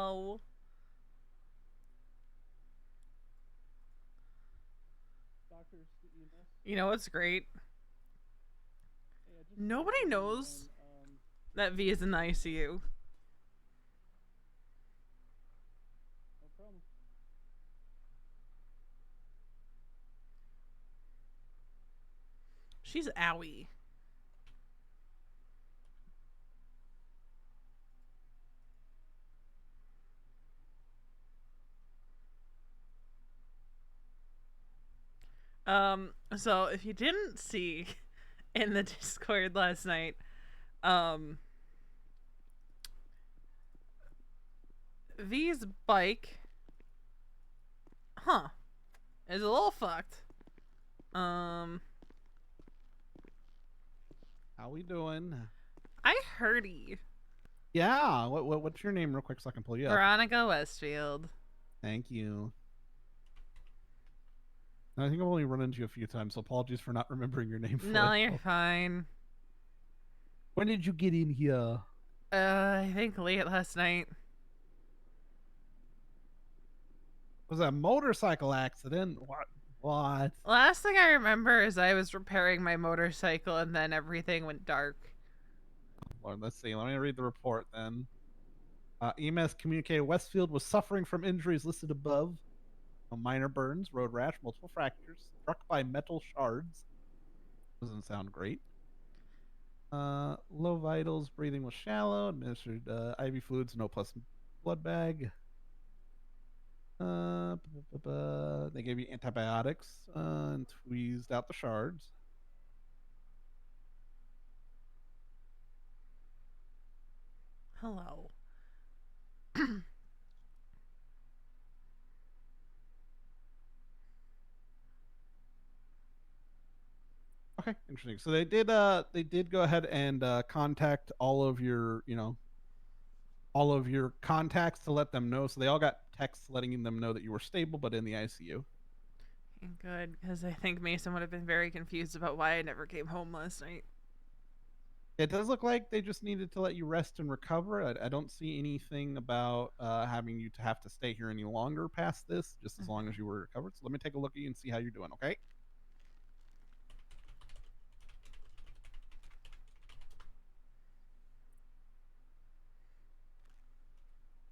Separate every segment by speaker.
Speaker 1: No.
Speaker 2: Doctors, EMS.
Speaker 1: You know what's great?
Speaker 2: Hey, I just spoke
Speaker 1: Nobody
Speaker 2: to
Speaker 1: knows
Speaker 2: everyone.
Speaker 1: that V is in the ICU.
Speaker 2: No problem.
Speaker 1: She's owie. So if you didn't see in the Discord last night, um, V's bike, huh, is a little fucked. Um,
Speaker 2: How we doing?
Speaker 1: I heardy.
Speaker 2: Yeah. What's your name, real quick, so I can pull you up?
Speaker 1: Veronica Westfield.
Speaker 2: Thank you. I think I've only run into you a few times, so apologies for not remembering your name for
Speaker 1: No,
Speaker 2: it.
Speaker 1: you're fine.
Speaker 2: When did you get in here?
Speaker 1: I think late last night.
Speaker 2: Was that a motorcycle accident? What? What?
Speaker 1: Last thing I remember is I was repairing my motorcycle and then everything went dark.
Speaker 2: Lord, let's see. Let me read the report then. EMS communicated Westfield was suffering from injuries listed above: minor burns, road rash, multiple fractures, struck by metal shards. Doesn't sound great. Low vitals, breathing was shallow, administered IV fluids, no plus blood bag. They gave you antibiotics and tweezed out the shards.
Speaker 1: Hello.
Speaker 2: Okay, interesting. So they did go ahead and contact all of your, all of your contacts to let them know. So they all got texts letting them know that you were stable but in the ICU.
Speaker 1: Good, because I think Mason would have been very confused about why I never came home last night.
Speaker 2: It does look like they just needed to let you rest and recover. I don't see anything about having you to have to stay here any longer past this, just as long
Speaker 1: Okay.
Speaker 2: as you were recovered. So let me take a look at you and see how you're doing, okay?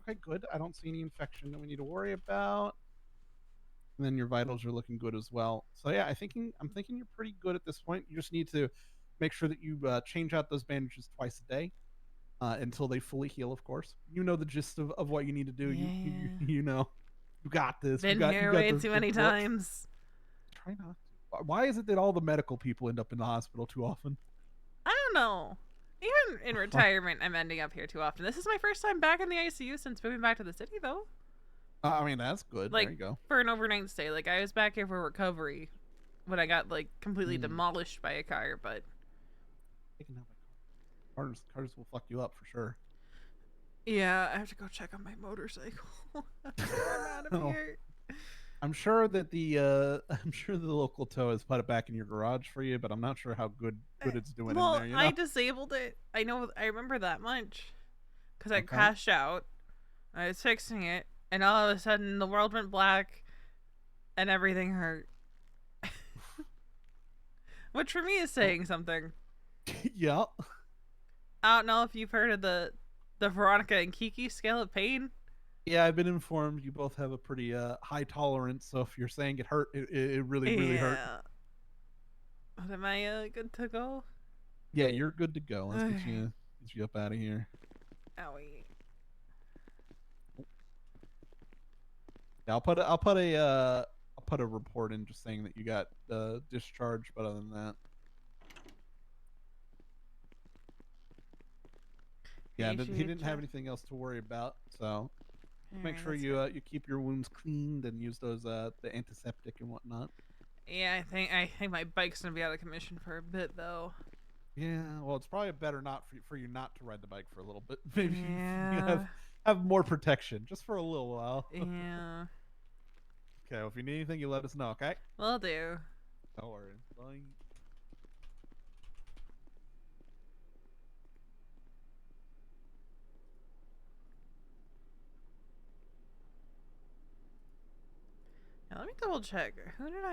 Speaker 2: Okay, good. I don't see any infection that we need to worry about. And then your vitals are looking good as well. So yeah, I'm thinking you're pretty good at this point. You just need to make sure that you change out those bandages twice a day until they fully heal. Of course, you know the gist of what you need to do.
Speaker 1: Yeah.
Speaker 2: You know, you got this.
Speaker 1: Been
Speaker 2: You
Speaker 1: here
Speaker 2: got
Speaker 1: way too
Speaker 2: the
Speaker 1: many
Speaker 2: looks.
Speaker 1: times.
Speaker 2: Try not to. Why is it that all the medical people end up in the hospital too often?
Speaker 1: I don't know. Even in retirement, I'm ending up here too often. This is my first time back in the ICU since moving back to the city, though.
Speaker 2: I mean, that's good. There
Speaker 1: Like,
Speaker 2: you go.
Speaker 1: for an overnight stay. Like, I was back here for recovery when I got, like, completely
Speaker 2: Hmm.
Speaker 1: demolished by a car, but
Speaker 2: Taking out my cars will fuck you up for sure.
Speaker 1: yeah, I have to go check on my motorcycle after I'm out of
Speaker 2: Oh,
Speaker 1: here.
Speaker 2: I'm sure that the I'm sure the local tow has put it back in your garage for you, but I'm not sure how good it's doing in
Speaker 1: Well,
Speaker 2: there. You
Speaker 1: I
Speaker 2: know?
Speaker 1: disabled it. I remember that much. Because I
Speaker 2: Okay.
Speaker 1: crashed out. I was fixing it, and all of a sudden the world went black and everything hurt. Which for me is
Speaker 2: Well,
Speaker 1: saying something.
Speaker 2: yeah.
Speaker 1: I don't know if you've heard of the Veronica and Kiki scale of pain.
Speaker 2: Yeah, I've been informed you both have a pretty high tolerance. So if you're saying it hurt, it really hurt.
Speaker 1: Yeah. But am I good to go?
Speaker 2: Yeah, you're good to go. Let's
Speaker 1: Okay.
Speaker 2: get you up out of here.
Speaker 1: Owie.
Speaker 2: Yeah, I'll put a report in just saying that you got discharged. But other than that, yeah, he
Speaker 1: Appreciate
Speaker 2: didn't
Speaker 1: ya.
Speaker 2: have anything else to worry about. So just make
Speaker 1: Alright,
Speaker 2: sure
Speaker 1: that's good.
Speaker 2: you keep your wounds cleaned and use those the antiseptic and whatnot.
Speaker 1: Yeah, I think my bike's gonna be out of commission for a bit though.
Speaker 2: Yeah, well, it's probably better not for you not to ride the bike for a little bit. Maybe you
Speaker 1: Yeah.
Speaker 2: have more protection just for a little while.
Speaker 1: Yeah.
Speaker 2: Okay, well, if you need anything, you let us know. Okay.
Speaker 1: Will do.
Speaker 2: No worries. Bye.
Speaker 1: me double check. Who did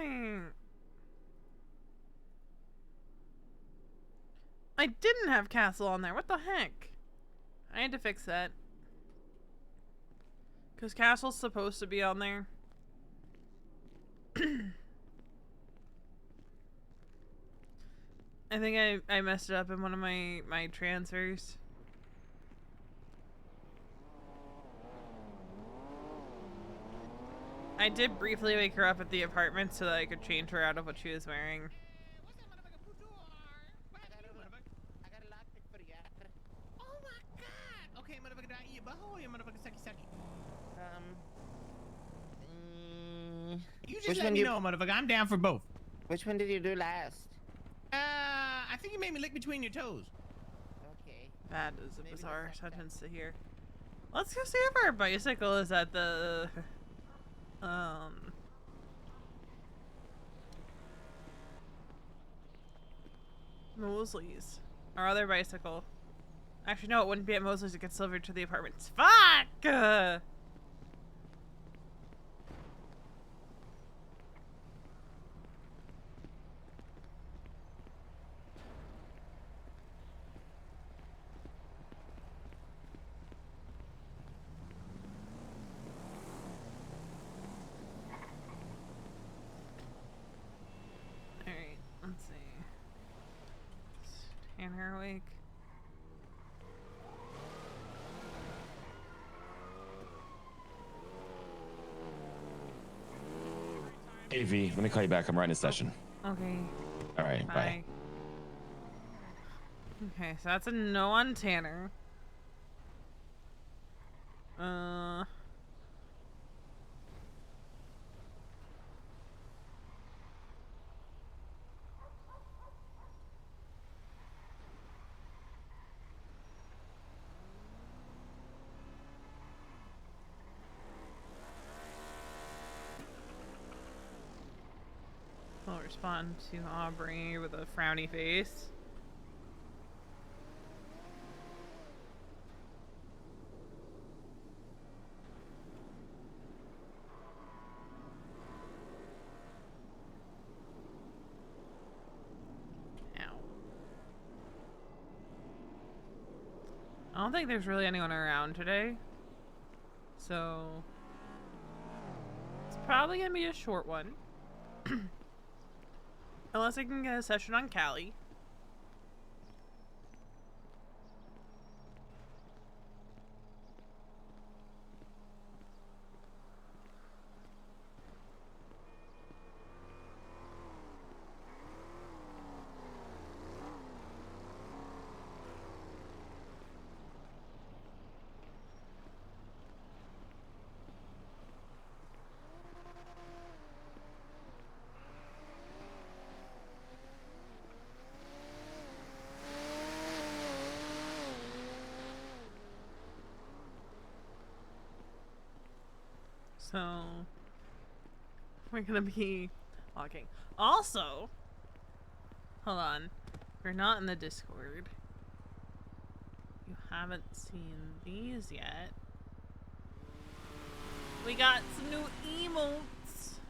Speaker 1: I didn't have Castle on there. What the heck? I had to fix that. Because Castle's supposed to be on there. I think I messed it up in one of my transfers. I did briefly wake her up at the apartment so that I could change her out of what she was wearing.
Speaker 3: Oh my god! Okay, motherfucker, did I eat your butthole, you motherfucker sucky sucky? You just let me know, motherfucker. I'm down for both.
Speaker 4: Which one did you do last?
Speaker 3: I think you made me lick between your toes.
Speaker 4: Okay.
Speaker 1: That is a bizarre sentence to hear. Let's go see if our bicycle is at the Mosley's. Our other bicycle. Actually, no, it wouldn't be at Mosley's. It gets delivered to the apartments. Fuck! Alright, let's see. Stand her awake.
Speaker 5: Hey V, let me call you back. I'm writing a session.
Speaker 1: Okay.
Speaker 5: All right, bye.
Speaker 1: Okay, so that's a no on Tanner. I'll respond to Aubrey with a frowny face. Ow. I don't think there's really anyone around today. So it's probably gonna be a short one. Unless I can get a session on Callie. So we're gonna be walking. Also, hold on. We're not in the Discord. You haven't seen these yet. We got some new emotes.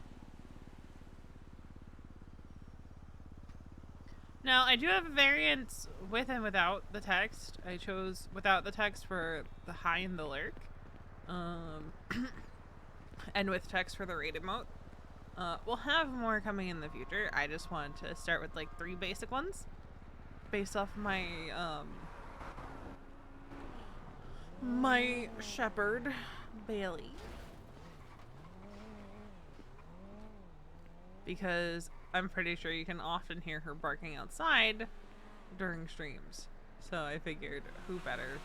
Speaker 1: Now, I do have variants with and without the text. I chose without the text for the high and the lurk. And with text for the raid emote. We'll have more coming in the future. I just wanted to start with like 3 basic ones based off my my shepherd Bailey, because I'm pretty sure you can often hear her barking outside during streams. So I figured who better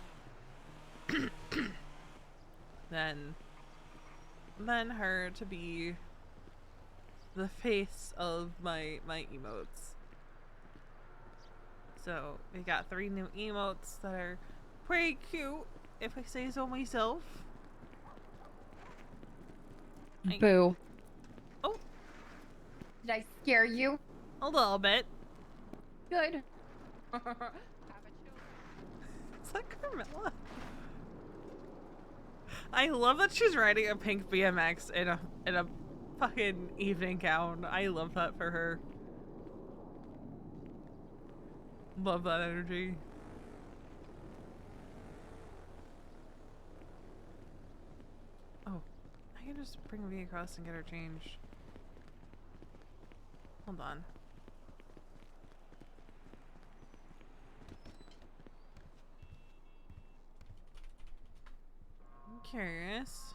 Speaker 1: than her to be the face of my emotes. So we got 3 new emotes that are pretty cute, if I say so myself.
Speaker 6: Boo.
Speaker 1: Oh,
Speaker 6: Did I scare you?
Speaker 1: a little bit.
Speaker 6: Good.
Speaker 1: Is that Carmella? I love that she's riding a pink BMX in a fucking evening gown. I love that for her. Love that energy. Oh, I can just bring V across and get her changed. Hold on. I'm curious.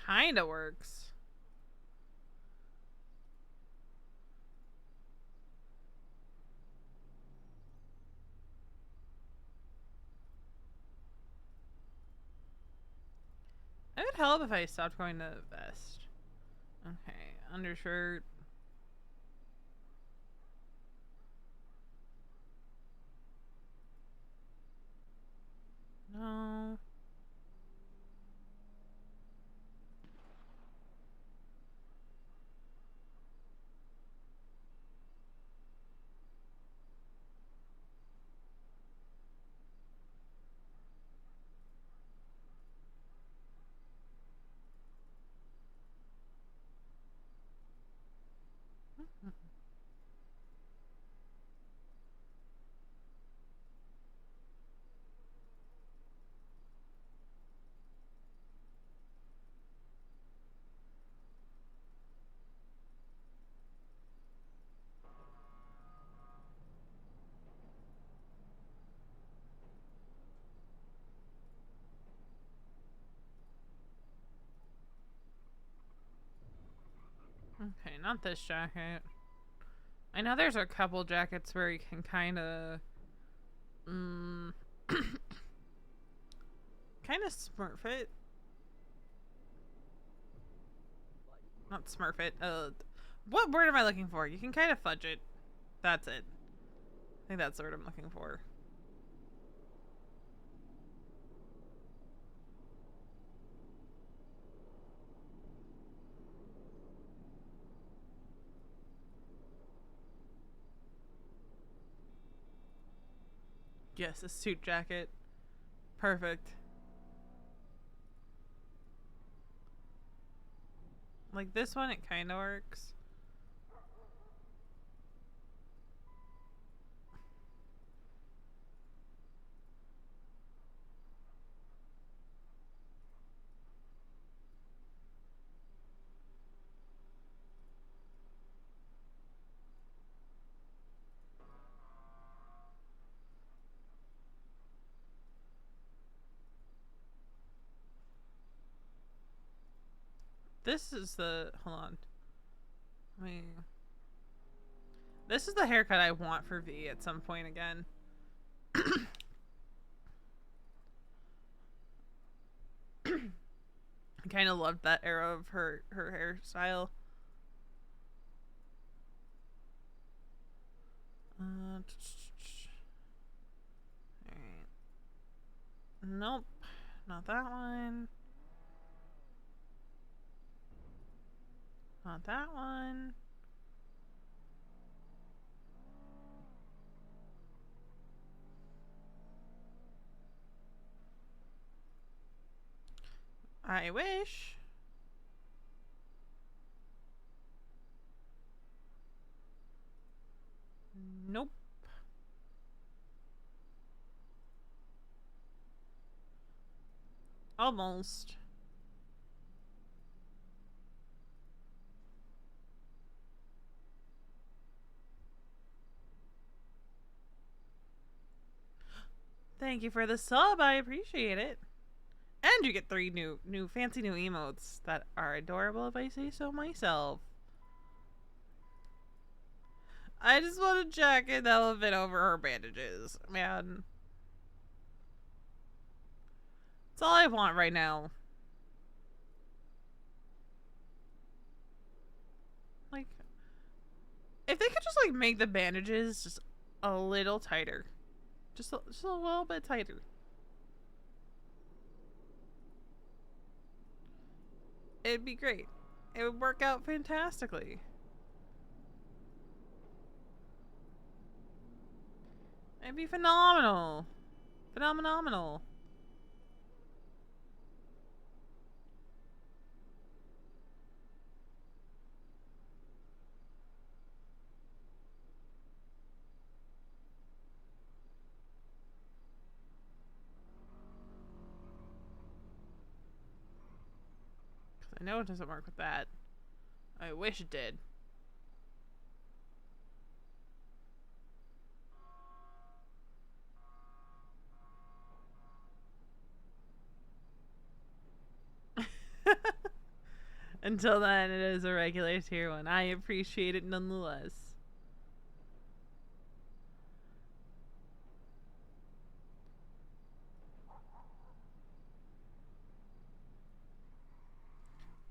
Speaker 1: Kinda works. It would help if I stopped going to vest. Okay, undershirt. No. Okay, not this jacket. I know there's a couple jackets where you can kind of, kind of smurf it. Not smurf it. What word am I looking for? You can kind of fudge it. That's it. I think that's the word I'm looking for. Yes, a suit jacket. Perfect. Like this one, it kind of works. This is the, hold on. This is the haircut I want for V at some point again. I kind of loved that era of her hairstyle. Alright. Nope, not that one. Not that one. I wish. Nope. Almost. Thank you for the sub. I appreciate it. And you get 3 new fancy new emotes that are adorable if I say so myself. I just want a jacket that'll fit over her bandages, man. That's all I want right now. Like, if they could just like make the bandages just a little tighter. Just a little bit tighter. It'd be great. It would work out fantastically. It'd be phenomenal. Phenomenal. I know it doesn't work with that. I wish it did. Until then, it is a regular tier 1. I appreciate it nonetheless.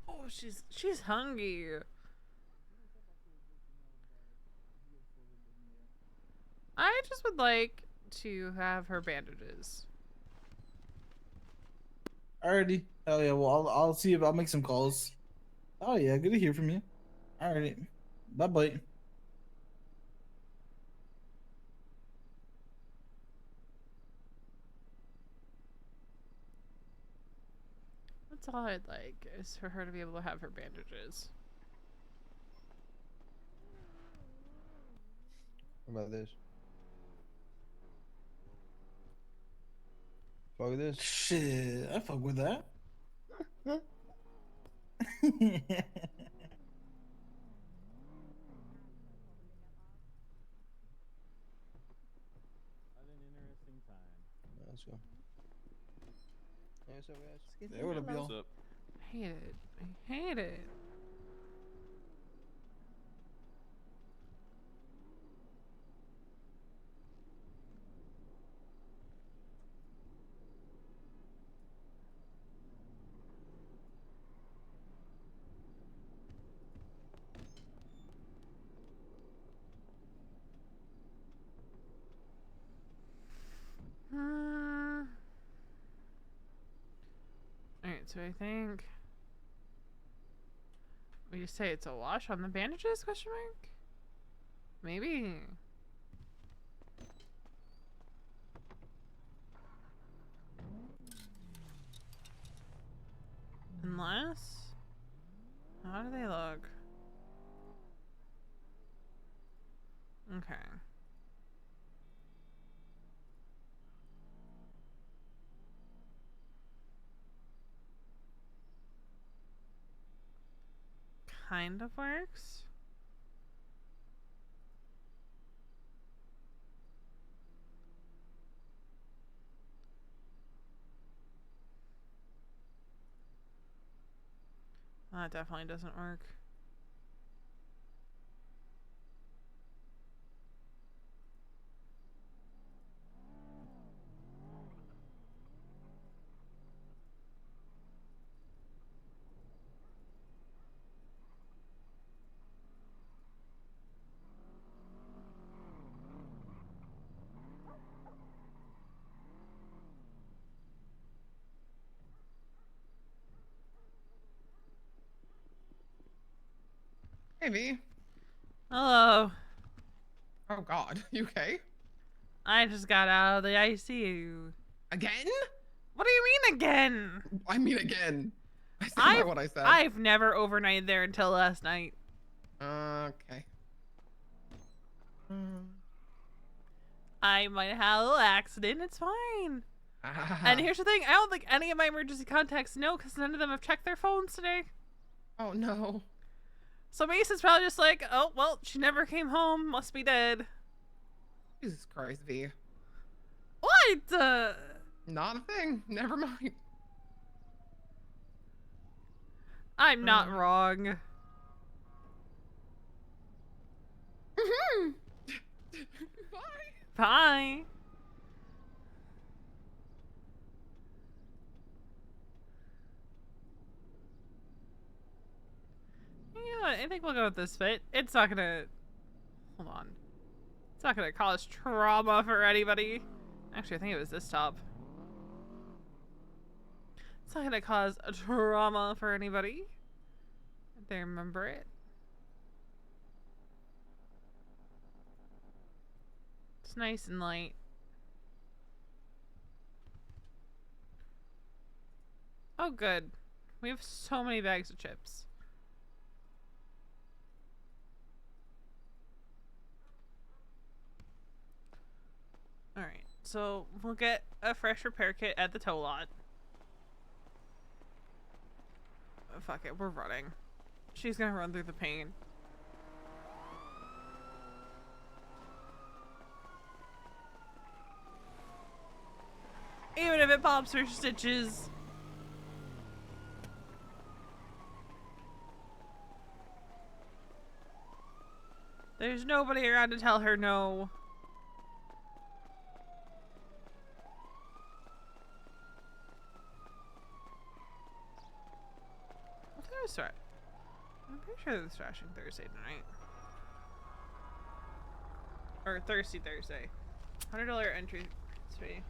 Speaker 1: Oh, she's hungry. I just would like to have her bandages.
Speaker 7: Alrighty. Hell yeah. Well, I'll see if I'll make some calls. Oh yeah, good to hear from you. Alrighty. Bye bye.
Speaker 1: That's all I'd like, is for her to be able to have her bandages.
Speaker 8: What about this? Fuck this.
Speaker 7: Shit, I fuck with that.
Speaker 8: Let's go. Hey, what's up, guys?
Speaker 7: There would have been.
Speaker 5: What's up?
Speaker 1: I hate it. I hate it. Alright, so I think we just say it's a wash on the bandages, question mark? Maybe. Unless, how do they look? Okay. Kind of works. That definitely doesn't work.
Speaker 9: Hey, V.
Speaker 1: Hello.
Speaker 9: Oh, God. You okay?
Speaker 1: I just got out of the ICU.
Speaker 9: Again?
Speaker 1: What do you mean again?
Speaker 9: I mean, again. I stand by what I said.
Speaker 1: I've never overnighted there until last night.
Speaker 9: Okay.
Speaker 1: I might have had a little accident. It's fine. And here's the thing. I don't think any of my emergency contacts know because none of them have checked their phones today.
Speaker 9: Oh, no.
Speaker 1: So Mason's probably just like, oh, well, she never came home. Must be dead.
Speaker 9: Jesus Christ, V.
Speaker 1: What?
Speaker 9: Not a thing. Never mind.
Speaker 1: I'm not wrong.
Speaker 9: Bye.
Speaker 1: Bye. You know what? I think we'll go with this fit. It's not gonna... Hold on. It's not gonna cause trauma for anybody. Actually, I think it was this top. It's not gonna cause a trauma for anybody. They remember it. It's nice and light. Oh, good. We have so many bags of chips. Alright, so we'll get a fresh repair kit at the tow lot. Oh, fuck it, we're running. She's gonna run through the pain. Even if it pops her stitches. There's nobody around to tell her no. What did I start? I'm pretty sure they're thrashing Thursday tonight. Or Thirsty Thursday. $100 entry fee.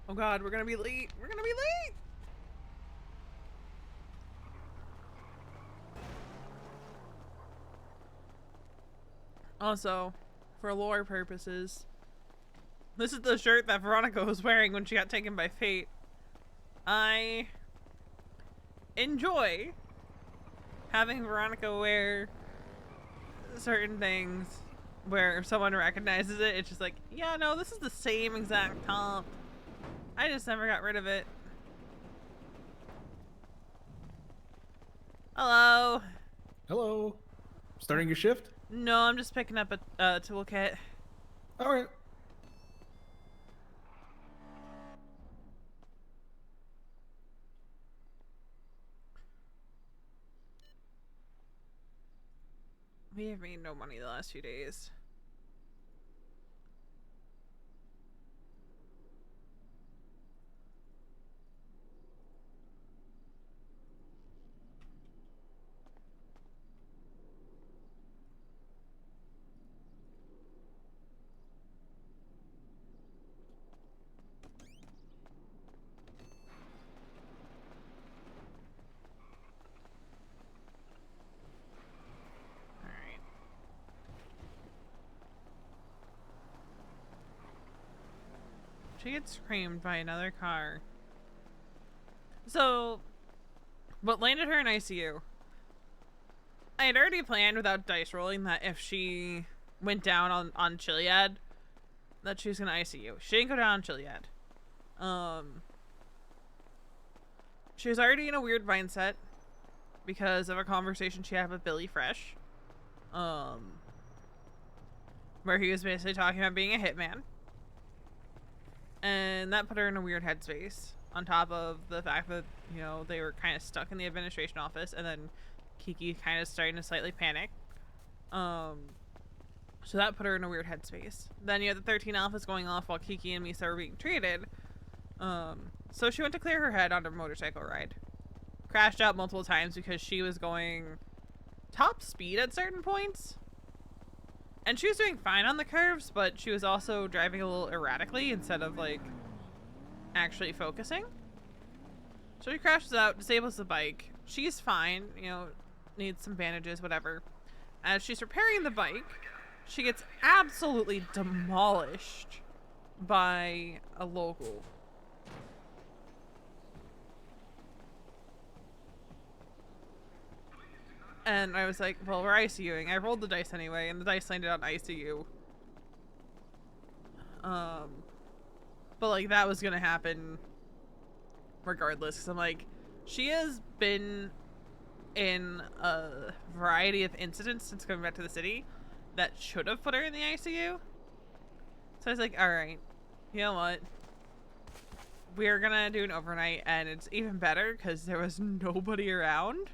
Speaker 1: Oh god, we're gonna be late. We're gonna be late! Also, for lore purposes, this is the shirt that Veronica was wearing when she got taken by fate. I enjoy having Veronica wear certain things where if someone recognizes it, it's just like, yeah, no, this is the same exact top. I just never got rid of it. Hello.
Speaker 2: Hello. Starting your shift?
Speaker 1: No, I'm just picking up a toolkit.
Speaker 2: All right.
Speaker 1: We have made no money the last few days. She gets creamed by another car. So, what landed her in ICU? I had already planned without dice rolling that if she went down on Chiliad, that she was gonna ICU. She didn't go down on Chiliad. She was already in a weird mindset because of a conversation she had with Billy Fresh. Where he was basically talking about being a hitman. And that put her in a weird headspace. On top of the fact that, you know, they were kind of stuck in the administration office, and then Kiki kind of starting to slightly panic. So that put her in a weird headspace. Then you had the 13 Alphas going off while Kiki and Misa were being treated. So she went to clear her head on a motorcycle ride. Crashed out multiple times because she was going top speed at certain points. And she was doing fine on the curves, but she was also driving a little erratically instead of, like, actually focusing. So she crashes out, disables the bike. She's fine, you know, needs some bandages, whatever. As she's repairing the bike, she gets absolutely demolished by a local. And I was like, well, we're ICUing. I rolled the dice anyway, and the dice landed on ICU. But, like, that was gonna happen regardless. Because I'm like, she has been in a variety of incidents since coming back to the city that should have put her in the ICU. So I was like, alright, you know what? We're gonna do an overnight, and it's even better because there was nobody around.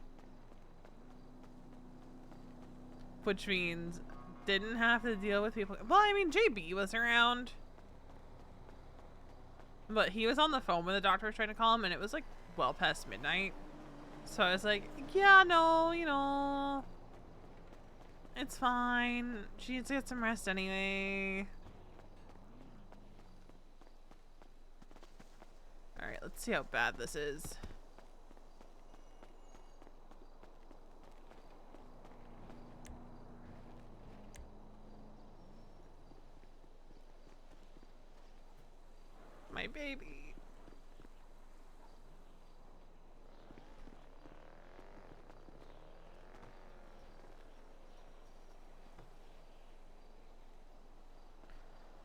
Speaker 1: Which means didn't have to deal with people. Well, I mean, JB was around. But he was on the phone when the doctor was trying to call him, and it was like well past midnight. So I was like, yeah, no, you know, it's fine. She needs to get some rest anyway. Alright, let's see how bad this is.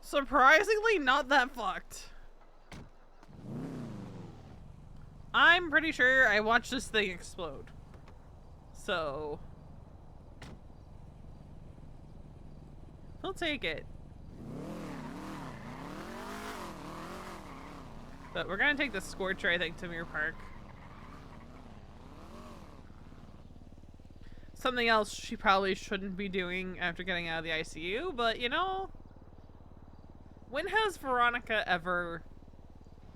Speaker 1: Surprisingly, not that fucked. I'm pretty sure I watched this thing explode. So... I'll take it. But we're gonna take the Scorcher, I think, to Mirror Park. Something else she probably shouldn't be doing after getting out of the ICU, but you know... When has Veronica ever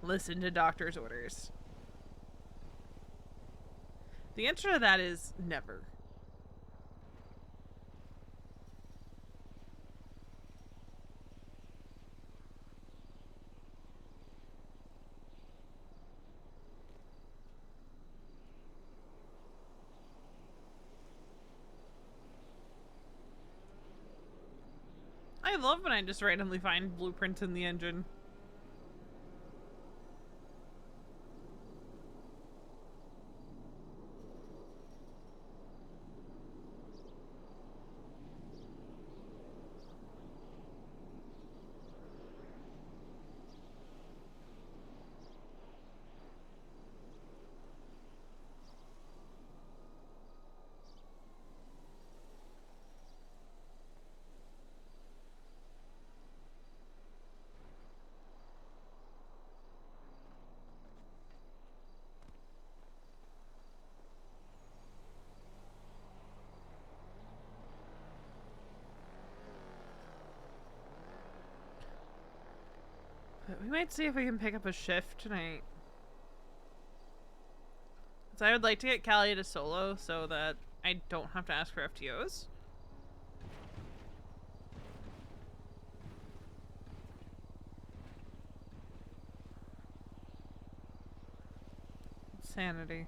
Speaker 1: listened to doctor's orders? The answer to that is never. I love when I just randomly find blueprints in the engine. But we might see if we can pick up a shift tonight. So I would like to get Callie to solo so that I don't have to ask for FTOs. Sanity.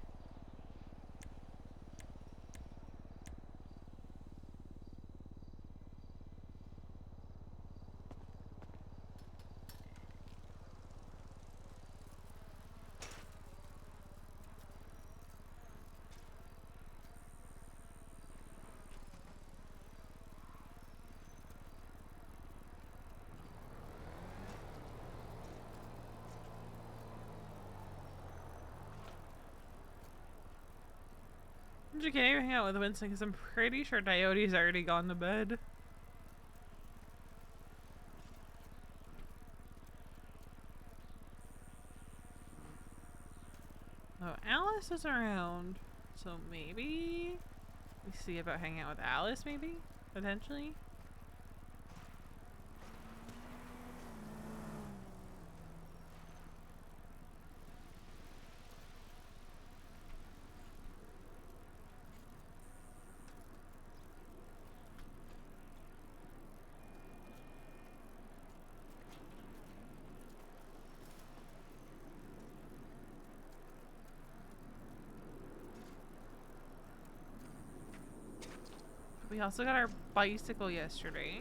Speaker 1: Did you get hang out with Winston? Because I'm pretty sure Diode's already gone to bed. Oh, Alice is around. So maybe we see about hanging out with Alice, maybe? Potentially? We also got our bicycle yesterday.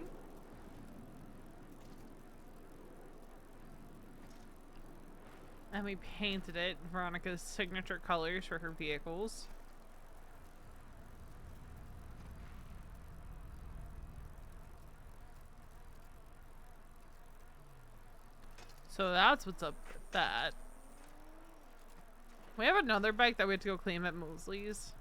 Speaker 1: And we painted it Veronica's signature colors for her vehicles. So that's what's up with that. We have another bike that we have to go clean at Mosley's.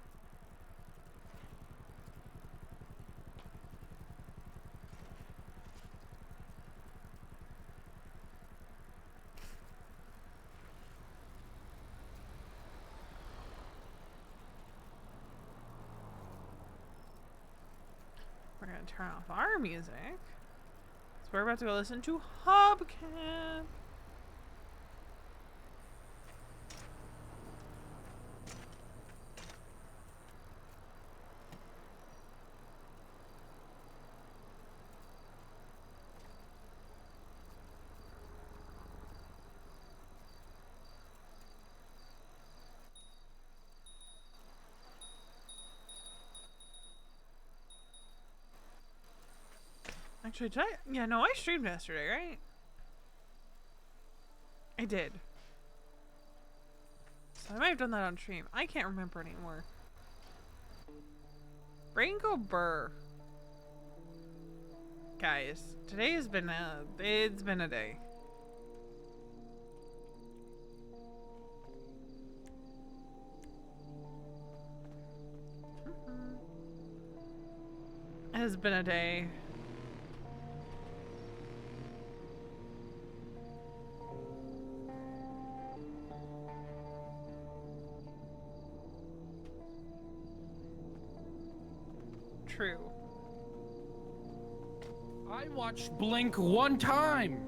Speaker 1: We're gonna turn off our music. So we're about to go listen to Hubcap. Actually, did I? Yeah, no, I streamed yesterday, right? I did. So I might have done that on stream. I can't remember anymore. Brain go burr. guys. Today has been it's been a day. It has been a day. True.
Speaker 10: I watched Blink one time.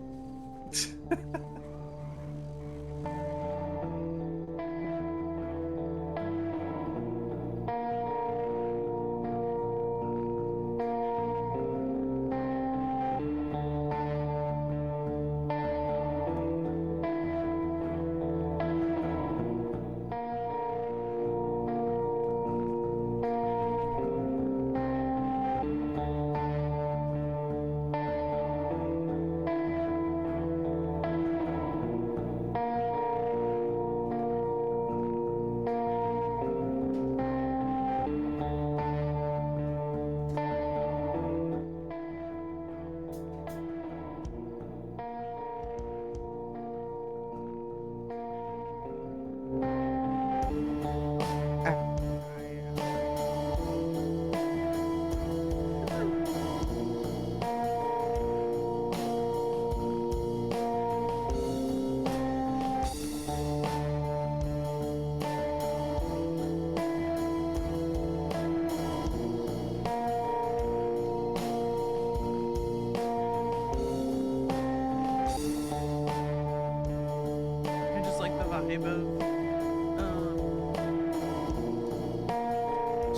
Speaker 1: I just like the vibe of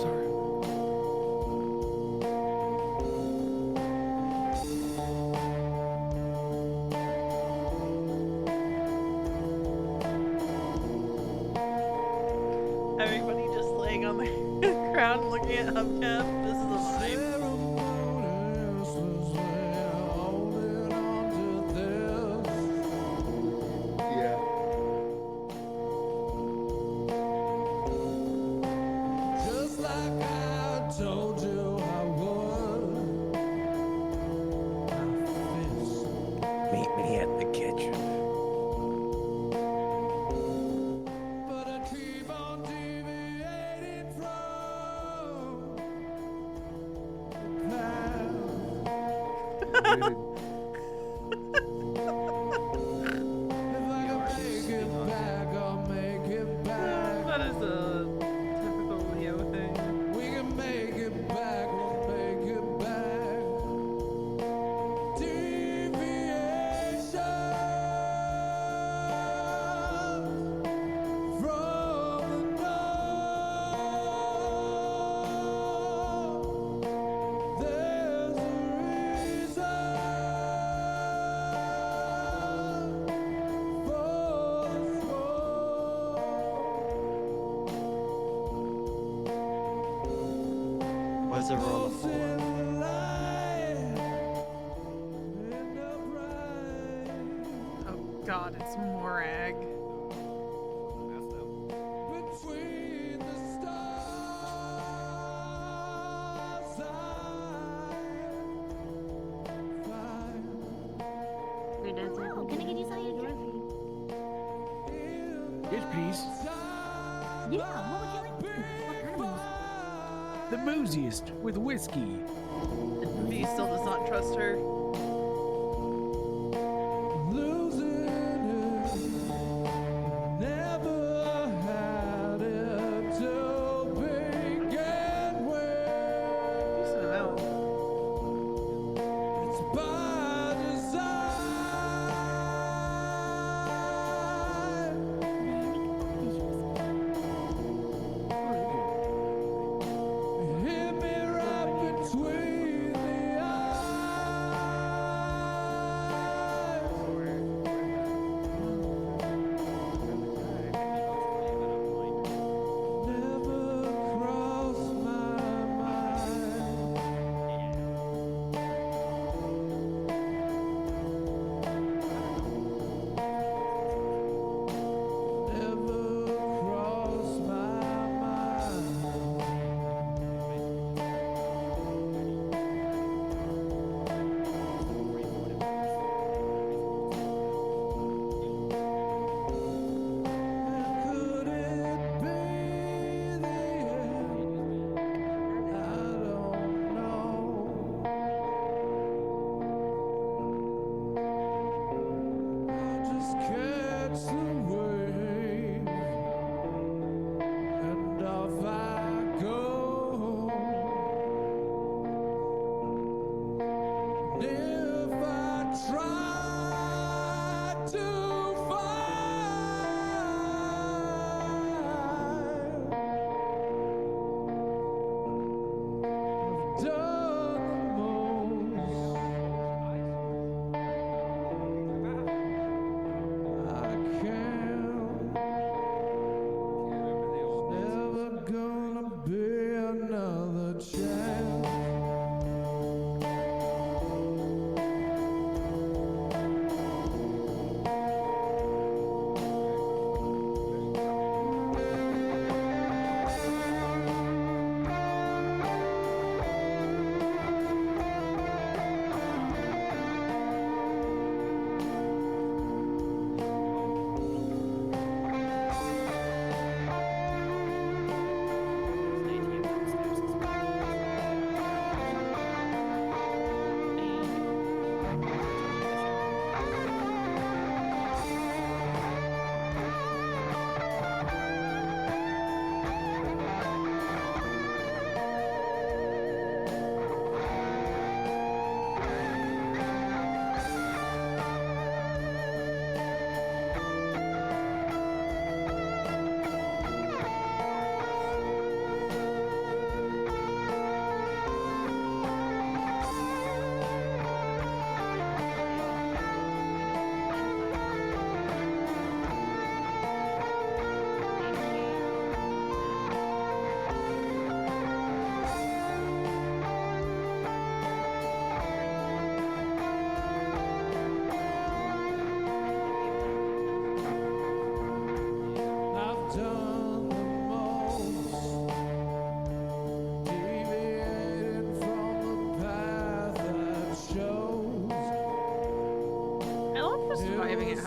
Speaker 10: Sorry.
Speaker 1: everybody just laying on the ground looking at hubcap. This is a vibe.
Speaker 8: Yeah.
Speaker 10: Just like I told you I would.
Speaker 8: Meet me at the kitchen.
Speaker 10: But I keep on deviating from the path. If I can make it back, I'll make it back.
Speaker 1: That is a typical Leo thing.
Speaker 10: We can make it back, we'll make it back. Deviation from the north. There's a reason for the
Speaker 8: What's the roll for?
Speaker 1: Oh god, it's Morag.
Speaker 10: Between the stars,
Speaker 6: Can I get you something to drink?
Speaker 8: Yes, please.
Speaker 6: Yeah, what would you like? What kind of
Speaker 8: The booziest with whiskey.
Speaker 1: V still does not trust her.
Speaker 10: losing it, never had it to begin with.
Speaker 1: Decent amount.
Speaker 10: It's by design. Hit me right between the eyes.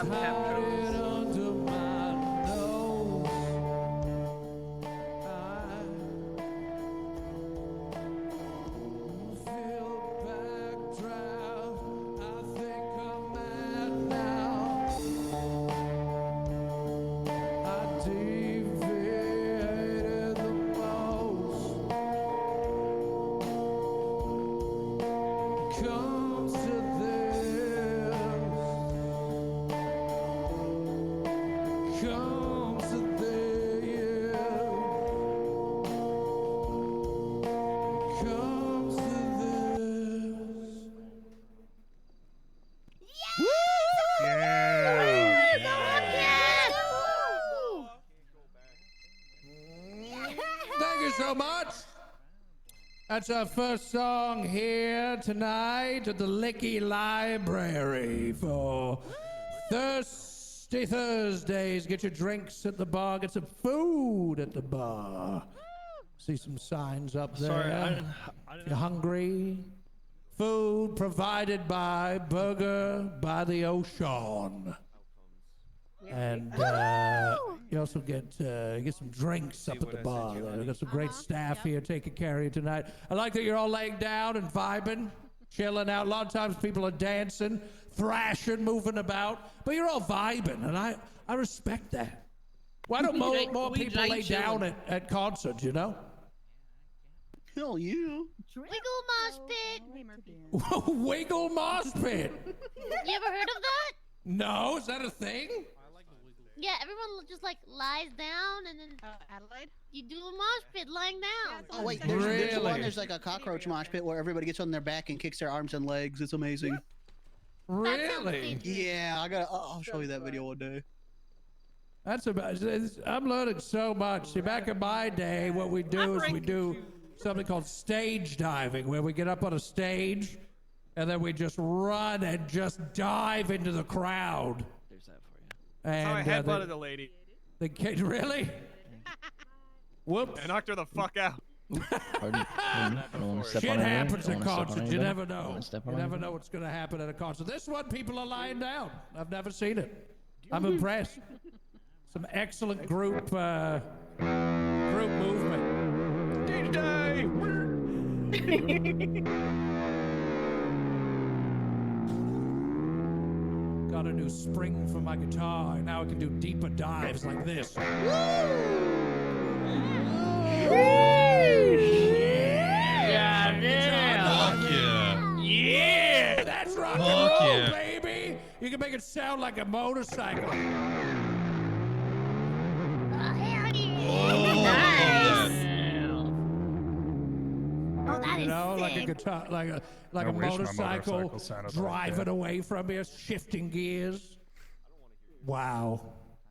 Speaker 1: hubcap jokes.
Speaker 10: under my nose. I feel backdraft. I think I'm mad now. I deviated the most. Comes to this. Comes to this. Comes to this. Thank you so much. That's our first song here tonight at the Licky Library for Thirsty Thursdays. Get your drinks at the bar, get some food at the bar. See some signs up there.
Speaker 11: Sorry, I
Speaker 10: If you're hungry, food provided by Burger by the Ocean. And you also get some drinks up at the bar. We've got some great staff here taking care of you tonight. I like that you're all laying down and vibing, chilling out. A lot of times people are dancing, thrashing, moving about, but you're all vibing, and I respect that. Why don't more people lay down at concerts, you know?
Speaker 8: Hell you.
Speaker 6: Wiggle mosh pit.
Speaker 10: Wiggle mosh pit.
Speaker 6: You ever heard of that?
Speaker 10: No, is that a thing?
Speaker 6: Yeah, everyone just like lies down and then
Speaker 12: Adelaide?
Speaker 6: you do a mosh pit lying down.
Speaker 8: Oh wait, there's
Speaker 10: Really?
Speaker 8: one. There's like a cockroach mosh pit where everybody gets on their back and kicks their arms and legs. It's amazing.
Speaker 10: Really?
Speaker 8: Yeah, I'll show you that video one day.
Speaker 10: That's about. I'm learning so much. See, back in my day, what we do is we do something called stage diving, where we get up on a stage, and then we just run and just dive into the crowd.
Speaker 8: There's that for you.
Speaker 10: And
Speaker 11: I headbutted a lady.
Speaker 10: the kid really. Whoops.
Speaker 11: I knocked her the fuck out.
Speaker 10: Shit happens at concerts. You never know. You never know what's going to happen at a concert. This one, people are lying down. I've never seen it. I'm impressed. Some excellent group movement.
Speaker 11: DJ!
Speaker 10: Got a new spring for my guitar. Now I can do deeper dives like this. Yeah, that's rock and roll, baby. You can make it sound like a motorcycle.
Speaker 6: Oh, hell yeah. Oh, that
Speaker 10: You
Speaker 6: is
Speaker 10: know, like a
Speaker 6: sick.
Speaker 10: guitar, like a motorcycle driving away from you, shifting gears. Wow,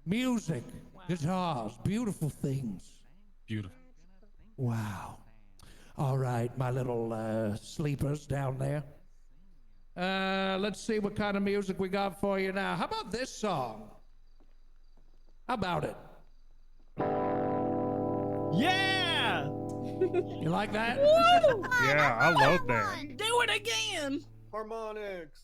Speaker 10: music, guitars, beautiful things.
Speaker 11: Beautiful.
Speaker 10: Wow. All right, my little sleepers down there. Let's see what kind of music we got for you now. How about this song? How about it?
Speaker 3: Yeah!
Speaker 10: You like that?
Speaker 11: Yeah, I love that.
Speaker 12: Do it again!
Speaker 8: Harmonics.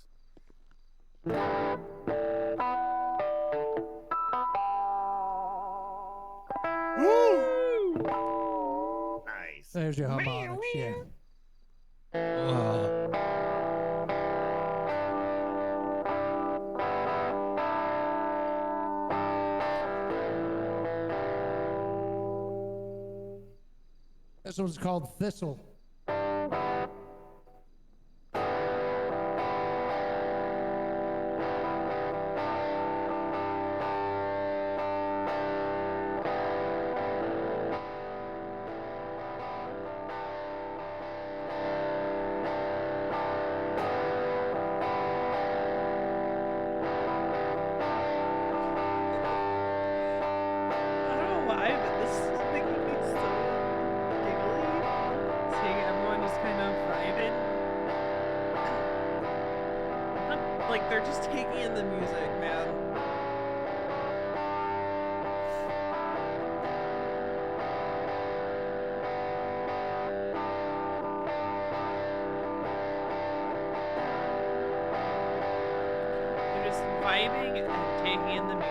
Speaker 3: Nice.
Speaker 10: There's your harmonics, yeah. This one's called Thistle.
Speaker 1: I don't know why, but this is making me so giggly. Seeing everyone just kind of vibing. Like, they're just taking in the music, man. They're just vibing and taking in the music.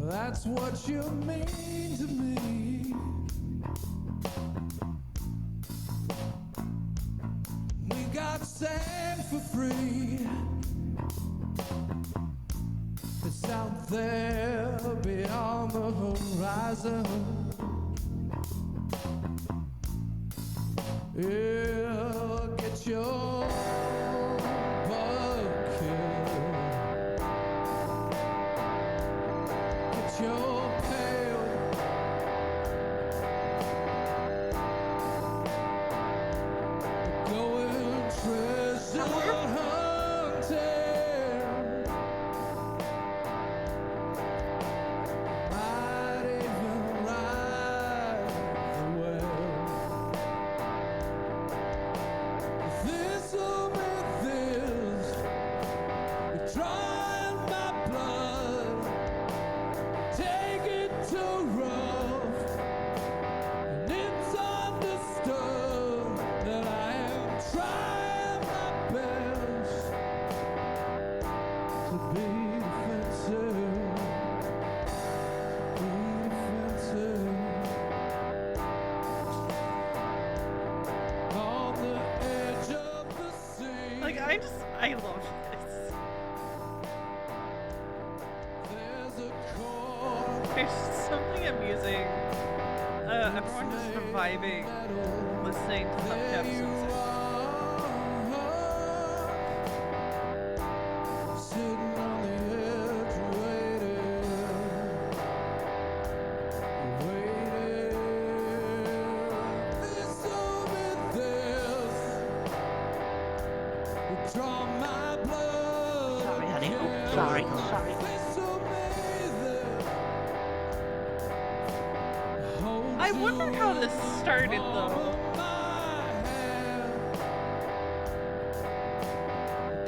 Speaker 10: That's what you mean to me. We got sand for free. It's out there beyond the horizon. Yeah, get your bucket. Get your pail. Going treasure hunting. Might even ride the well. This'll be this. You're drawing my blood. Take it too rough. And it's understood that I am trying my best to be defensive. Be defensive. On the edge of the sea.
Speaker 1: Like, I love this.
Speaker 10: There's a chord.
Speaker 1: There's something amusing. Everyone just vibing, listening to Hubcap's music.
Speaker 10: Sitting on the edge, waiting. This'll be this. You draw my blood.
Speaker 6: Sorry, honey. Oh,
Speaker 10: again.
Speaker 6: sorry.
Speaker 10: This'll be this. Hold
Speaker 1: I wonder how this started, though.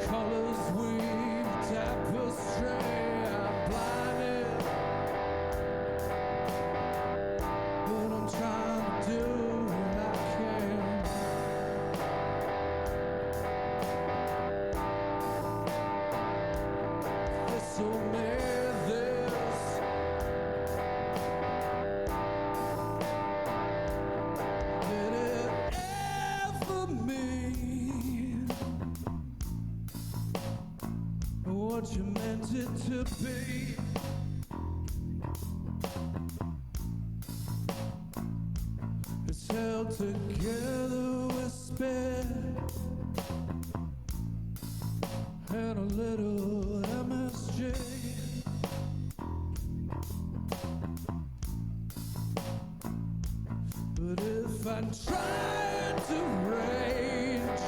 Speaker 10: Colors weave tapestry. I'm blinded, but I'm trying to do what I can. This'll make this. Did it ever mean what you meant it to be? It's held together with spit and a little MSG. But if I'm trying to rage,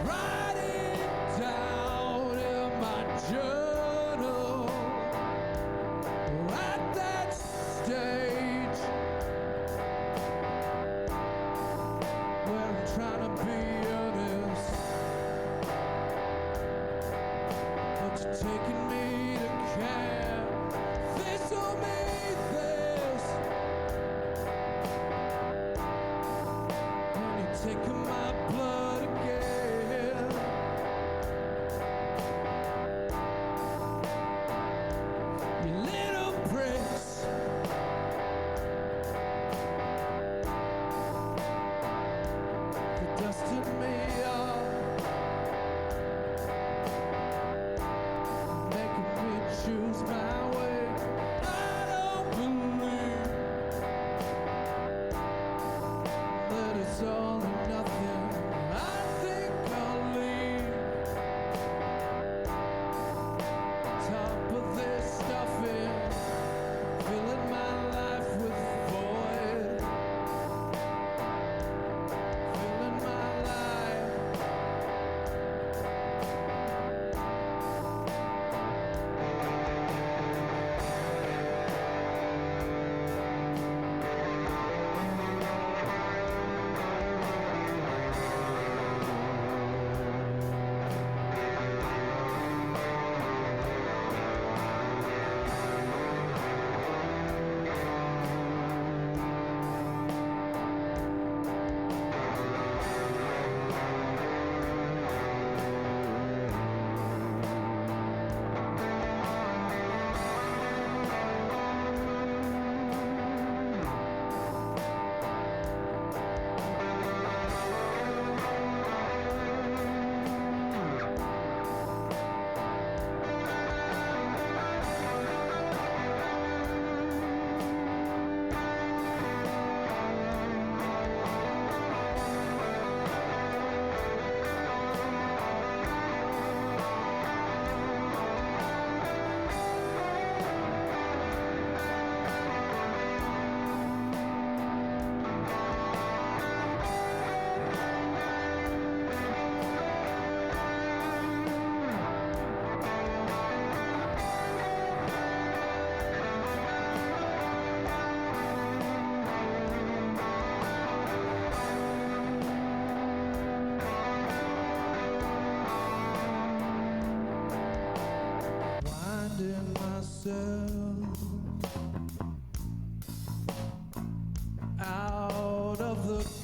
Speaker 10: write it down in my journal, at that stage where I'm trying to be honest.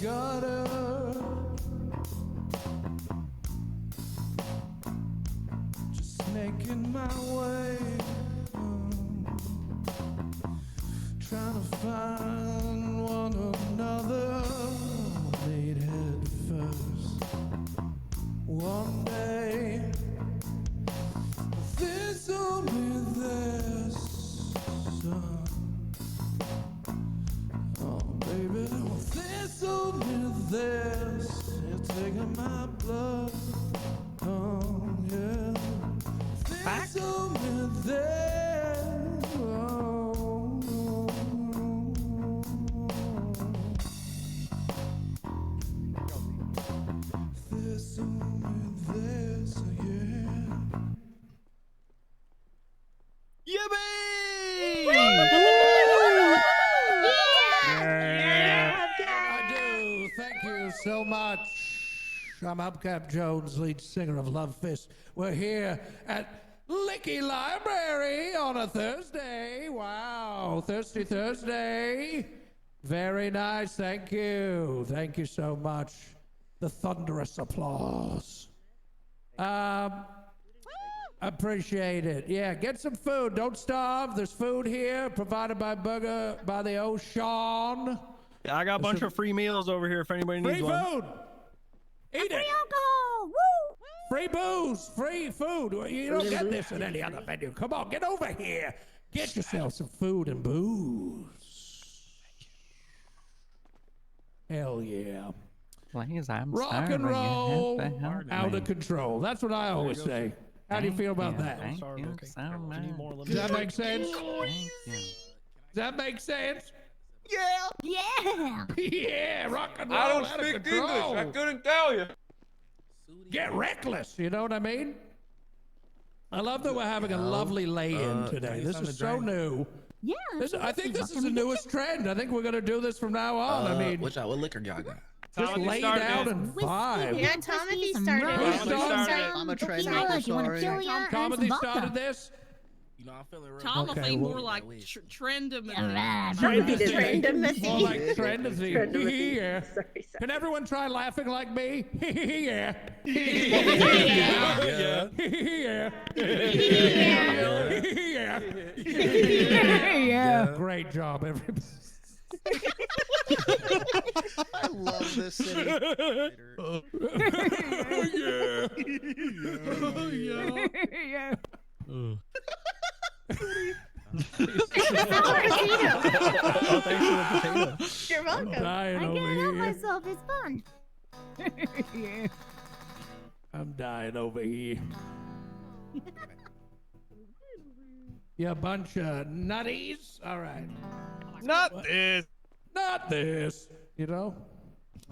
Speaker 10: gutter. Just making my way. Trying to find one another. Made head first. One day, this'll be this. Oh, baby, this'll be this. You're taking my blood. Oh, yeah. This'll be this. Oh, this'll be this. Yeah. I do. Thank you so much. I'm Hubcap Jones, lead singer of Love Fist. We're here at Licky Library on a Thursday. Wow, Thirsty Thursday. Very nice. Thank you. Thank you so much. The thunderous applause. Appreciate it. Yeah, get some food. Don't starve. There's food here provided by Burger by the Ocean.
Speaker 11: Yeah, I got a bunch of free meals over here if anybody needs
Speaker 10: Free
Speaker 11: one.
Speaker 10: food. Eat
Speaker 6: Free
Speaker 10: it.
Speaker 6: alcohol. Woo!
Speaker 10: Free booze. Free food. You don't get this at any other venue. Come on, get over here. Get yourself some food and booze. Hell yeah.
Speaker 13: Please, I'm
Speaker 10: Rock and roll out of control. That's what I always say. How do you feel about that?
Speaker 13: Thank you so much.
Speaker 10: Does that make sense?
Speaker 13: Thank you.
Speaker 10: Does that make sense?
Speaker 6: Yeah.
Speaker 10: Yeah, rock and roll
Speaker 14: I don't
Speaker 10: out of
Speaker 14: speak
Speaker 10: control.
Speaker 14: English. I couldn't tell you.
Speaker 10: Get reckless, you know what I mean? I love that we're having a lovely lay-in today. This is so new.
Speaker 6: Yeah.
Speaker 10: I think this is the newest trend. I think we're gonna do this from now on. I mean,
Speaker 3: Watch out, what liquor y'all got?
Speaker 10: just lay down and vibe.
Speaker 12: Yeah, Timothy started
Speaker 10: Who
Speaker 12: it.
Speaker 10: started
Speaker 8: I'm a trend
Speaker 6: Tequila,
Speaker 8: maker,
Speaker 6: do you want
Speaker 8: sorry.
Speaker 6: tequila and
Speaker 10: Timothy
Speaker 6: some
Speaker 10: started
Speaker 6: vodka?
Speaker 10: this.
Speaker 3: You know, I'm feeling real.
Speaker 12: Timothy
Speaker 10: Okay,
Speaker 12: more
Speaker 10: well-
Speaker 12: like trend of
Speaker 10: Trendy. More like trendy. Yeah. Can everyone try laughing like me? Yeah.
Speaker 3: Yeah.
Speaker 10: Yeah. Great job, everybody.
Speaker 8: I love this city.
Speaker 10: Yeah.
Speaker 12: You're welcome.
Speaker 10: Dying
Speaker 6: I
Speaker 10: over
Speaker 6: can't help
Speaker 10: here.
Speaker 6: myself. It's fun.
Speaker 10: I'm dying over here. You a bunch of nutties? All right.
Speaker 11: Not this.
Speaker 10: Not this. You know?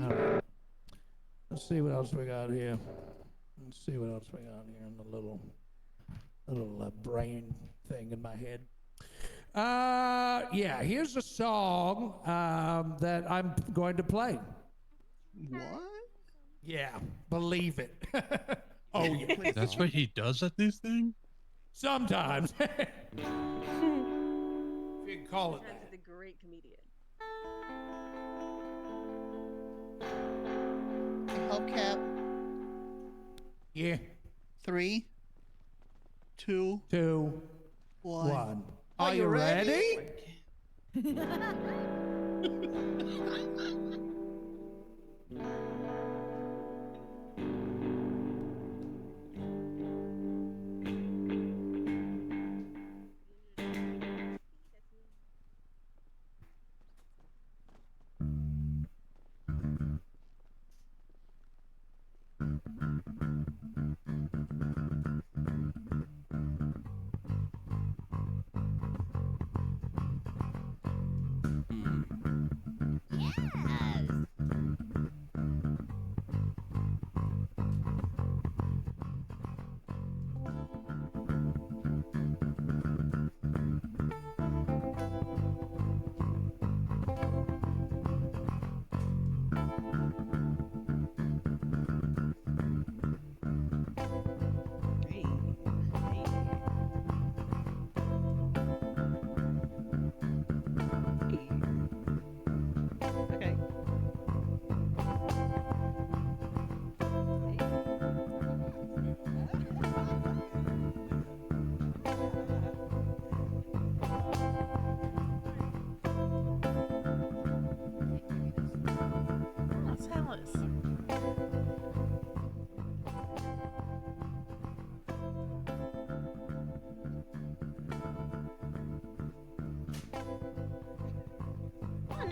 Speaker 10: All right. Let's see what else we got here. Let's see what else we got here in the little brain thing in my head. Yeah, here's a song that I'm going to play.
Speaker 8: What?
Speaker 10: Yeah, believe it. Oh, yeah.
Speaker 11: That's what he does at these things?
Speaker 10: Sometimes. If you can call it that.
Speaker 12: The great comedian.
Speaker 8: Hubcap.
Speaker 10: Yeah.
Speaker 8: 3, 2,
Speaker 10: 2,
Speaker 8: 1.
Speaker 10: 1. Are you ready?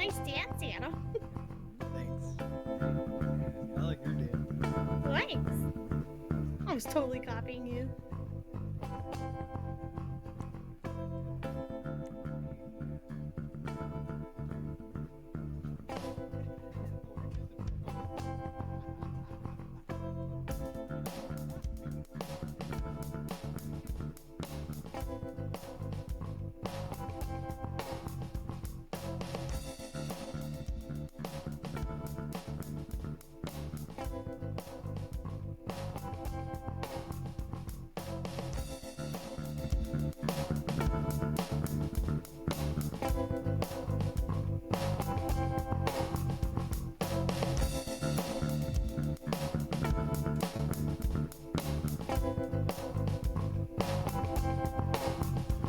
Speaker 12: Nice dance, Anna.
Speaker 3: Thanks. I like your dance.
Speaker 12: Thanks. I was totally copying you.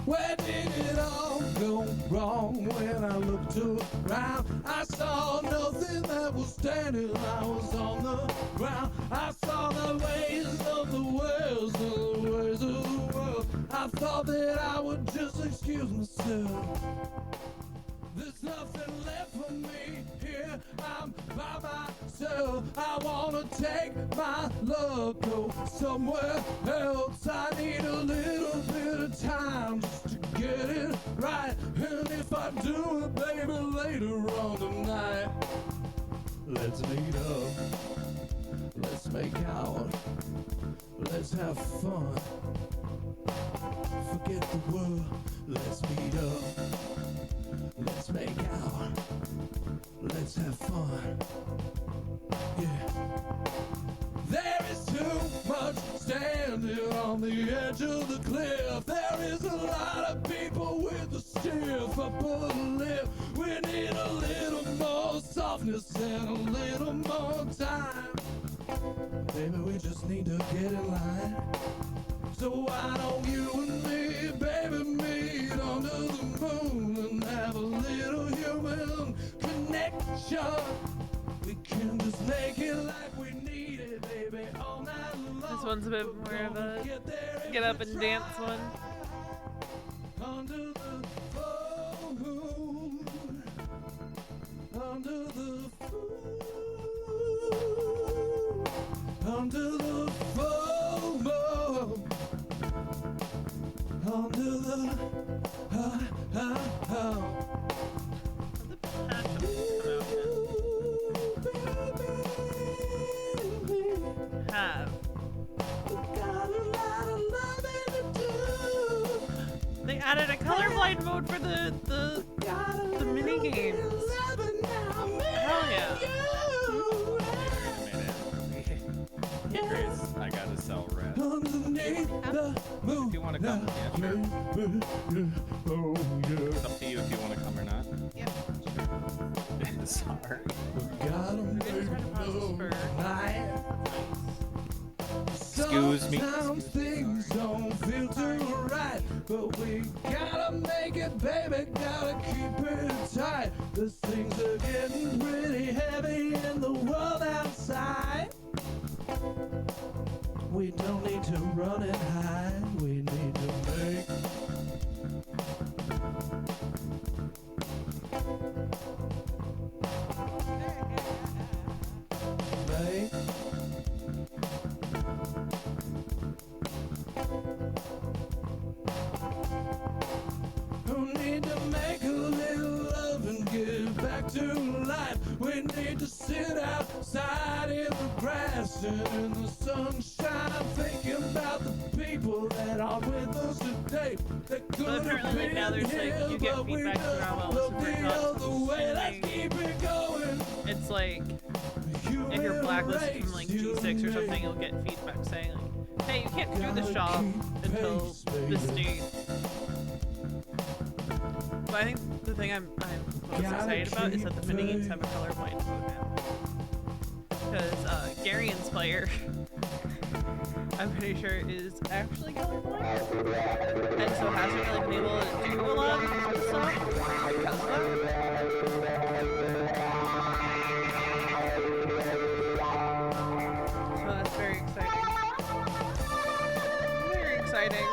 Speaker 10: Where did it all go wrong? When I looked around, I saw nothing that was standing. I was on the ground. I saw the ways of the world, the ways of the world. I thought that I would just excuse myself. There's nothing left for me here. I'm by myself. I wanna take my love, go somewhere else. I need a little bit of time just to get it right. And if I do it, baby, later on tonight, let's meet up. Let's make out. Let's have fun. Forget the world. Let's meet up. Let's make out. Let's have fun. Yeah. There is too much standing on the edge of the cliff. There is a lot of people with a stiff upper lip. We need a little more softness and a little more time. Baby, we just need to get in line. So why don't you and me, baby, meet under the moon and have a little human connection? We can just make it like we need it, baby, all night long.
Speaker 1: This one's a bit more of a get up and dance one.
Speaker 10: Under the full moon, under the full, under the full moon, under the
Speaker 1: Have. They added a colorblind mode for the mini games. Hell yeah.
Speaker 13: Hey, Grace, I gotta sell red.
Speaker 10: If
Speaker 13: you want to come, yeah, sure. It's up to you if you want to come or not.
Speaker 12: Yep.
Speaker 13: Sorry. Excuse me.
Speaker 10: Sometimes things don't feel too right, but we gotta make it, baby, gotta keep it tight. These things are getting pretty heavy in the world outside. We don't need to run and hide, we need to make who need to make a little love and give back to life. We need to sit outside in the grass and in the sunshine, thinking about the people that are with us today. That could
Speaker 1: But apparently right now there's like you get feedback from our
Speaker 10: Let's keep it going.
Speaker 1: It's like if you're blacklisted from like G6 or something, you'll get feedback saying like, hey, you can't do this job until this date. But I think the thing I'm most excited about is that the minigames have a colorblind mode now. Because Garyon's player, I'm pretty sure, is actually colorblind, and so hasn't really been able to do a lot of stuff because of that. So that's very exciting. Very exciting.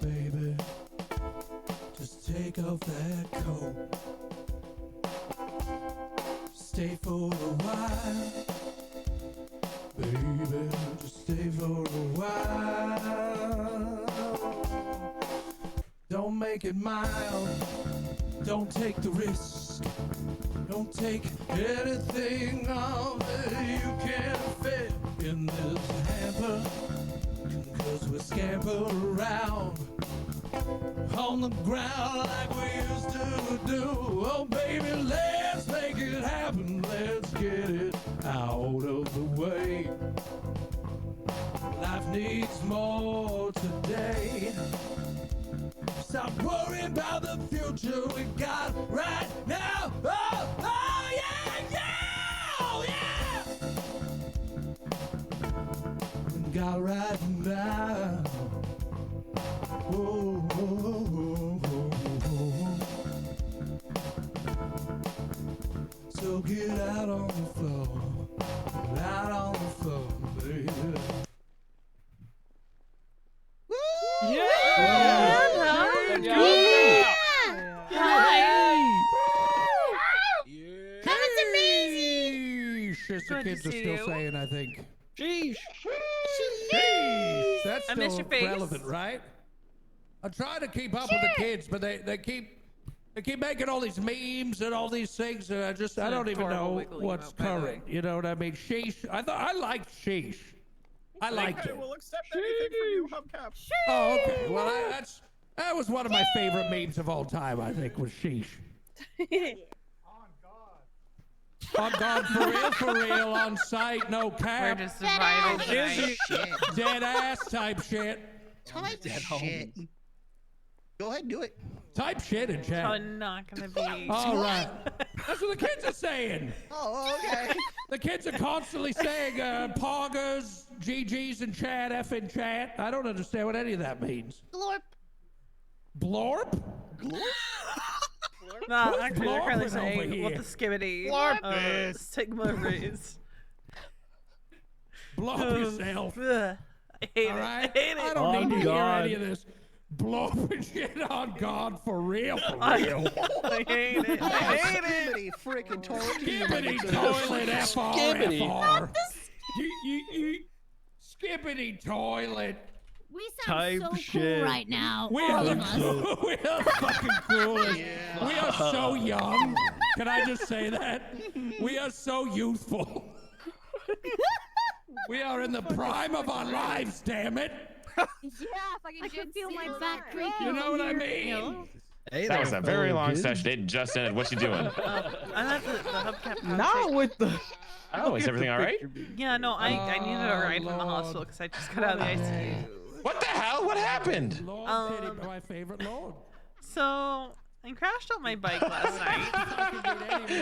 Speaker 10: Baby, just take off that coat. Stay for a while. Baby, just stay for a while. Don't make it mild. Don't take the risk. Don't take anything off that you can't fit in this hamper. 'Cause we scamper around on the ground like we used to do. Oh baby, let's make it happen. Let's get it out of the way. Life needs more today. Stop worrying about the future we got right now. Oh, oh yeah, yeah, oh yeah. We got right now. Oh, oh, oh, oh, oh. So get out on the floor. Get out on the floor, baby.
Speaker 12: That was amazing!
Speaker 10: As the kids are still saying, I think.
Speaker 11: Sheesh.
Speaker 10: Sheesh. That's
Speaker 1: I miss
Speaker 10: still
Speaker 1: your face.
Speaker 10: relevant, right? I try to keep up with the kids, but they keep making all these memes and all these things, and I don't even know what's current. You know what I mean? Sheesh. I liked sheesh. I liked it.
Speaker 11: We'll accept anything from you, Hubcap.
Speaker 10: Oh, okay. Well, that was one of my favorite memes of all time. I think was sheesh. On God, for real, on site, no cap.
Speaker 1: We're just surviving tonight.
Speaker 10: Dead ass type shit.
Speaker 8: Type shit. Go ahead, do it.
Speaker 10: Type shit in chat.
Speaker 1: Oh, not gonna be.
Speaker 10: All right. That's what the kids are saying.
Speaker 8: Oh, okay.
Speaker 10: The kids are constantly saying poggers, GGs in chat, F in chat. I don't understand what any of that means.
Speaker 12: Glorp.
Speaker 10: Blorp?
Speaker 1: No,
Speaker 10: Who's
Speaker 1: actually, they're currently
Speaker 10: blorping over
Speaker 1: saying what
Speaker 10: here?
Speaker 1: the skibbity Sigma rays.
Speaker 10: Blow up yourself.
Speaker 1: Ugh. I hate
Speaker 10: All
Speaker 1: it.
Speaker 10: right?
Speaker 1: I hate it.
Speaker 10: I don't need to hear any of this. Blow up shit on God for real, for real.
Speaker 1: I hate it. I hate it.
Speaker 8: Skibbity freaking toilet.
Speaker 10: Skibbity toilet FR. You skibbity toilet.
Speaker 12: We sound so cool right now.
Speaker 10: We
Speaker 12: all
Speaker 10: are
Speaker 12: of us.
Speaker 10: we are fucking coolest. We are so young. Can I just say that? We are so youthful. We are in the prime of our lives, damn it.
Speaker 12: Yeah, I can feel my back creaking.
Speaker 10: You know what I mean?
Speaker 5: Hey, that was a very long session. It just ended. What you doing?
Speaker 1: I'm at the hubcap.
Speaker 11: Not with the.
Speaker 5: Oh, is everything all right?
Speaker 1: Yeah, no, I needed a ride from the hospital because I just got out of the ICU.
Speaker 5: What the hell? What happened?
Speaker 10: Lord, pity my favorite Lord.
Speaker 1: So I crashed on my bike last night.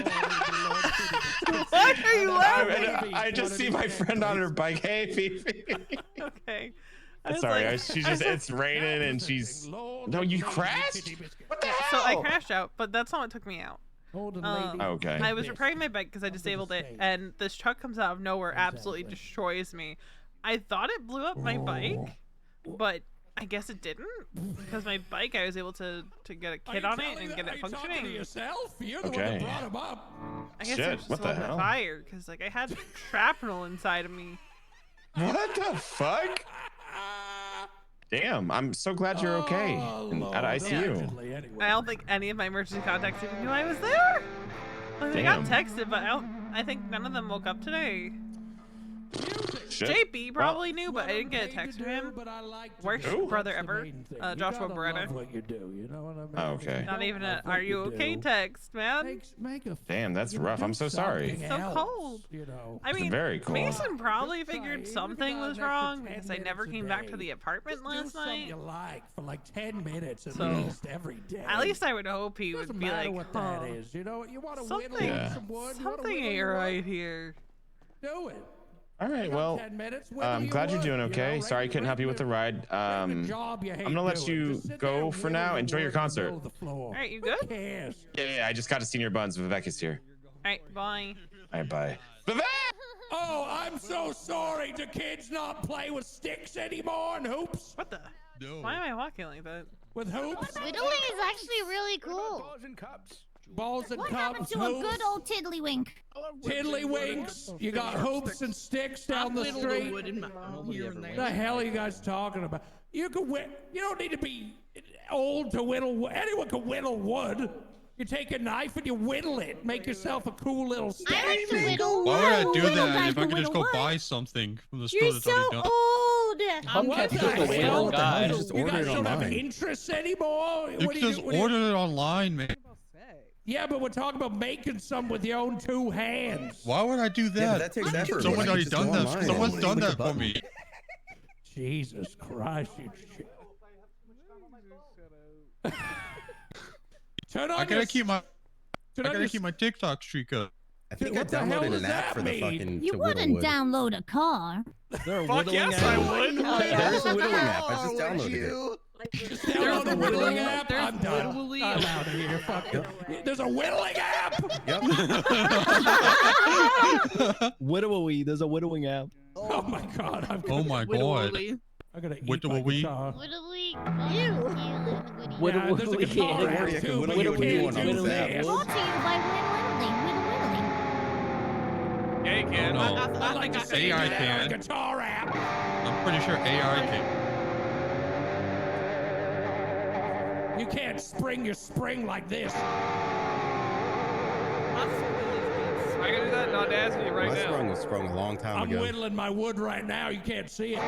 Speaker 1: Why are you laughing?
Speaker 5: I just see my friend on her bike. Hey, Fifi.
Speaker 1: Okay. I was
Speaker 5: Sorry,
Speaker 1: like-
Speaker 5: she's just, it's raining and she's. No, you crashed? What the hell?
Speaker 1: So I crashed out, but that's not what took me out.
Speaker 5: Okay.
Speaker 1: I was repairing my bike because I disabled it, and this truck comes out of nowhere, absolutely destroys me. I thought it blew up my bike, but I guess it didn't, because my bike, I was able to get a kit on it and get it functioning.
Speaker 10: Yourself? You're the
Speaker 5: Okay.
Speaker 10: one that brought him up.
Speaker 1: I guess
Speaker 5: Shit,
Speaker 1: it was just
Speaker 5: what
Speaker 1: a
Speaker 5: the
Speaker 1: little bit
Speaker 5: hell?
Speaker 1: fire, because like I had shrapnel inside of me.
Speaker 5: What the fuck? Damn, I'm so glad you're okay. And out of ICU.
Speaker 1: I don't think any of my emergency contacts even knew I was there. Like, they got
Speaker 5: Damn.
Speaker 1: texted, but I think none of them woke up today.
Speaker 5: Shit.
Speaker 1: JP probably knew, but I didn't get a text from him. Worst
Speaker 5: Who?
Speaker 1: brother ever, Joshua Beretta.
Speaker 10: What you do, you know what I mean?
Speaker 5: Oh, okay.
Speaker 1: Not even a "Are you okay?" text, man.
Speaker 5: Damn, that's rough. I'm so sorry.
Speaker 1: So cold.
Speaker 10: You know.
Speaker 1: I mean,
Speaker 5: Very cold.
Speaker 1: Mason probably figured something was wrong because I never came back to the apartment last night.
Speaker 10: You like for like 10 minutes at
Speaker 1: So,
Speaker 10: least every day.
Speaker 1: At least I would hope he would
Speaker 10: Doesn't
Speaker 1: be
Speaker 10: matter
Speaker 1: like,
Speaker 10: what that
Speaker 1: "Huh,
Speaker 10: is. You know, you want to
Speaker 1: something,
Speaker 10: whittle
Speaker 5: Yeah.
Speaker 10: some wood. You wanna
Speaker 1: something
Speaker 10: whittle
Speaker 1: ain't
Speaker 10: your wood?
Speaker 1: right here."
Speaker 10: Do it.
Speaker 5: All right, well,
Speaker 10: 10 minutes, whittle
Speaker 5: I'm
Speaker 10: your
Speaker 5: glad you're
Speaker 10: wood,
Speaker 5: doing
Speaker 10: you
Speaker 5: okay.
Speaker 10: know,
Speaker 5: Sorry I couldn't help you with the ride.
Speaker 10: job you hate
Speaker 5: I'm gonna let
Speaker 10: doing.
Speaker 5: you
Speaker 10: Just sit
Speaker 5: go
Speaker 10: there,
Speaker 5: for
Speaker 10: whittle
Speaker 5: now.
Speaker 10: the
Speaker 5: Enjoy your
Speaker 10: wood in the
Speaker 5: concert.
Speaker 10: middle of the floor.
Speaker 1: All right, you good?
Speaker 10: Who cares?
Speaker 5: Yeah, I just got to Senior Buns. Vivek here.
Speaker 1: All right, bye.
Speaker 5: All right, bye. Vivek!
Speaker 10: Oh, I'm so sorry. Do kids not play with sticks anymore and hoops?
Speaker 1: What the? Why am I walking like that?
Speaker 10: With hoops?
Speaker 12: Whittling is actually really cool.
Speaker 10: Balls and
Speaker 6: What
Speaker 10: cups,
Speaker 6: happened to a
Speaker 10: hoops,
Speaker 6: good old tiddlywink?
Speaker 10: tiddlywinks. You got hoops and sticks down the street. The hell are you guys talking about? You can you don't need to be old to whittle. Anyone can whittle wood. You take a knife and you whittle it. Make yourself a cool little stick.
Speaker 12: I like to whittle.
Speaker 11: Why would I
Speaker 12: wood.
Speaker 11: do
Speaker 12: Whittle
Speaker 11: that
Speaker 12: guys
Speaker 11: if I
Speaker 12: can
Speaker 11: could just go
Speaker 12: whittle wood.
Speaker 11: buy something from the store
Speaker 12: You're
Speaker 11: that's
Speaker 12: so
Speaker 11: already done?
Speaker 12: old.
Speaker 10: What the
Speaker 7: What the hell?
Speaker 10: hell?
Speaker 7: Just
Speaker 10: You
Speaker 7: order
Speaker 10: guys
Speaker 7: it
Speaker 10: don't have
Speaker 7: online.
Speaker 10: interests anymore?
Speaker 11: You can just order it online, man.
Speaker 10: Yeah, but we're talking about making some with your own two hands.
Speaker 11: Why would I do
Speaker 7: Yeah, but
Speaker 11: that?
Speaker 7: that takes effort.
Speaker 11: Someone's
Speaker 7: man. I
Speaker 11: already
Speaker 7: just
Speaker 11: done
Speaker 7: go
Speaker 11: that.
Speaker 7: online
Speaker 11: Someone's
Speaker 7: and
Speaker 11: done
Speaker 7: click a
Speaker 11: that for
Speaker 7: button.
Speaker 11: me.
Speaker 10: Jesus Christ, you Turn on
Speaker 11: I gotta keep my
Speaker 10: turn on your-
Speaker 11: TikTok streak up.
Speaker 7: I think
Speaker 10: What the
Speaker 7: I
Speaker 10: hell
Speaker 7: downloaded
Speaker 10: does
Speaker 7: an app
Speaker 10: that
Speaker 7: for the
Speaker 10: mean?
Speaker 7: fucking.
Speaker 6: You
Speaker 7: to whittle
Speaker 6: wouldn't
Speaker 7: wood.
Speaker 6: download a car.
Speaker 7: Is there a
Speaker 3: Fuck
Speaker 7: whittling
Speaker 3: yes,
Speaker 7: app?
Speaker 3: I would.
Speaker 7: There is a whittling app. I just downloaded it.
Speaker 10: Just download the whittling app.
Speaker 1: There's
Speaker 10: I'm done.
Speaker 1: whittling.
Speaker 10: I'm out of here. Fuck it. There's a whittling app.
Speaker 7: Yep.
Speaker 13: Whittlewy, there's a whittling app.
Speaker 10: Oh my god.
Speaker 11: Oh my god.
Speaker 10: I'm gonna eat
Speaker 11: Whittle
Speaker 10: my
Speaker 11: we?
Speaker 10: guitar.
Speaker 12: Whittly.
Speaker 10: Yeah, there's a guitar
Speaker 7: Or
Speaker 10: app
Speaker 7: you can
Speaker 10: too, but
Speaker 7: whittle
Speaker 10: you
Speaker 7: what you
Speaker 10: can't
Speaker 7: want on
Speaker 10: do
Speaker 7: this app.
Speaker 10: this.
Speaker 6: Brought to you by Whittling.
Speaker 3: Yeah, you can.
Speaker 11: No.
Speaker 10: I like to say
Speaker 11: AI
Speaker 10: that on a
Speaker 11: can.
Speaker 10: guitar app.
Speaker 11: I'm pretty sure AI can.
Speaker 10: You can't spring your spring like this.
Speaker 3: I can do that. Not asking you right
Speaker 7: My
Speaker 3: now.
Speaker 7: sprung was sprung a long time
Speaker 10: I'm
Speaker 7: ago.
Speaker 10: whittling my wood right now. You can't see it.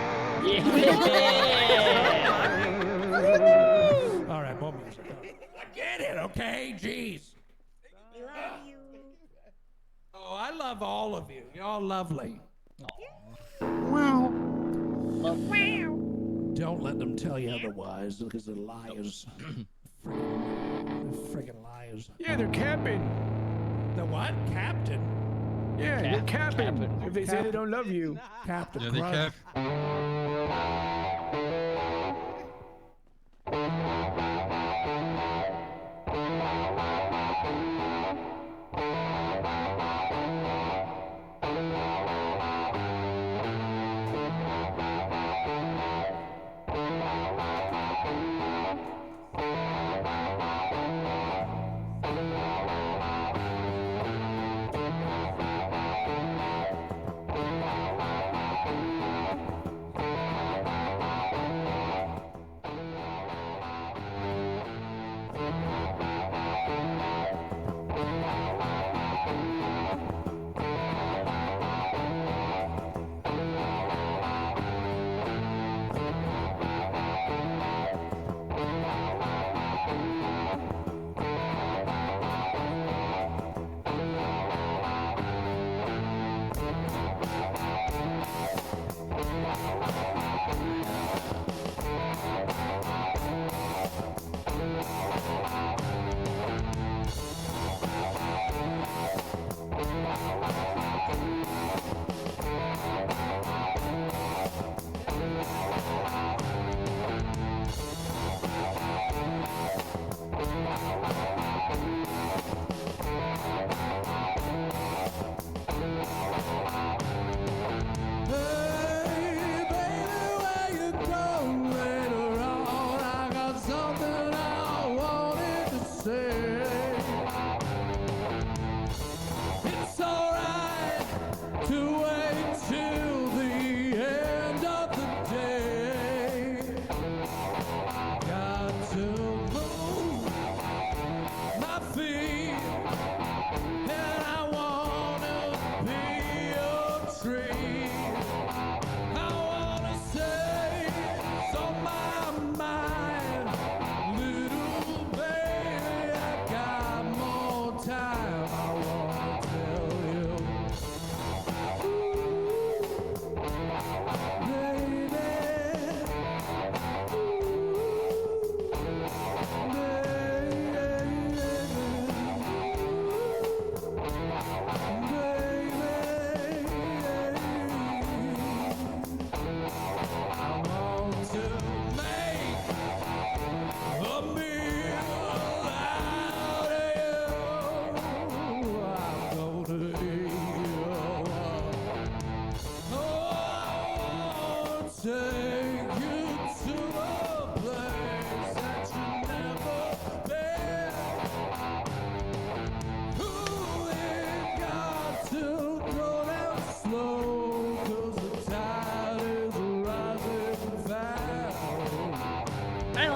Speaker 10: All right, more music. I get it, okay? Jeez. Oh, I love all of you. You're all lovely. Don't let them tell you otherwise because they're liars. Friggin' liars.
Speaker 13: Yeah, they're capping.
Speaker 10: The what? Captain?
Speaker 13: Yeah, they're capping. If they say they don't love you.
Speaker 10: Captain
Speaker 11: Yeah, they
Speaker 10: Crunch.
Speaker 11: cap.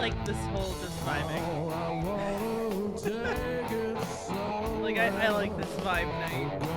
Speaker 1: like this whole just vibing. Like I like this vibe night.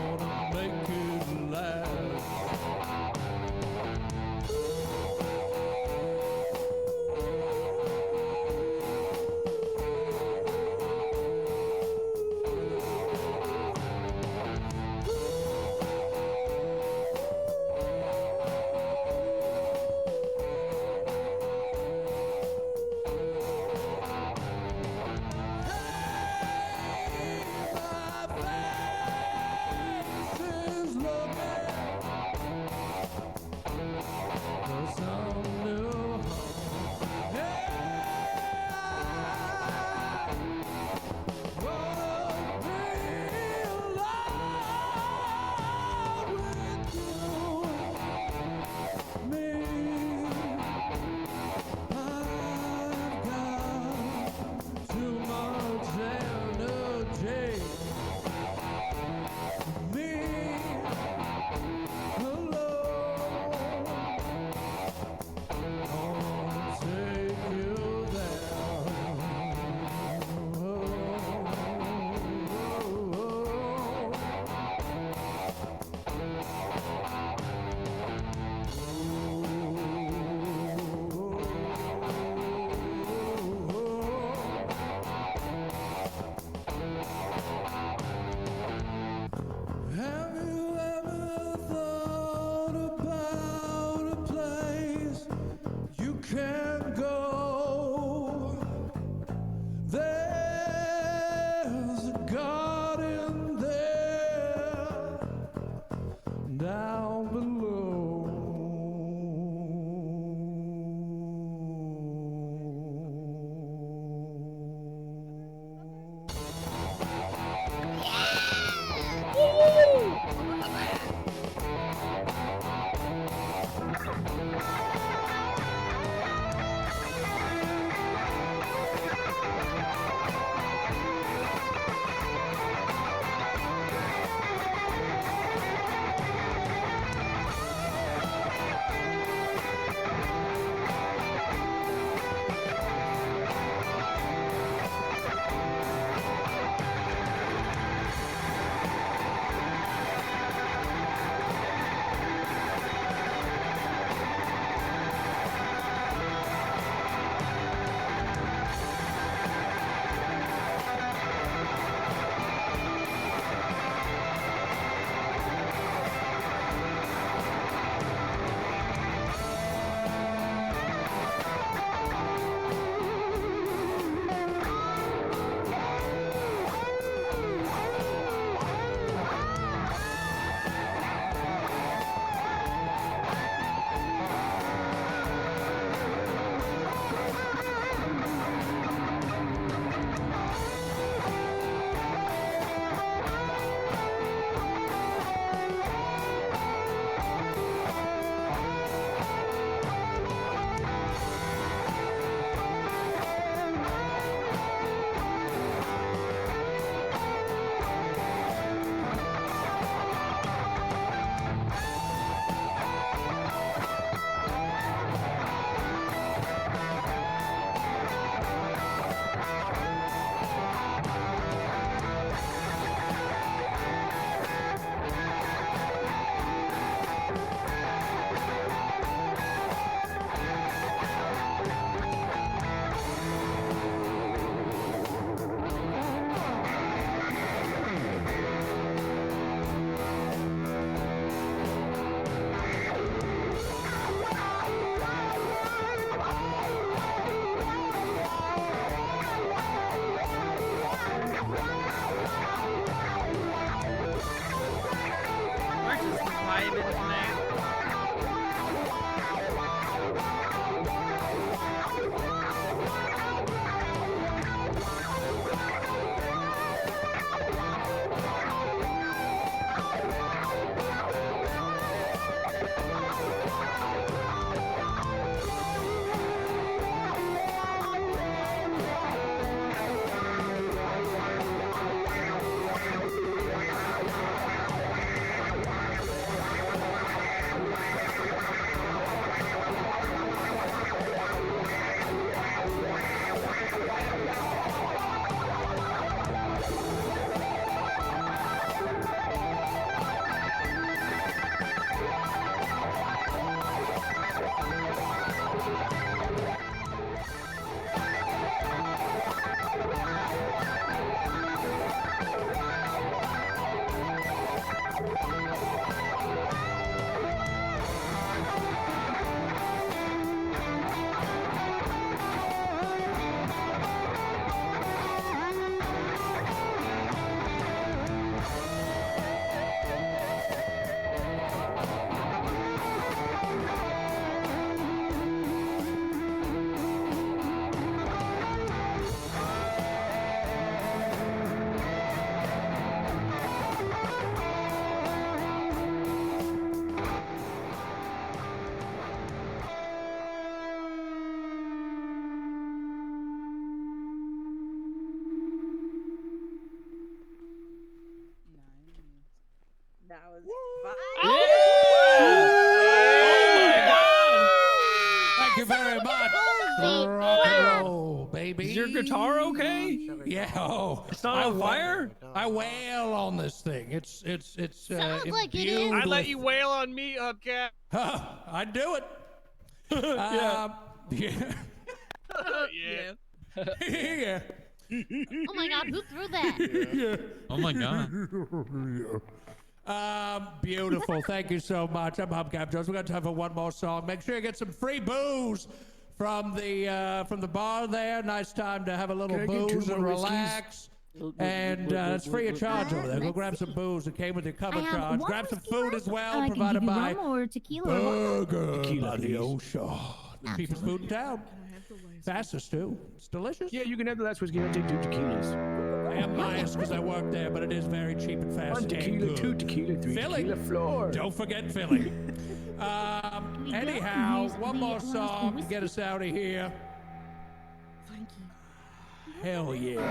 Speaker 11: guitar okay?
Speaker 10: Yeah. Oh,
Speaker 11: It's not on fire?
Speaker 10: I wail on this thing. It's
Speaker 12: Sounds like it is.
Speaker 10: imbued
Speaker 3: I let
Speaker 10: with-
Speaker 3: you wail on me, Hubcap.
Speaker 10: I'd do it.
Speaker 11: Yeah.
Speaker 10: Yeah.
Speaker 3: Yeah.
Speaker 10: Yeah.
Speaker 12: Oh my god, who threw that?
Speaker 11: Oh my god.
Speaker 10: Beautiful. Thank you so much. I'm Hubcap Jones. We're gonna have time for one more song. Make sure you get some free booze from the bar there. Nice time to have a little booze and relax. And it's free of charge over there. Go grab some booze. It came with your cover charge. Grab some food as well,
Speaker 6: I can
Speaker 10: provided
Speaker 6: give you
Speaker 10: by
Speaker 6: rum or tequila or what?
Speaker 10: Burger by the Ocean. The cheapest food in town. Fastest too. It's delicious.
Speaker 14: Yeah, you can have the last whiskey. I'll take 2 tequilas.
Speaker 10: I am biased because I work there, but it is very cheap and fast.
Speaker 14: 1 tequila,
Speaker 10: and
Speaker 14: 2
Speaker 10: good.
Speaker 14: tequila, 3
Speaker 10: Philly.
Speaker 14: tequila floor.
Speaker 10: Don't forget Philly. Anyhow, one more song to get us out of here.
Speaker 6: Thank you.
Speaker 10: Hell yeah.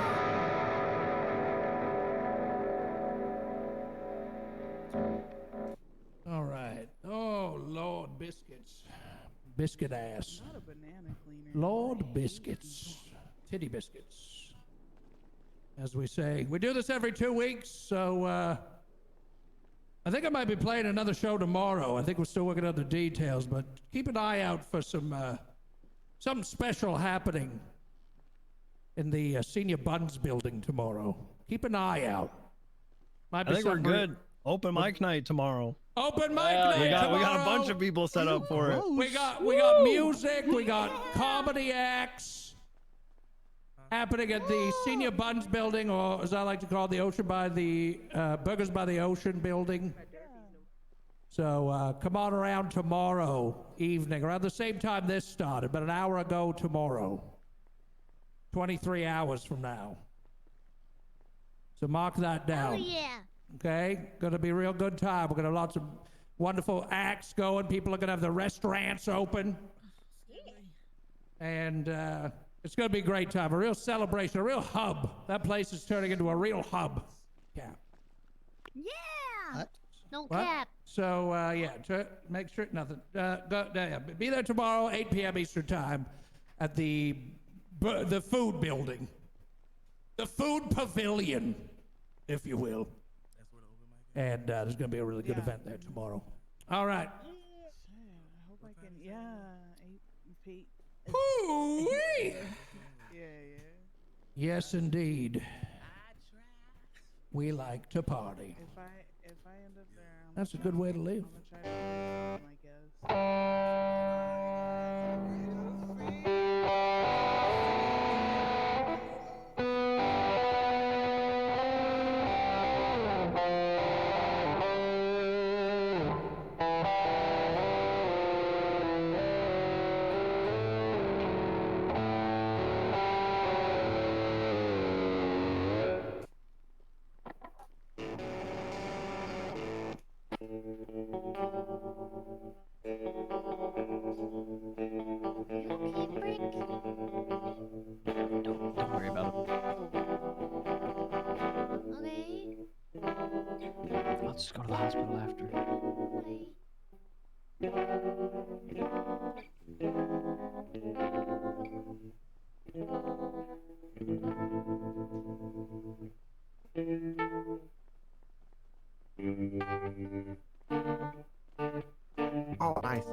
Speaker 10: All right. Oh, Lord, biscuits. Biscuit ass.
Speaker 15: Not a banana cleaner.
Speaker 10: Lord biscuits. Titty biscuits. As we say. We do this every 2 weeks, so I think I might be playing another show tomorrow. I think we're still working out the details, but keep an eye out for something special happening in the Senior Buns building tomorrow. Keep an eye out. Might be
Speaker 16: I think we're
Speaker 10: something
Speaker 16: good. Open mic night tomorrow.
Speaker 10: Open mic night
Speaker 16: We got a
Speaker 10: tomorrow.
Speaker 16: bunch of people set up for it.
Speaker 10: We got music, we got comedy acts happening at the Senior Buns building, or as I like to call it, the Ocean by the Burgers by the Ocean building. So come on around tomorrow evening, around the same time this started, but an hour ago tomorrow. 23 hours from now. So mark that down.
Speaker 12: Oh yeah.
Speaker 10: Okay, gonna be a real good time. We're gonna have lots of wonderful acts going. People are gonna have the restaurants open, and it's gonna be a great time. A real celebration, a real hub. That place is turning into a real hub. Yeah.
Speaker 12: Yeah.
Speaker 8: What?
Speaker 12: No
Speaker 10: What?
Speaker 12: cap.
Speaker 10: So make sure nothing. Be there tomorrow, 8 p.m. Eastern time, at the food building, the food pavilion, if you will. And there's going to be a really good event there tomorrow. All right.
Speaker 15: I hope I can. Yeah. Pete.
Speaker 10: Hoo-wee!
Speaker 15: Yeah.
Speaker 10: Yes, indeed. We like to party.
Speaker 15: If I end up there,
Speaker 10: That's a good way to live.
Speaker 15: I'm gonna try to
Speaker 13: Don't worry about it.
Speaker 12: Okay.
Speaker 13: I'll just go to the hospital after.
Speaker 12: Okay.
Speaker 14: Oh, nice.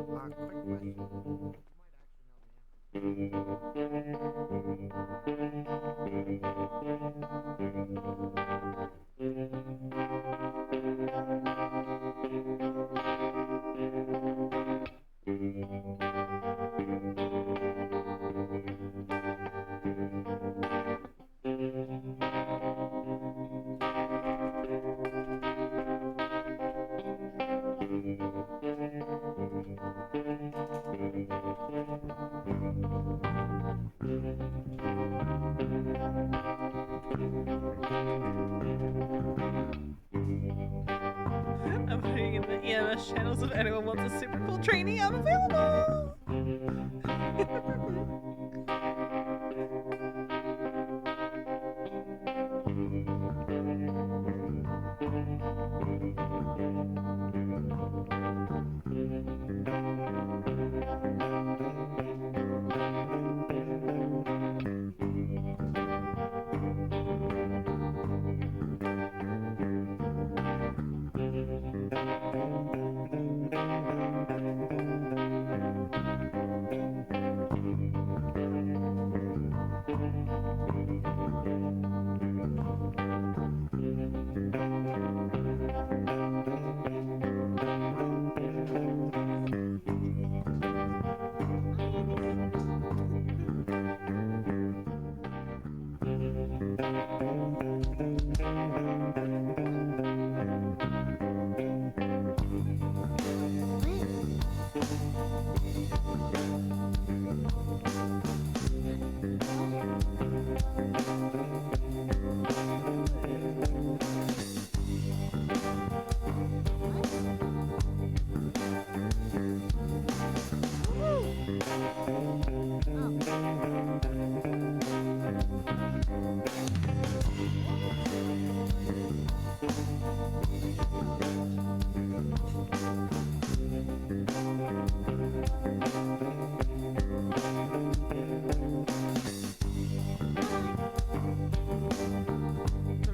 Speaker 1: I'm putting in the EMS channels if anyone wants a super cool trainee. I'm available.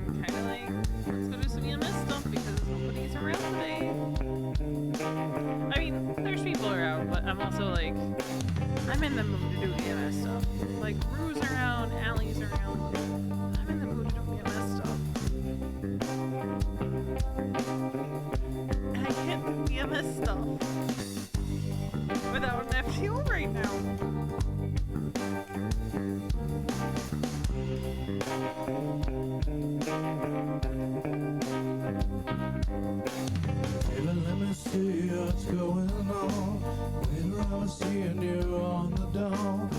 Speaker 1: I'm kind of like, let's go do some EMS stuff because nobody's around today. I mean, there's people around, but I'm also like, I'm in the mood to do EMS stuff. Like, Rue's around, Allie's around. I'm in the mood to do EMS stuff. And I can't do EMS stuff without an FTO right now.
Speaker 10: Baby, let me see what's going on. Later I was seeing you on the dawn.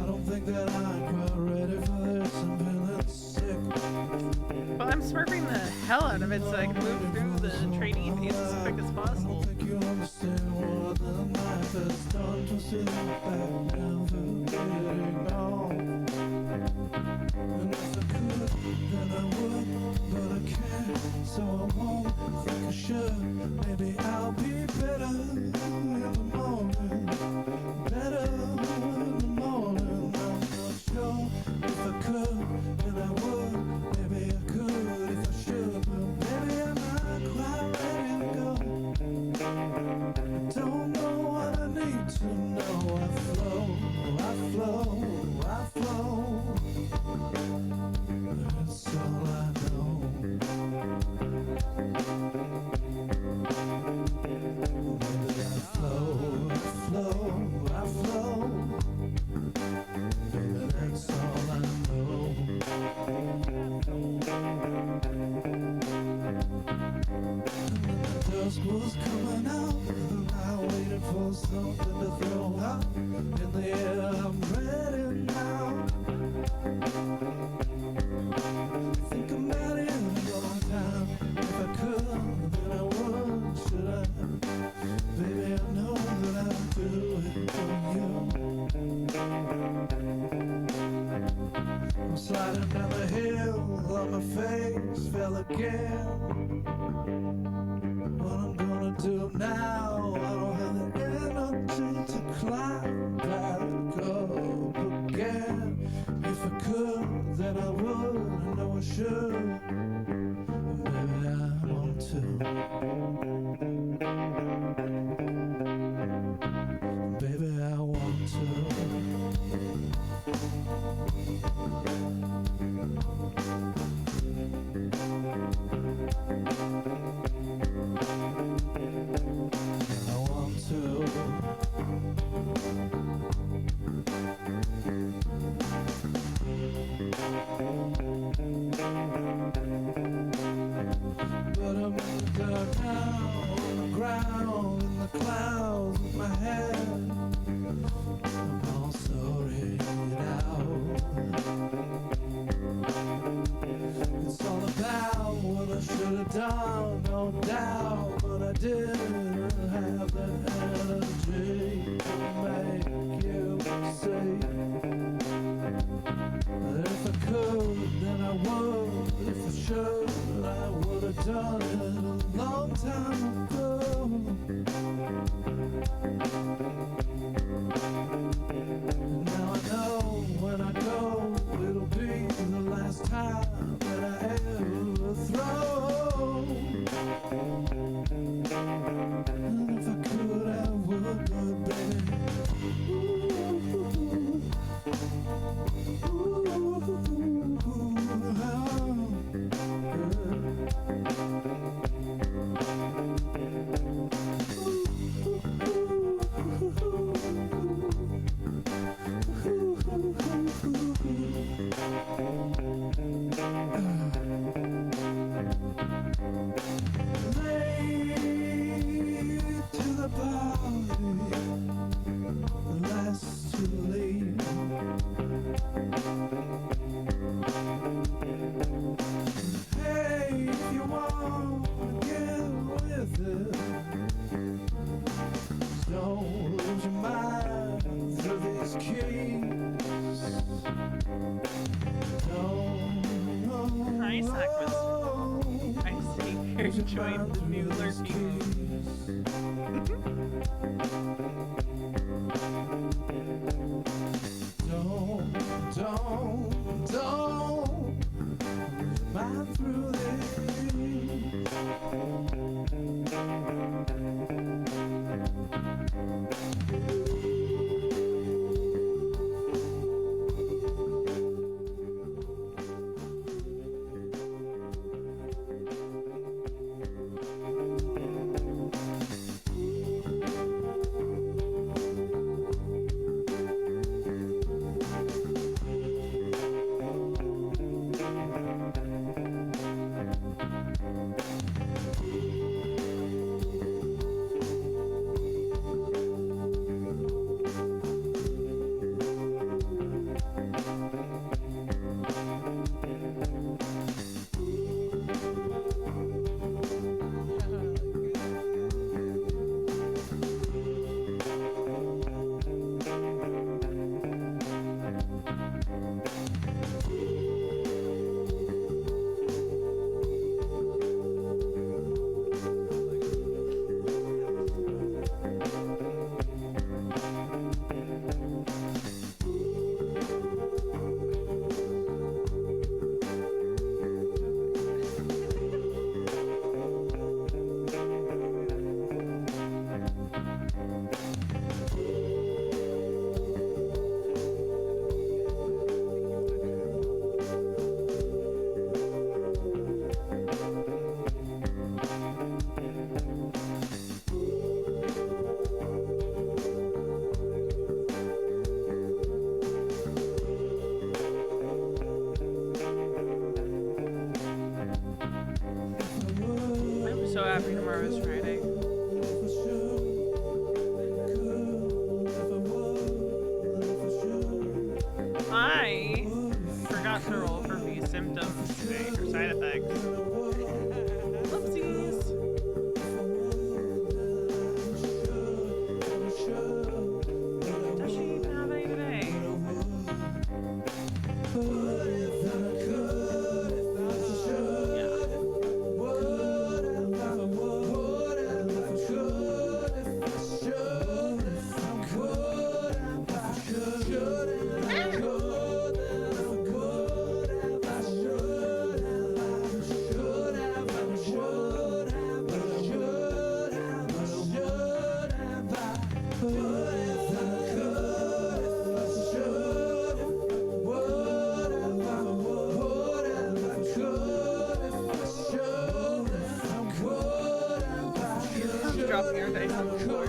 Speaker 10: I don't think that I'm quite ready for this. I'm feeling sick.
Speaker 1: But I'm smurfing the hell out of it so I can move through the trainee phase as quick as possible.
Speaker 10: You understand what the knife has done. Twisted back down for getting on. And if I could, then I would, but I can't, so I won't. Think I should. Maybe I'll be better in the morning. Better in the morning. I'm not sure if I could, then I would. Maybe I could if I should, but maybe I'm not quite ready to go. I don't know what I need to know. I flow, I flow, I flow. That's all I know. Maybe I flow, I flow, I flow. Baby, that's all I know. The dusk was coming out, and I waited for something to throw out in the air. I'm ready now. Think about it a long time. If I could, then I would. Should I? Baby, I know that I'll do it for you. I'm sliding down the hill on my face, fell again. What I'm gonna do now? I don't have the energy to climb back up again. If I could, then I would. I know I should. And baby, I want to. Baby, I want to. I want to. But I'm in the dark now, on the ground, in the clouds with my head. I'm all sorry out. It's all about what I should have done, no doubt, but I didn't have the energy to make you see. That if I could, then I would. If I should, I would have done it a long time ago. And now I know when I go, it'll be the last time that I ever throw. And if I could, I would, but baby,
Speaker 1: I see you're enjoying the new lurking.
Speaker 10: Don't mind through
Speaker 1: I'm so happy tomorrow's Friday. I forgot to roll for V symptoms today, or side effects. Whoopsies. Does she even have any today? Dropping your dice on the floor.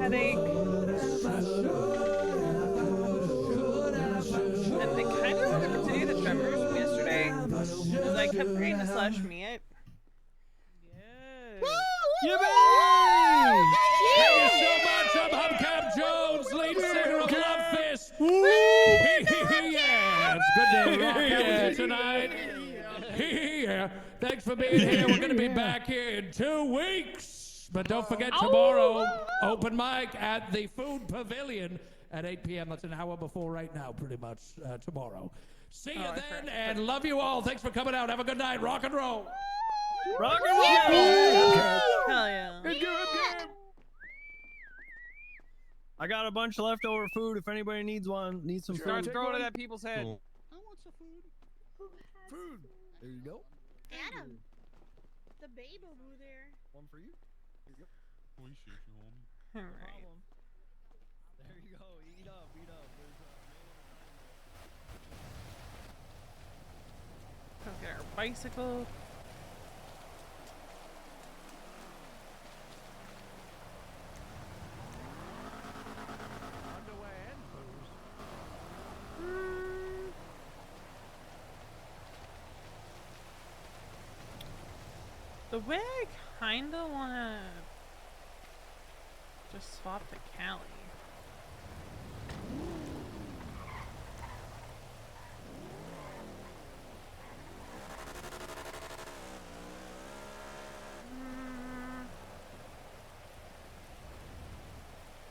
Speaker 1: Headache. And I kind of want to continue the tremors from yesterday, because I kept forgetting to slash me it.
Speaker 10: Yippee! Thank you so much. I'm Hubcap Jones, lead singer of Love Fist. Yeah, it's good to rock out with you tonight. Yeah, thanks for being here. We're going to be back here in 2 weeks. But don't forget tomorrow, open mic at the Food Pavilion at 8 p.m. That's an hour before right now, pretty much, tomorrow. See you then, and love you all. Thanks for coming out. Have a good night. Rock and roll.
Speaker 16: Rock and roll.
Speaker 1: Hell yeah.
Speaker 16: I got a bunch of leftover food. If anybody needs some
Speaker 3: Start
Speaker 16: food.
Speaker 3: throwing it at people's head.
Speaker 14: I want some food. Food. There you go.
Speaker 12: Adam, the babe over there.
Speaker 14: One for you. Here you go.
Speaker 1: Alright.
Speaker 16: There you go. Eat up. Eat up.
Speaker 1: Let's get our bicycle. The way I kinda wanna Just swap to Callie.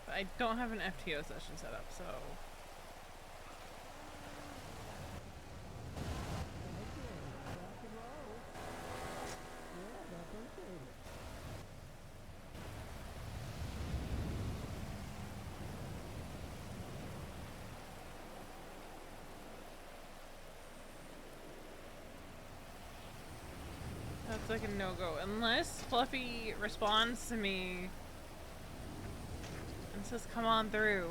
Speaker 1: I don't have an FTO session set up, so... That's like a no-go. Unless Fluffy responds to me and says, come on through.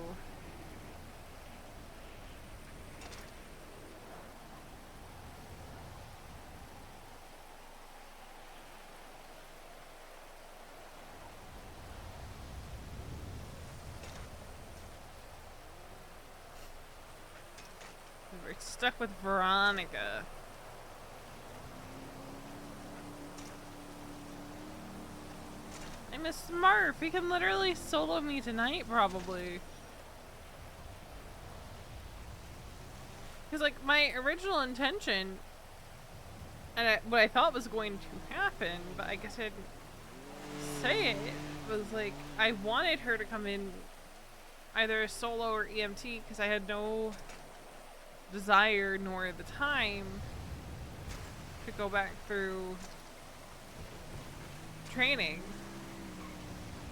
Speaker 1: We're stuck with Veronica. I'm a Smurf. He can literally solo me tonight, probably. Because, like, my original intention, and what I thought was going to happen, but I guess I didn't say it, was like, I wanted her to come in either solo or EMT, because I had no desire nor the time to go back through training.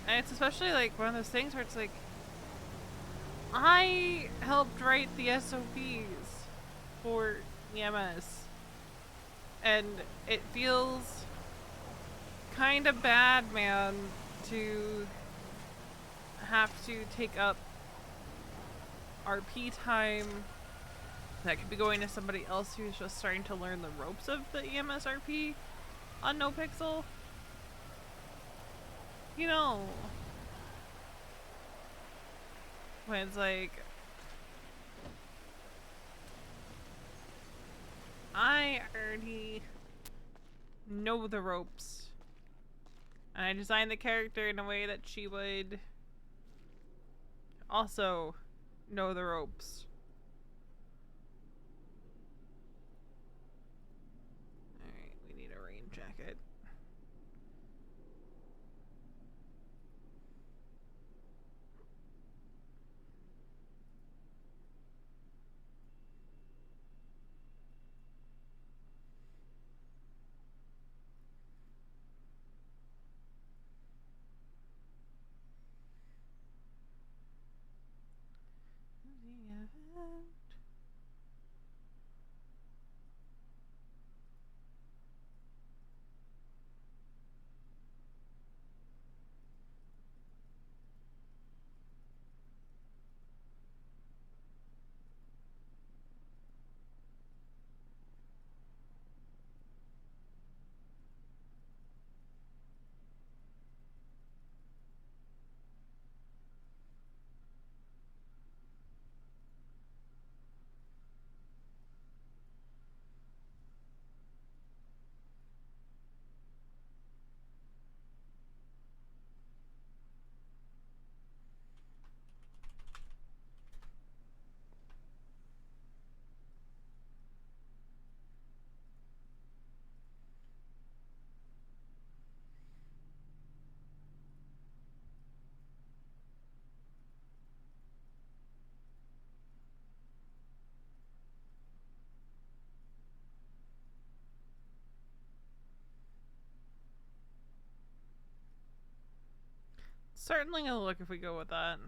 Speaker 1: And it's especially like one of those things where it's like, I helped write the SOPs for EMS, and it feels kind of bad, man, to have to take up RP time that could be going to somebody else who's just starting to learn the ropes of the EMS RP on NoPixel. You know, when it's like, I already know the ropes, and I designed the character in a way that she would also know the ropes. Alright, we need a rain jacket. Certainly gonna look if we go with that.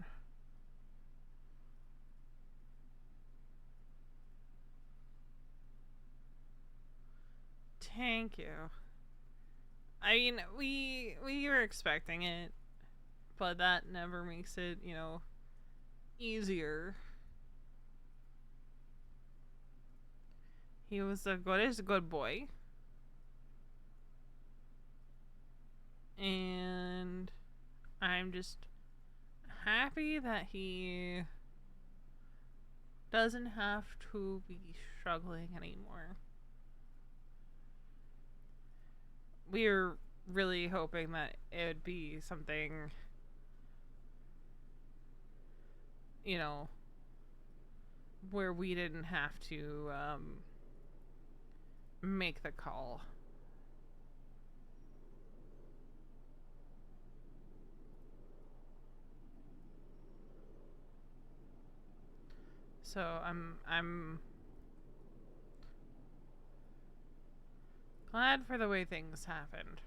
Speaker 1: Thank you. I mean, we were expecting it, but that never makes it, you know, easier. He was a good boy. And I'm just happy that he doesn't have to be struggling anymore. We were really hoping that it would be something you know, where we didn't have to make the call. So I'm glad for the way things happened.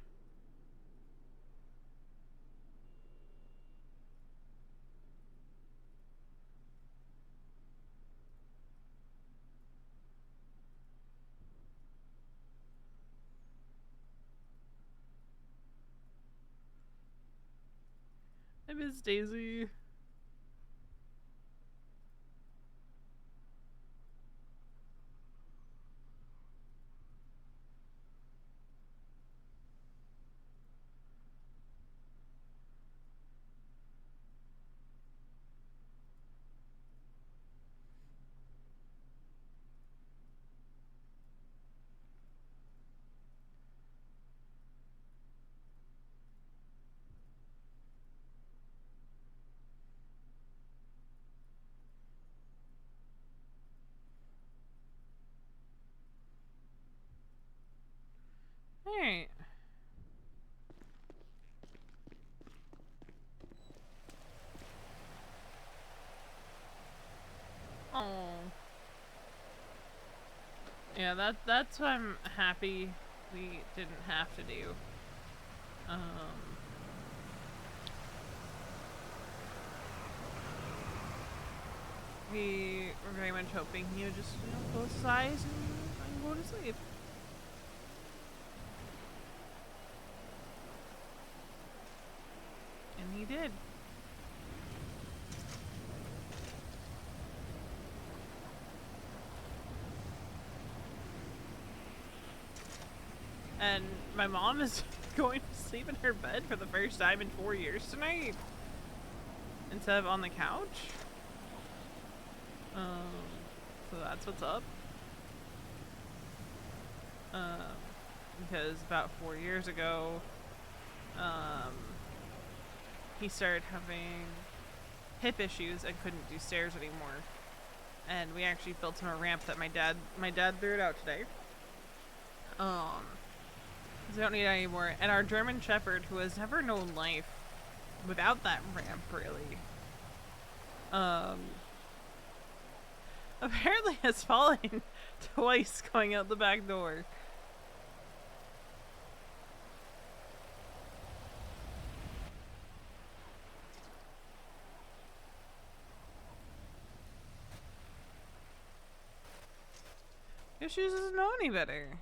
Speaker 1: I miss Daisy. Alright. Oh. Yeah, that's what I'm happy we didn't have to do. We were very much hoping he would just, you know, close his eyes and go to sleep. And he did. And my mom is going to sleep in her bed for the first time in 4 years tonight. Instead of on the couch. So that's what's up. Because about 4 years ago, he started having hip issues and couldn't do stairs anymore. And we actually built him a ramp that my dad threw it out today. Because we don't need it anymore. And our German Shepherd, who has never known life without that ramp, really, apparently has fallen twice going out the back door. If she doesn't know any better.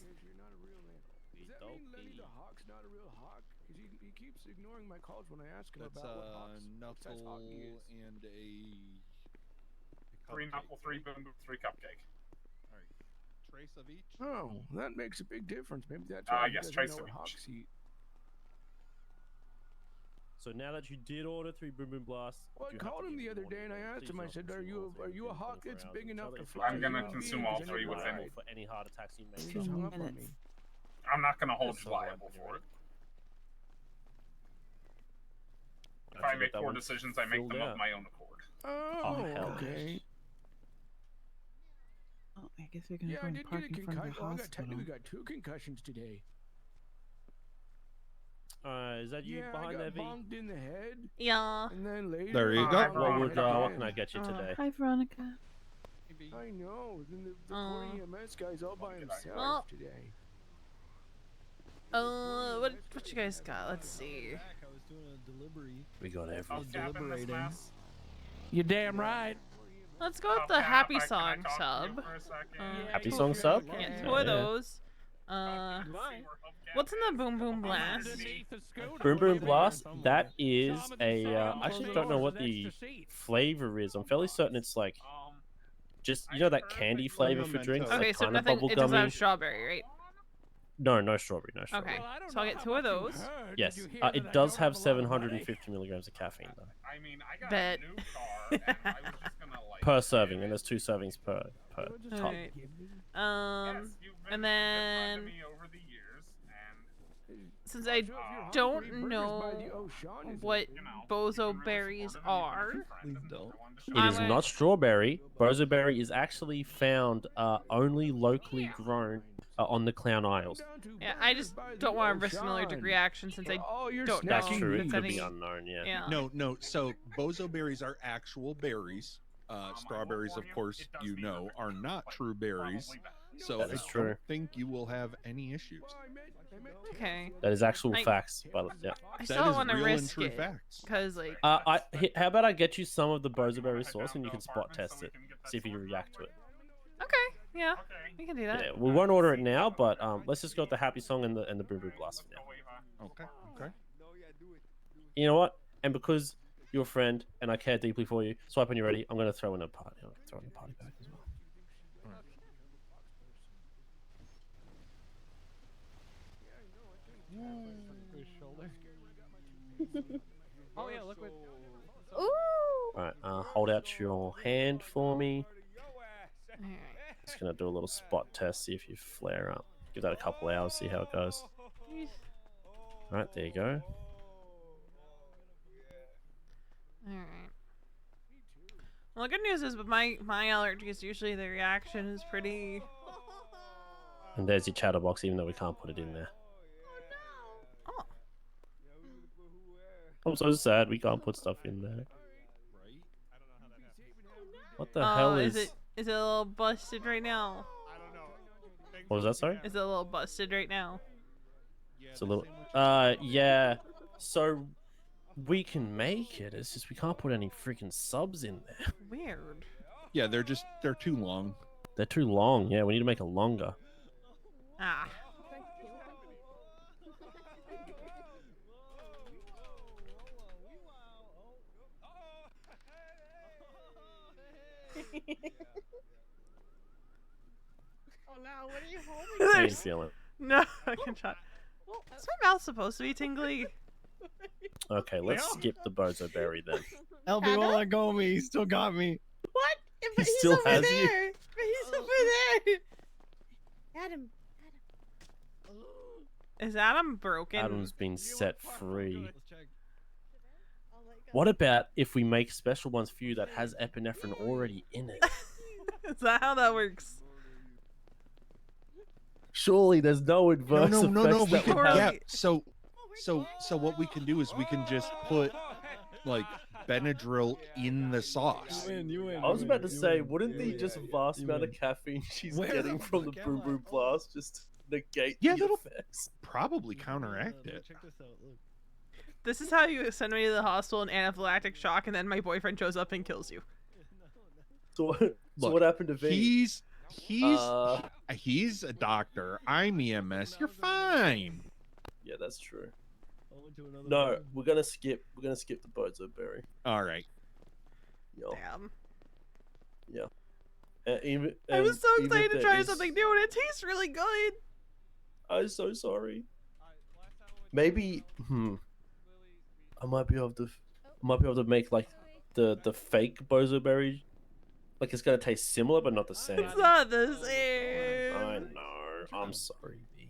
Speaker 14: You're not a real man. Does that mean Lenny the Hawk's not a real hawk? Because he keeps ignoring my calls when I ask him
Speaker 13: That's
Speaker 14: about what size hawk he is.
Speaker 13: and a
Speaker 17: 3 knuckle, 3 boom, 3 cupcake.
Speaker 13: All right, trace of each.
Speaker 14: Oh, that makes a big difference. Maybe that's why he
Speaker 17: yes,
Speaker 14: doesn't
Speaker 17: trace
Speaker 14: know
Speaker 17: of
Speaker 14: what
Speaker 17: each.
Speaker 14: hawks eat.
Speaker 16: So now that you did order 3 Boom Boom Blasts,
Speaker 14: Well, I called him the other day and I asked him. I said, "Are you a hawk that's big enough to fly?"
Speaker 17: I'm gonna
Speaker 14: human
Speaker 17: consume
Speaker 14: beings
Speaker 17: all
Speaker 14: and
Speaker 17: 3
Speaker 14: everything?"
Speaker 17: within.
Speaker 16: for any heart attacks you
Speaker 14: He
Speaker 16: may
Speaker 14: just hung up on me.
Speaker 15: minutes.
Speaker 17: I'm not gonna hold
Speaker 16: That's
Speaker 17: you
Speaker 16: so
Speaker 17: liable
Speaker 16: right,
Speaker 17: for it. If
Speaker 16: Actually,
Speaker 17: I make
Speaker 16: that
Speaker 17: poor
Speaker 16: one's
Speaker 17: decisions, I make
Speaker 16: filled
Speaker 17: them
Speaker 16: out.
Speaker 17: of my own accord.
Speaker 14: Oh,
Speaker 16: hell
Speaker 14: okay.
Speaker 15: Oh, I guess we're gonna
Speaker 14: Yeah,
Speaker 15: go
Speaker 14: I
Speaker 15: and
Speaker 14: did
Speaker 15: park
Speaker 14: get a
Speaker 15: in front of the
Speaker 14: concussion. Well, I
Speaker 15: hospital.
Speaker 14: technically got 2 concussions today.
Speaker 16: Is that you
Speaker 14: Yeah,
Speaker 16: behind
Speaker 14: I
Speaker 16: there,
Speaker 14: got
Speaker 16: V?
Speaker 14: bonked in the head,
Speaker 1: Yeah.
Speaker 14: and then later.
Speaker 2: There you
Speaker 14: I
Speaker 2: go.
Speaker 14: got
Speaker 16: What
Speaker 14: bonked
Speaker 16: can
Speaker 14: again.
Speaker 16: I get you today?
Speaker 15: Hi, Veronica.
Speaker 14: I know. Then the poor EMS guy's all by himself
Speaker 1: Well-
Speaker 14: today.
Speaker 1: What you guys got? Let's see.
Speaker 16: We got
Speaker 17: I'll
Speaker 16: everything.
Speaker 17: cap in this mess.
Speaker 10: You damn right.
Speaker 1: Let's go with
Speaker 17: I'll
Speaker 1: the
Speaker 17: cap.
Speaker 1: Happy
Speaker 17: Can I
Speaker 1: Song
Speaker 17: talk to you
Speaker 1: sub.
Speaker 17: for a second?
Speaker 16: Happy
Speaker 1: two-
Speaker 16: Song sub?
Speaker 1: Yeah, 2
Speaker 16: Yeah.
Speaker 1: of those. What's in the Boom Boom Blast?
Speaker 16: Boom Boom Blast, that is a, I actually don't know what the flavor is. I'm fairly certain it's like, just, you know that candy flavor for drinks?
Speaker 1: Okay,
Speaker 16: like
Speaker 1: so
Speaker 16: kind of
Speaker 1: nothing. It doesn't
Speaker 16: bubblegummy?
Speaker 1: have strawberry, right?
Speaker 16: No, no strawberry, no strawberry.
Speaker 1: Okay, so I'll get 2 of those.
Speaker 16: Yes, it does have 750 milligrams of caffeine though.
Speaker 17: I mean, I got
Speaker 1: Bet.
Speaker 17: a new car, and I was just gonna like.
Speaker 16: Per serving, and there's 2 servings per top.
Speaker 1: Alright.
Speaker 17: Yes, you've been
Speaker 1: And
Speaker 17: a good friend to
Speaker 1: then
Speaker 17: me over the years, and
Speaker 1: since I don't know what bozo berries are,
Speaker 13: Please don't.
Speaker 16: It is not strawberry. Bozo berry is actually found only locally grown on the Clown Isles.
Speaker 1: yeah, I just don't want to risk an allergic reaction since I don't know.
Speaker 16: That's true.
Speaker 1: if
Speaker 16: It
Speaker 1: it's
Speaker 16: could be
Speaker 1: any-
Speaker 16: unknown, yeah.
Speaker 1: Yeah.
Speaker 18: No. So bozo berries are actual berries. Strawberries, of course, you know, are not true berries. So
Speaker 16: That
Speaker 18: I
Speaker 16: is true.
Speaker 18: don't think you will have any issues.
Speaker 1: Okay.
Speaker 16: That is actual
Speaker 1: I-
Speaker 16: facts. But yeah.
Speaker 1: I still
Speaker 18: is
Speaker 1: want to
Speaker 18: real and
Speaker 1: risk
Speaker 18: true
Speaker 1: it
Speaker 18: facts.
Speaker 1: because like
Speaker 16: How about I get you some of the Bozo berry sauce and you can spot test it, see if you react to it.
Speaker 1: okay, yeah, we can do that.
Speaker 16: Yeah, we won't order it now, but let's just go with the Happy Song and the Boom Boom Blast for now.
Speaker 18: Okay.
Speaker 16: You know what? And because you're a friend and I care deeply for you, swipe when you're ready. I'm gonna throw in a party. I'm gonna throw in a party pack as well.
Speaker 3: Oh yeah, look what.
Speaker 12: Ooh.
Speaker 16: Alright, hold out your hand for me. Just gonna do a little spot test, see if you flare up. Give that a couple hours, see how it goes. Alright, there you go.
Speaker 1: Alright. Well, the good news is with my allergies, usually the reaction is pretty.
Speaker 16: And there's your chatterbox, even though we can't put it in there.
Speaker 1: Oh.
Speaker 16: I'm so sad we can't put stuff in there. What the
Speaker 1: Oh,
Speaker 16: hell
Speaker 1: is it a little busted right now?
Speaker 16: What was that, sorry?
Speaker 1: Is it a little busted right now?
Speaker 16: It's a little. Yeah. So we can make it. It's just we can't put any freaking subs in there.
Speaker 1: Weird.
Speaker 18: Yeah, they're too long.
Speaker 16: They're too long. Yeah, we need to make it longer.
Speaker 1: Ah.
Speaker 12: Oh no, what are you holding?
Speaker 16: How you
Speaker 1: There's-
Speaker 16: feeling?
Speaker 1: No, I can try. Is my mouth supposed to be tingly?
Speaker 16: Okay, let's skip the Bozo berry then.
Speaker 3: LB won't let go of me. He still got me.
Speaker 12: What? But he's
Speaker 16: still
Speaker 12: over
Speaker 16: has you?
Speaker 12: there. But he's over there. Adam.
Speaker 1: Is Adam broken?
Speaker 16: Adam's been set free. What about if we make special ones for you that has epinephrine already in it?
Speaker 1: Is that how that works?
Speaker 16: Surely there's no adverse
Speaker 18: No.
Speaker 16: effects
Speaker 18: We
Speaker 16: that
Speaker 18: can,
Speaker 16: would have.
Speaker 18: yeah. So what we can do is we can just put like Benadryl in the sauce.
Speaker 3: You win.
Speaker 16: I was about to say, wouldn't the just vast amount of caffeine she's getting from the Boom Boom Blast just negate
Speaker 18: Yeah,
Speaker 16: the
Speaker 18: that'll
Speaker 16: effects?
Speaker 18: probably counteract it.
Speaker 3: Check this out. Look.
Speaker 1: This is how you send me to the hospital in anaphylactic shock, and then my boyfriend shows up and kills you.
Speaker 16: So
Speaker 18: Look,
Speaker 16: what happened to V?
Speaker 18: He's a doctor. I'm EMS. You're fine.
Speaker 16: Yeah, that's true.
Speaker 3: I went to another
Speaker 16: No,
Speaker 3: room.
Speaker 16: we're gonna skip the Bozo berry.
Speaker 18: All right.
Speaker 16: Yeah.
Speaker 1: Damn.
Speaker 16: Yeah.
Speaker 1: I was so
Speaker 16: even
Speaker 1: excited to
Speaker 16: there
Speaker 1: try
Speaker 16: is-
Speaker 1: something new, and it tastes really good.
Speaker 16: I'm so sorry. Maybe. I might be able to make like the fake bozo berry. Like it's gonna taste similar, but not the same.
Speaker 1: It's not the same.
Speaker 16: I know. I'm sorry, B.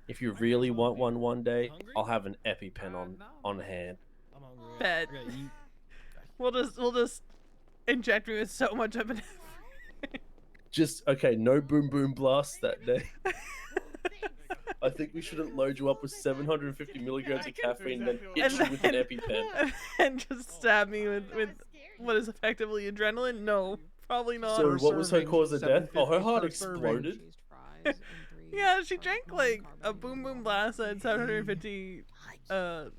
Speaker 16: If you really want one day, I'll have an EpiPen on hand.
Speaker 1: Bet. We'll just inject me with so much of it.
Speaker 16: Just okay. No boom boom blast that day. I think we shouldn't load you up with 750 milligrams of caffeine and then hit you with an EpiPen.
Speaker 1: And just stab me with what is effectively adrenaline? No, probably not.
Speaker 16: So what was her cause of death? Oh, her heart exploded.
Speaker 1: Yeah, she drank like a boom boom blast at 750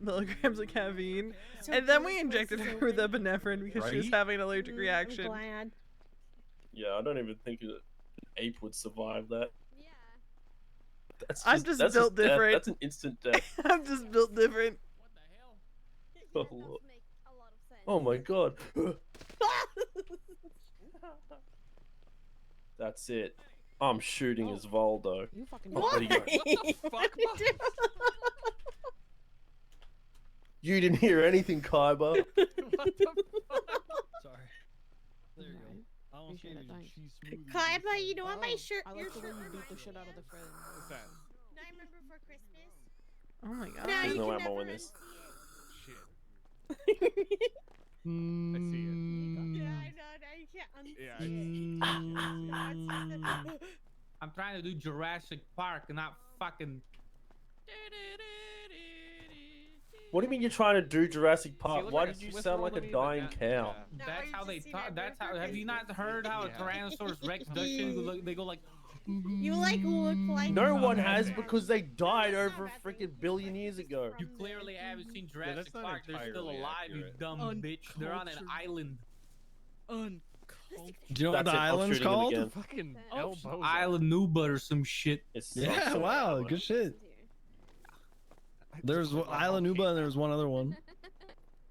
Speaker 1: milligrams of caffeine, and then we injected her with epinephrine because she was having an allergic reaction.
Speaker 12: I'm glad.
Speaker 16: Yeah, I don't even think an ape would survive that.
Speaker 1: I'm just built different.
Speaker 16: That's an instant death.
Speaker 1: I'm just built different.
Speaker 16: Oh, Lord. Oh my god. That's it. I'm shooting as Voldo.
Speaker 12: You fucking
Speaker 16: What? There you go.
Speaker 12: What the fuck?
Speaker 16: You didn't hear anything, Kaiba.
Speaker 13: What the fuck? Sorry. There you go. I don't see cheese smoothie.
Speaker 12: Kaiba, you know what my shirt?
Speaker 15: I
Speaker 12: Your
Speaker 15: like the way
Speaker 12: shirt
Speaker 15: you beat the
Speaker 12: reminds
Speaker 15: shit
Speaker 12: me
Speaker 15: out of the friend.
Speaker 13: What's that?
Speaker 12: I remember for Christmas.
Speaker 1: Oh my god.
Speaker 12: Now
Speaker 16: There's
Speaker 12: you
Speaker 16: no
Speaker 12: can
Speaker 16: ammo
Speaker 12: never
Speaker 16: in this.
Speaker 12: unsee it.
Speaker 13: I see it.
Speaker 12: Yeah, I know. Now you can't unsee it.
Speaker 3: I'm trying to do Jurassic Park and not fucking.
Speaker 16: What do you mean you're trying to do Jurassic
Speaker 3: See,
Speaker 16: Park?
Speaker 3: look
Speaker 16: Why
Speaker 3: like
Speaker 16: did
Speaker 3: a
Speaker 16: you
Speaker 3: Swiss
Speaker 16: sound
Speaker 3: roll
Speaker 16: like
Speaker 3: to
Speaker 16: a
Speaker 3: me, but
Speaker 16: dying cow?
Speaker 3: That's how they talk. That's how. Have you not heard how a Tyrannosaurus Rex does shit? They go like.
Speaker 12: You look like.
Speaker 16: No one has because they died over a freaking billion years ago.
Speaker 3: You clearly haven't seen Jurassic
Speaker 13: that's not
Speaker 3: Park. They're still
Speaker 13: entirely
Speaker 3: alive, you
Speaker 13: accurate.
Speaker 3: dumb bitch. They're on an island.
Speaker 11: Do you know what
Speaker 16: That's
Speaker 11: the
Speaker 16: it, I'm
Speaker 11: island's
Speaker 16: shooting him
Speaker 11: called?
Speaker 16: again.
Speaker 13: Fucking elbows.
Speaker 3: Island Nuba or some shit.
Speaker 16: It's
Speaker 11: Yeah, wow, good shit. There's Isla Nuba and there's one other one.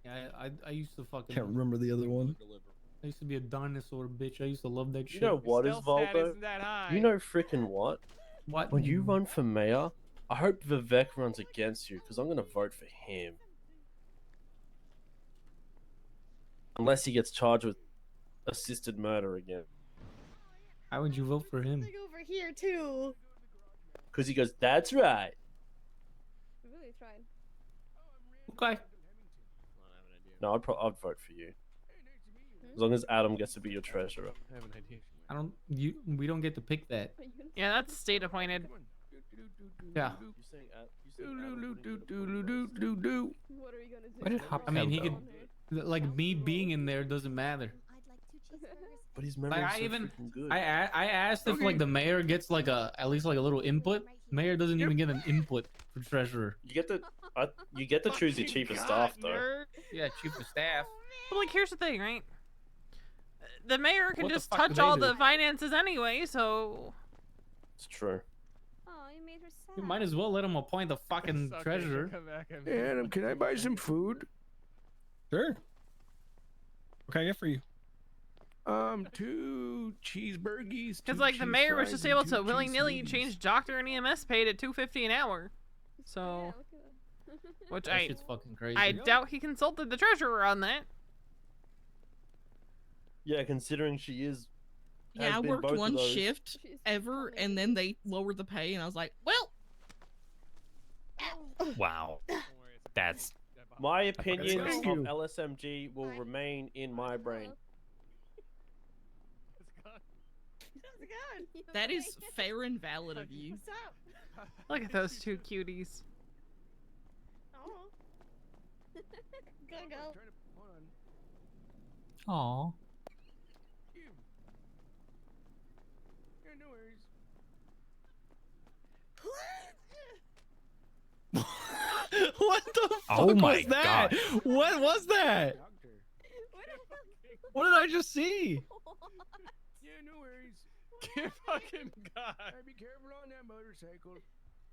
Speaker 3: Yeah, I used to fucking.
Speaker 11: Can't remember the other one.
Speaker 3: I used to be a dinosaur bitch. I used to love that shit.
Speaker 16: You know what is Voldo? You know freaking what?
Speaker 3: What?
Speaker 16: When you run for mayor, I hope Vivek runs against you because I'm gonna vote for him. Unless he gets charged with assisted murder again.
Speaker 3: How would you vote for him?
Speaker 12: Like over here too.
Speaker 16: Because he goes, that's right.
Speaker 12: We really tried.
Speaker 3: Okay.
Speaker 16: No, I'd vote for you. As long as Adam gets to be your treasurer.
Speaker 13: I have an idea.
Speaker 3: I don't. We don't get to pick that.
Speaker 1: Yeah, that's state appointed.
Speaker 3: Yeah.
Speaker 12: What are we gonna do?
Speaker 3: Where did I mean, he could. Like me being in there doesn't matter.
Speaker 16: But his memory
Speaker 3: Like
Speaker 16: is
Speaker 3: I
Speaker 16: so
Speaker 3: even
Speaker 16: freaking good.
Speaker 3: I asked if like the mayor gets like at least like a little input. Mayor doesn't even get an input for treasurer.
Speaker 16: You get to choose your chief of staff though.
Speaker 3: Yeah, chief of staff.
Speaker 1: But like, here's the thing, right? The mayor can
Speaker 3: What the
Speaker 1: just
Speaker 3: fuck do
Speaker 1: touch
Speaker 3: they
Speaker 1: all
Speaker 3: do?
Speaker 1: the finances anyway, so.
Speaker 16: It's true.
Speaker 12: Oh, you made her sad.
Speaker 3: You might as well let him appoint the fucking
Speaker 13: Suck it,
Speaker 3: treasurer.
Speaker 13: come back at me.
Speaker 11: Adam, can I buy some food? Sure. What can I get for you? 2 cheeseburgers.
Speaker 1: Because
Speaker 11: 2
Speaker 1: like the
Speaker 11: cheese
Speaker 1: mayor was
Speaker 11: fries,
Speaker 1: just
Speaker 11: and
Speaker 1: able
Speaker 11: 2
Speaker 1: to
Speaker 11: cheese
Speaker 1: willy-nilly
Speaker 11: smoothies.
Speaker 1: change doctor and EMS paid at $2.50 an hour. So, which
Speaker 3: That shit's fucking crazy.
Speaker 1: I doubt he consulted the treasurer on that.
Speaker 16: Yeah, considering she is.
Speaker 19: Yeah,
Speaker 16: has
Speaker 19: I
Speaker 16: been
Speaker 19: worked
Speaker 16: both of
Speaker 19: one
Speaker 16: those.
Speaker 19: shift ever, and then they lowered the pay, and I was like, well.
Speaker 5: Wow. That's.
Speaker 16: My opinions
Speaker 11: Thank
Speaker 16: of
Speaker 11: you.
Speaker 16: LSMG will remain in my brain.
Speaker 19: That is fair and valid of you.
Speaker 12: What's up?
Speaker 1: Look at those two cuties.
Speaker 12: Oh. Go go.
Speaker 3: Aw.
Speaker 11: Yeah, no worries. What the fuck
Speaker 5: Oh my
Speaker 11: was that? What was that? What did I just see? Yeah, no worries.
Speaker 13: Get fucking God.
Speaker 11: Hey, be careful on that motorcycle.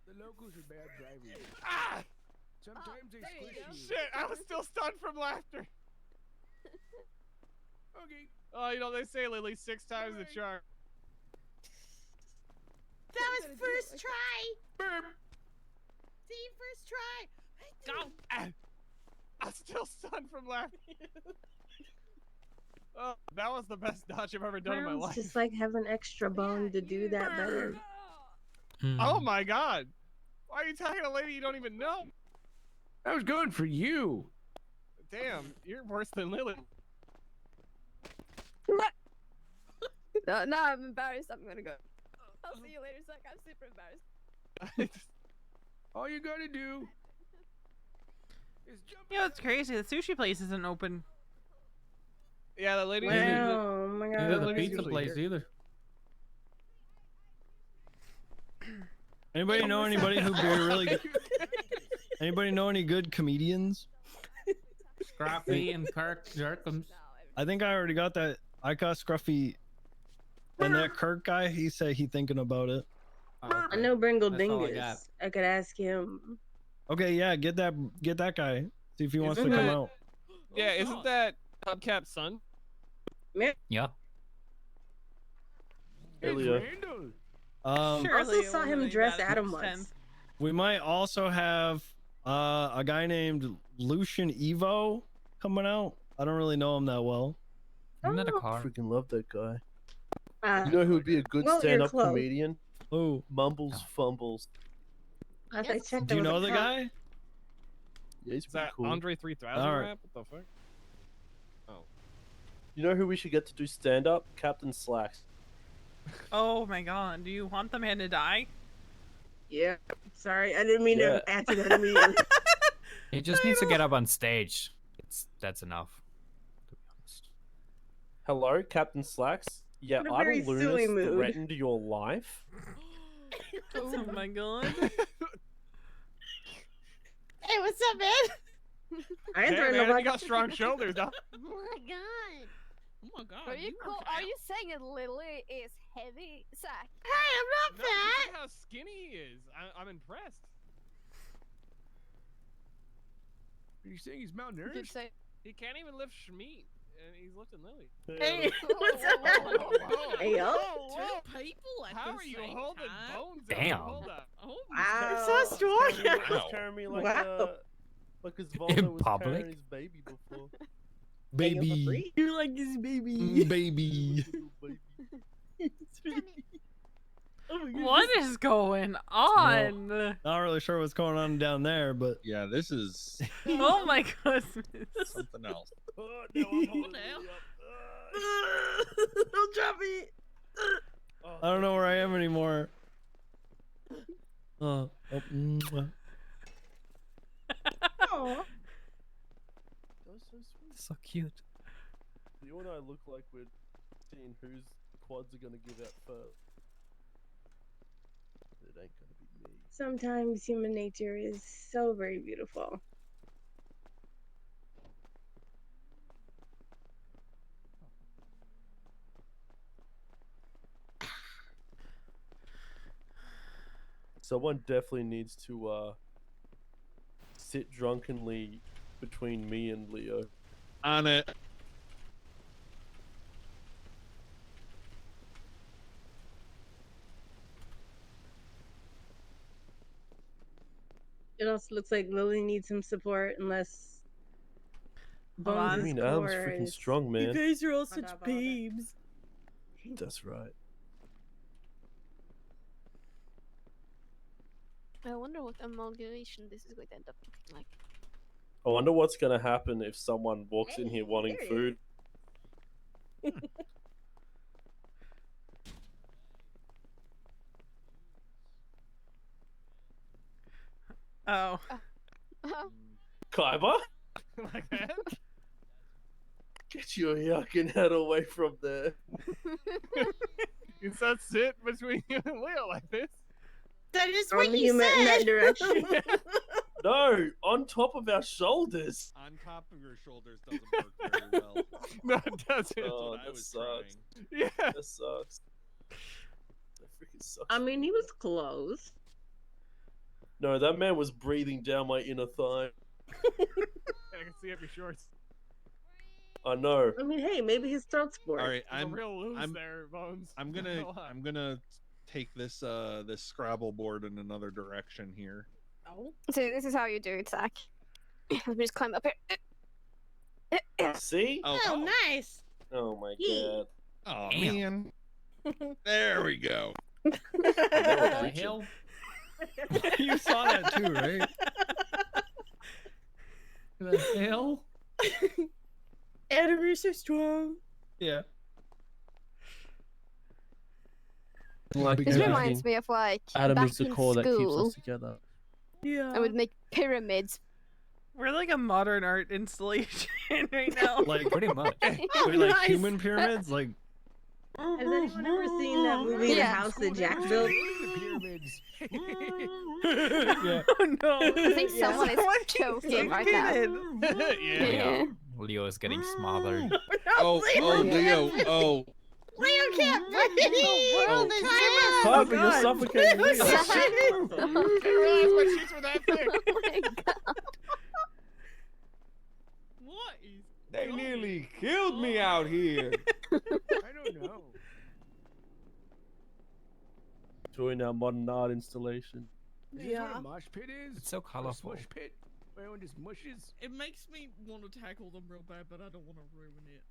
Speaker 11: The locals are bad drivers.
Speaker 13: Ah!
Speaker 11: Sometimes they
Speaker 12: there you
Speaker 11: squish
Speaker 12: go.
Speaker 11: you.
Speaker 13: Shit, I was still stunned from laughter.
Speaker 11: Okay.
Speaker 13: Oh, you know, they say Lily 6 times the charm.
Speaker 12: That was first try.
Speaker 13: Burp.
Speaker 12: See, first try.
Speaker 13: Go. Ah.
Speaker 17: still stunned from laughing. Oh, that was the best dodge I've ever done in my
Speaker 12: Clowns
Speaker 17: life.
Speaker 12: just like have an extra bone to do that better.
Speaker 17: Oh my god. Why are you talking to a lady you don't even know?
Speaker 11: That was good for you.
Speaker 17: Damn, you're worse than Lily.
Speaker 20: No, I'm embarrassed. I'm gonna go. I'll see you later, Zach. I'm super embarrassed.
Speaker 11: All you gotta do is jump.
Speaker 1: You know, it's crazy. The sushi place isn't open.
Speaker 17: Yeah, the lady.
Speaker 12: Wow, oh my god.
Speaker 3: Neither the pizza place either.
Speaker 11: Anybody know anybody who'd be really? Anybody know any good comedians?
Speaker 3: Scruffy and Kirk Jerkums.
Speaker 11: I think I already got that. I got Scruffy, and that Kirk guy. He said he thinking about it.
Speaker 12: I know Bringle
Speaker 11: That's all I
Speaker 12: Dingus.
Speaker 11: got.
Speaker 12: I could ask him.
Speaker 11: Okay, yeah, get that guy. See if he wants to
Speaker 17: Isn't
Speaker 11: come
Speaker 17: that-
Speaker 11: out.
Speaker 17: Yeah, isn't that Hubcap's son?
Speaker 3: Yeah.
Speaker 11: Earlier.
Speaker 12: I also saw him dress Adam once.
Speaker 11: We might also have a guy named Lucian Evo coming out. I don't really know him that well.
Speaker 8: Isn't that a
Speaker 11: car?
Speaker 8: Freaking love that guy.
Speaker 12: Uh,
Speaker 8: You know who would be a good
Speaker 12: well, you're
Speaker 8: stand-up
Speaker 12: close.
Speaker 8: comedian?
Speaker 11: Who?
Speaker 8: Mumbles Fumbles.
Speaker 12: As I checked,
Speaker 11: Do you
Speaker 12: there
Speaker 11: know
Speaker 12: was
Speaker 11: the
Speaker 12: a cop.
Speaker 11: guy?
Speaker 8: Yeah, he's
Speaker 17: Is that
Speaker 8: pretty cool.
Speaker 17: Andre 3000
Speaker 11: All right.
Speaker 17: rap? What the fuck? Oh.
Speaker 8: You know who we should get to do stand-up? Captain Slacks.
Speaker 1: Oh my god. Do you want the man to die?
Speaker 12: Yeah. Sorry, I didn't mean
Speaker 8: Yeah.
Speaker 12: to answer that immediately.
Speaker 21: He just needs to get up on stage. That's enough.
Speaker 8: Hello, Captain Slacks. Yeah,
Speaker 12: In a very
Speaker 8: Idle
Speaker 12: silly
Speaker 8: Lunas
Speaker 12: mood.
Speaker 8: threatened your life.
Speaker 1: Oh my god.
Speaker 20: Hey, what's up, man?
Speaker 12: I ain't
Speaker 17: Damn,
Speaker 12: threatening
Speaker 17: man,
Speaker 12: nobody.
Speaker 17: you got strong shoulders, dog.
Speaker 20: Oh my god.
Speaker 19: Oh my god.
Speaker 20: Are you cool? Are you saying that Lily is heavy? Zach.
Speaker 17: Hey, I'm not fat. How skinny he is. I'm impressed.
Speaker 14: Are you saying he's
Speaker 20: You could
Speaker 14: malnourished?
Speaker 20: say.
Speaker 17: He can't even lift Schmeat, and he's lifting Lily.
Speaker 12: Hey, what's up? Hey, yo.
Speaker 19: Two people at
Speaker 17: How
Speaker 19: the
Speaker 17: are you
Speaker 19: same
Speaker 17: holding
Speaker 19: time?
Speaker 17: bones?
Speaker 21: Damn.
Speaker 17: Hold up.
Speaker 19: Oh
Speaker 12: Wow.
Speaker 1: So strong.
Speaker 8: He's carrying me like
Speaker 12: Wow.
Speaker 8: like his
Speaker 21: In
Speaker 8: Volvo was
Speaker 21: public?
Speaker 8: carrying his baby before.
Speaker 11: Baby.
Speaker 12: You're like this baby.
Speaker 11: Baby.
Speaker 1: What is going on?
Speaker 11: Not really sure what's going on down there, but
Speaker 18: Yeah, this is
Speaker 1: Oh my goodness.
Speaker 18: something else.
Speaker 8: Oh, no, I'm holding
Speaker 19: What the hell?
Speaker 8: Lily up.
Speaker 12: Don't drop me.
Speaker 11: I don't know where I am anymore. Oh, mwah.
Speaker 12: Aw.
Speaker 8: That was so sweet.
Speaker 21: So cute.
Speaker 8: You and I look like we're seeing whose quads are gonna give out first. It ain't gonna be me.
Speaker 12: Sometimes human nature is so very beautiful.
Speaker 8: Someone definitely needs to sit drunkenly between me and Leo.
Speaker 18: On it.
Speaker 12: It also looks like Lily needs some support unless
Speaker 1: Hold
Speaker 12: Bones
Speaker 1: on.
Speaker 8: I
Speaker 12: is
Speaker 8: mean, Adam's freaking
Speaker 12: course.
Speaker 8: strong, man.
Speaker 12: guys are all such babes.
Speaker 8: That's right.
Speaker 20: I wonder what amalgamation this is going to end up looking like.
Speaker 8: I wonder what's gonna happen if someone walks in here
Speaker 12: Hey,
Speaker 8: wanting
Speaker 12: there he
Speaker 8: food.
Speaker 1: Oh.
Speaker 8: Kaiba?
Speaker 17: Like that?
Speaker 8: Get your yucking head away from there.
Speaker 17: You said sit between you and Leo like this.
Speaker 20: That is
Speaker 12: Only you meant in that direction.
Speaker 8: No, on top of our shoulders.
Speaker 18: On top of your shoulders doesn't work very well.
Speaker 17: No, it doesn't.
Speaker 8: Oh,
Speaker 18: I
Speaker 8: that
Speaker 18: was
Speaker 8: sucks.
Speaker 17: Yeah.
Speaker 8: That sucks. That freaking sucks.
Speaker 12: I mean, he was close.
Speaker 8: No, that man was breathing down my inner thigh.
Speaker 17: I can see up your shorts.
Speaker 8: I know.
Speaker 12: I mean, hey, maybe his throat's sport.
Speaker 18: All right,
Speaker 17: There's a
Speaker 18: I'm
Speaker 17: real loose
Speaker 18: I'm-
Speaker 17: there, Bones.
Speaker 18: I'm
Speaker 17: Not
Speaker 18: gonna
Speaker 17: lie.
Speaker 18: I'm gonna take this this Scrabble board in another direction here.
Speaker 12: Oh.
Speaker 20: So this is how you do it, Zach. Let me just climb up here.
Speaker 16: See?
Speaker 12: Oh, nice.
Speaker 16: Oh my
Speaker 12: Yee.
Speaker 16: god.
Speaker 18: Oh man. There we go.
Speaker 3: What the hell?
Speaker 11: You saw that too, right?
Speaker 3: The hell?
Speaker 12: Adam, you're so strong.
Speaker 11: Yeah.
Speaker 16: Like
Speaker 20: This reminds me of like
Speaker 16: Adam
Speaker 20: back
Speaker 16: is the
Speaker 20: in
Speaker 16: core that keeps
Speaker 20: school.
Speaker 16: us together.
Speaker 12: Yeah.
Speaker 20: I would make pyramids.
Speaker 1: We're like a modern art installation right now.
Speaker 11: Like
Speaker 3: pretty much.
Speaker 11: We're like human pyramids, like
Speaker 12: Has anyone ever seen that movie, The
Speaker 20: Yeah.
Speaker 12: House That Jack Built?
Speaker 14: Pyramids.
Speaker 11: yeah.
Speaker 1: Oh no.
Speaker 20: I think someone is choking right now.
Speaker 1: Yeah.
Speaker 21: Leo is getting smothered.
Speaker 18: Oh, Leo. Oh.
Speaker 12: Leo can't breathe. The world is
Speaker 16: Harvey, you're suffocating me.
Speaker 17: Didn't realize my sheets were that thick.
Speaker 20: Oh my god.
Speaker 9: What is?
Speaker 4: They nearly killed me out here.
Speaker 14: I don't know.
Speaker 16: Join our modern art installation.
Speaker 14: Is this what a mosh pit is?
Speaker 21: It's so
Speaker 14: Or a
Speaker 21: colorful.
Speaker 14: smush pit? Where everyone just mushes?
Speaker 19: It makes me want to tackle them real bad, but I don't want to ruin it.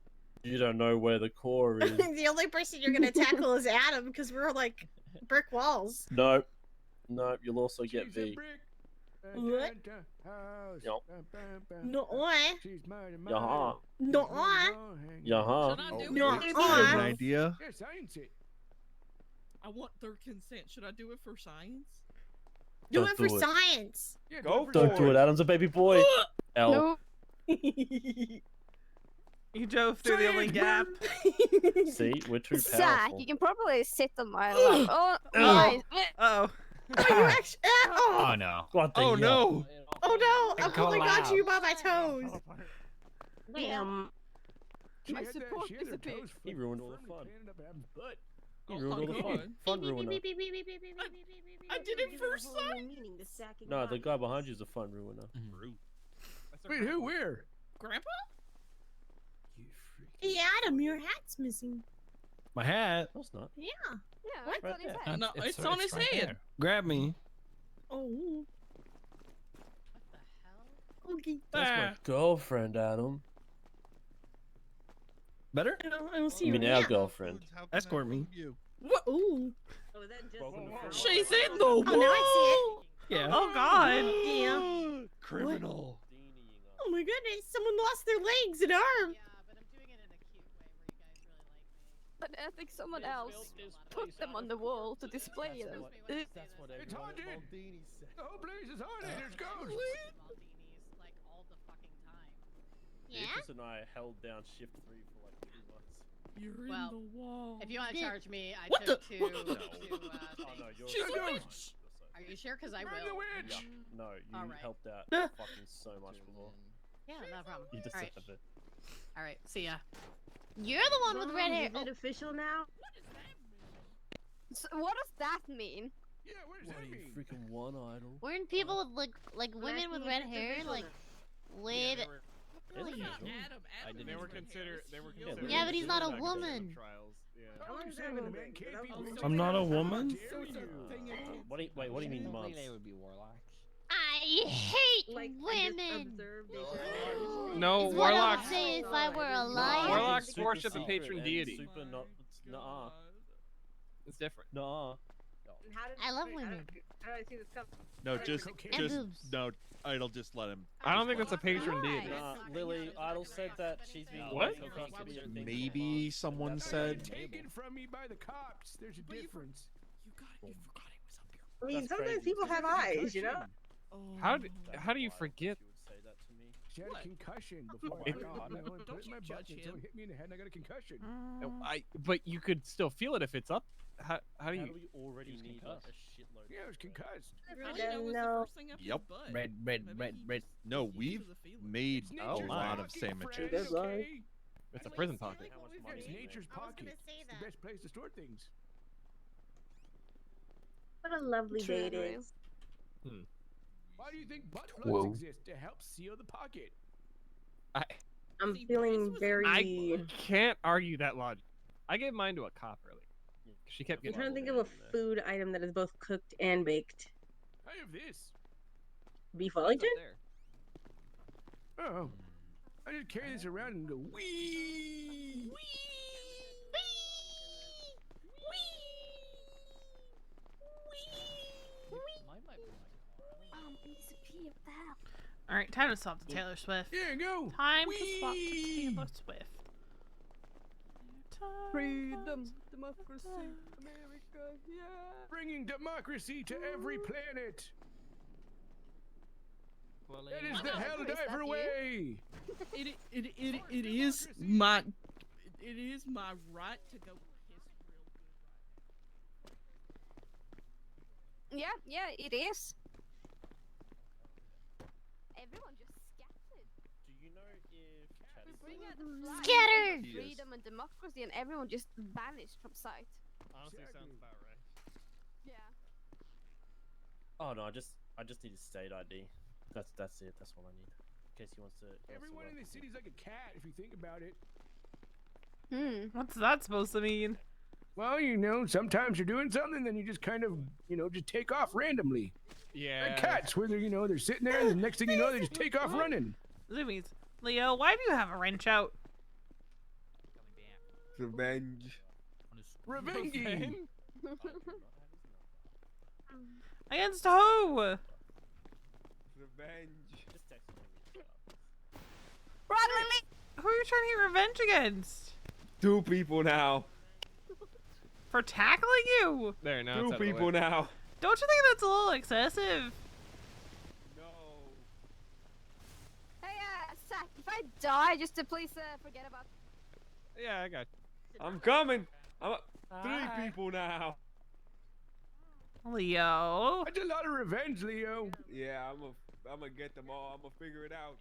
Speaker 16: You don't know where the core is.
Speaker 12: The only person you're gonna tackle is Adam because we're like brick walls.
Speaker 16: Nope. Nope, you'll also get
Speaker 14: She's a
Speaker 16: V.
Speaker 14: brick.
Speaker 12: What?
Speaker 14: House.
Speaker 16: Yup.
Speaker 12: No, I.
Speaker 14: She's mine and
Speaker 16: Yaha.
Speaker 12: No, I.
Speaker 16: Yaha.
Speaker 19: Should I do
Speaker 12: No,
Speaker 19: it?
Speaker 11: There's an
Speaker 12: I.
Speaker 11: idea.
Speaker 14: Yeah, science it.
Speaker 19: I want their consent. Should I do it for science?
Speaker 12: Do
Speaker 16: Don't
Speaker 12: it for
Speaker 16: do it.
Speaker 12: science.
Speaker 14: Yeah,
Speaker 4: Go
Speaker 16: Don't do it, Adam's a baby boy. L.
Speaker 20: No.
Speaker 1: You drove through the only gap.
Speaker 16: See, we're too
Speaker 20: Zach,
Speaker 16: powerful.
Speaker 20: you can probably sit on my lap. Oh, nice.
Speaker 1: Oh.
Speaker 12: Oh, you actually.
Speaker 21: Oh no.
Speaker 16: What the
Speaker 18: Oh
Speaker 16: hell?
Speaker 18: no.
Speaker 12: Oh no! I'm holding on to you by
Speaker 21: Collapse.
Speaker 12: my toes.
Speaker 20: Damn.
Speaker 14: She
Speaker 20: My
Speaker 14: had that-
Speaker 20: support
Speaker 14: she had her
Speaker 20: disappeared.
Speaker 14: toes
Speaker 16: He ruined all the
Speaker 14: firmly
Speaker 16: fun.
Speaker 14: planted up Adam's butt.
Speaker 16: He ruined all the fun. Fun ruiner.
Speaker 19: I did it for science.
Speaker 16: No, the guy behind you is a fun ruiner.
Speaker 14: Wait, who? Where?
Speaker 19: Grandpa?
Speaker 12: Hey, Adam, your hat's missing.
Speaker 11: My hat.
Speaker 16: No, it's not.
Speaker 12: Yeah.
Speaker 20: Yeah,
Speaker 16: Right
Speaker 20: that's on his
Speaker 16: there.
Speaker 20: head.
Speaker 19: No, it's on his
Speaker 21: right
Speaker 19: head.
Speaker 21: there.
Speaker 11: Grab me.
Speaker 12: Oh. Okay.
Speaker 16: That's my girlfriend, Adam.
Speaker 11: Better?
Speaker 12: I don't see
Speaker 16: You
Speaker 12: her.
Speaker 16: mean our girlfriend?
Speaker 11: Escort me.
Speaker 12: What? Ooh.
Speaker 19: She's in the wall.
Speaker 12: Oh, now I
Speaker 11: Yeah.
Speaker 1: Oh god.
Speaker 12: see it. Yeah.
Speaker 18: Criminal.
Speaker 12: Oh my goodness! Someone lost their legs and arms.
Speaker 20: But I think someone else put them on the wall to display them.
Speaker 16: That's what
Speaker 14: It's
Speaker 16: everyone
Speaker 14: haunted.
Speaker 16: at Maldini said.
Speaker 14: The whole place is haunted. There's ghosts.
Speaker 16: Beatrice and I held down shift 3 for like 2 months.
Speaker 19: You're
Speaker 22: Well,
Speaker 19: in the wall.
Speaker 22: If you want to charge me, I
Speaker 19: What
Speaker 22: took
Speaker 19: the-
Speaker 22: two.
Speaker 16: No. Oh no, you're
Speaker 19: She's a
Speaker 14: No.
Speaker 19: witch.
Speaker 22: Are you sure? Because I
Speaker 14: Bring the
Speaker 22: will.
Speaker 14: witch.
Speaker 16: Yeah. No, you
Speaker 22: Alright.
Speaker 16: helped out fucking so much before.
Speaker 22: Yeah, no problem.
Speaker 16: You
Speaker 22: All
Speaker 16: deserve
Speaker 22: right.
Speaker 16: it.
Speaker 22: All right. See ya. You're the one with red hair.
Speaker 12: Is it official now?
Speaker 20: So what does that mean?
Speaker 14: Yeah, what does
Speaker 16: What
Speaker 14: that
Speaker 16: are you
Speaker 14: mean?
Speaker 16: freaking one idol?
Speaker 22: Weren't people with like women with red hair like lit?
Speaker 16: Really?
Speaker 19: Adam,
Speaker 17: They were considered. They were
Speaker 16: Yeah,
Speaker 17: considered.
Speaker 22: Yeah, but he's not a
Speaker 17: back in
Speaker 22: woman.
Speaker 17: Trials. Yeah.
Speaker 14: I was just having a man can't be witched.
Speaker 11: I'm not a woman?
Speaker 14: How dare you?
Speaker 16: What do you, wait, what do you mean months?
Speaker 21: They would be warlocks.
Speaker 22: I hate women.
Speaker 17: No,
Speaker 22: Is what I
Speaker 17: warlocks.
Speaker 22: would say if I were a liar.
Speaker 17: Warlocks
Speaker 16: Super
Speaker 17: worship a
Speaker 16: secret
Speaker 17: patron
Speaker 16: and
Speaker 17: deity.
Speaker 16: Super not. Nuh-uh.
Speaker 17: It's different.
Speaker 16: Nuh-uh.
Speaker 22: I love women.
Speaker 12: How do I see this coming?
Speaker 18: No, just
Speaker 22: And boobs.
Speaker 18: no. Idol, just let him.
Speaker 17: I don't think that's a patron deity.
Speaker 16: Nah, Lily, Idol said that she's been
Speaker 17: What?
Speaker 18: Maybe someone said.
Speaker 14: Taken from me by the cops. There's a difference.
Speaker 19: You forgot it was up here.
Speaker 12: I mean,
Speaker 16: That's
Speaker 12: sometimes
Speaker 16: crazy.
Speaker 12: people have eyes, you know.
Speaker 17: How do you forget?
Speaker 14: She had a concussion before
Speaker 17: It-
Speaker 14: I got on.
Speaker 19: Don't
Speaker 14: Put
Speaker 19: you
Speaker 14: my
Speaker 19: judge
Speaker 14: butt and
Speaker 19: him.
Speaker 14: someone hit me in the head and I got a concussion.
Speaker 17: But you could still feel it if it's up. How do
Speaker 16: How
Speaker 17: you?
Speaker 16: do we already need a shitload?
Speaker 14: Yeah, I was concussed.
Speaker 19: Really? That was the
Speaker 12: No.
Speaker 19: first thing up
Speaker 18: Yep.
Speaker 19: his butt.
Speaker 11: Red.
Speaker 19: Maybe he just
Speaker 18: No,
Speaker 19: was used
Speaker 18: we've
Speaker 19: to the feeling.
Speaker 18: made
Speaker 14: It's
Speaker 18: a
Speaker 14: nature's
Speaker 18: lot of
Speaker 14: pocket,
Speaker 18: sandwiches.
Speaker 14: friends, okay?
Speaker 17: It's a prison pocket.
Speaker 16: How much
Speaker 14: Yeah,
Speaker 16: money
Speaker 14: it's
Speaker 16: do you
Speaker 14: nature's
Speaker 16: make?
Speaker 12: I was
Speaker 14: pocket.
Speaker 12: gonna say
Speaker 14: It's the
Speaker 12: that.
Speaker 14: best place to store things.
Speaker 12: What a lovely day it
Speaker 20: True.
Speaker 12: is.
Speaker 14: Why do you think butt plugs
Speaker 17: Whoa.
Speaker 14: exist? To help seal the pocket.
Speaker 12: I'm
Speaker 19: See,
Speaker 12: feeling
Speaker 19: Bryce was-
Speaker 12: very.
Speaker 17: I can't argue that logic. I gave mine to a cop earlier. She kept
Speaker 12: I'm
Speaker 17: getting.
Speaker 12: trying to think of a food item that is both cooked and baked.
Speaker 14: I have this.
Speaker 12: Beef
Speaker 17: It's up
Speaker 12: Wellington?
Speaker 17: there.
Speaker 14: Oh, I just carry this around and go wee.
Speaker 1: All right, time to swap to Taylor Swift.
Speaker 14: Yeah, go.
Speaker 1: Time to swap to Taylor Swift.
Speaker 14: Freedom, democracy, America, yeah. Bringing democracy to every planet. That is the Helldiver way.
Speaker 19: It is my right to go piss real good.
Speaker 20: Yeah, it is. Everyone just scattered.
Speaker 16: Do you know if chat is
Speaker 20: Bring out the flag.
Speaker 22: Scatter!
Speaker 20: Freedom and democracy, and everyone just vanished from sight.
Speaker 11: Honestly, sounds about right.
Speaker 20: Yeah.
Speaker 16: Oh no, I just need his state ID. That's it. That's all I need. In case he wants to.
Speaker 14: Everyone in the city's like a cat if you think about it.
Speaker 1: What's that supposed to mean?
Speaker 14: Well, you know, sometimes you're doing something, then you just kind of, you know, just take off randomly.
Speaker 11: Yeah.
Speaker 14: Like cats, where they're, you know, they're sitting there, and the next thing you know, they just take off running.
Speaker 1: Zoomies. Leo, why do you have a wrench out?
Speaker 4: Revenge.
Speaker 14: Revenge.
Speaker 1: Against who?
Speaker 4: Revenge.
Speaker 1: Run, Lily! Who are you trying to get revenge against?
Speaker 4: 2 people now.
Speaker 1: For tackling you?
Speaker 11: There, now
Speaker 4: 2
Speaker 11: it's out of the
Speaker 4: people
Speaker 11: way.
Speaker 4: now.
Speaker 1: Don't you think that's a little excessive?
Speaker 20: Hey, Zach, if I die, just to please forget about.
Speaker 11: Yeah, I got.
Speaker 4: I'm coming. I'm 3 people now.
Speaker 1: Leo.
Speaker 14: That's a lot of revenge, Leo.
Speaker 4: Yeah, I'm gonna get them all. I'm gonna figure it out.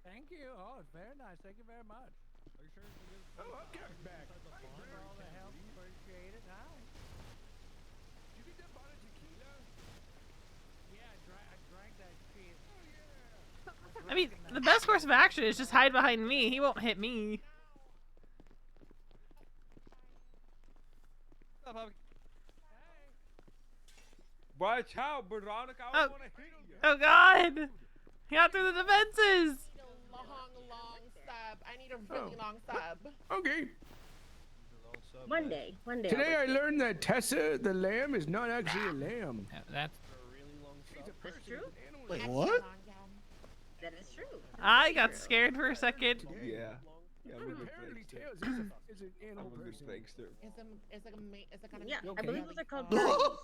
Speaker 10: Thank you. Oh, it's very nice. Thank you very much.
Speaker 11: Are you sure it's a good?
Speaker 14: Oh, I'm coming back.
Speaker 10: For all the help, appreciate it. Hi.
Speaker 14: Did you get that bottle of tequila?
Speaker 10: Yeah, I drank that shit.
Speaker 1: I mean, the best course of action is just hide behind me. He won't hit me.
Speaker 11: What's up, Bobby?
Speaker 4: Watch out, Veronica. I don't want to hit you.
Speaker 1: Oh God! He got through the defenses.
Speaker 9: Long sub. I need a really long sub.
Speaker 14: Okay.
Speaker 12: One day.
Speaker 14: Today I learned that Tessa, the lamb, is not actually a lamb.
Speaker 21: That's
Speaker 12: That's true.
Speaker 2: Wait, what?
Speaker 12: That is true.
Speaker 1: I got scared for a second.
Speaker 4: Yeah. Yeah, I'm a good
Speaker 14: Apparently,
Speaker 4: prankster.
Speaker 14: Tails is an animal
Speaker 4: I'm a good
Speaker 14: person.
Speaker 4: prankster.
Speaker 9: It's like a
Speaker 12: Yeah,
Speaker 14: Okay.
Speaker 12: I believe those are called
Speaker 14: Yeah,
Speaker 12: brownies.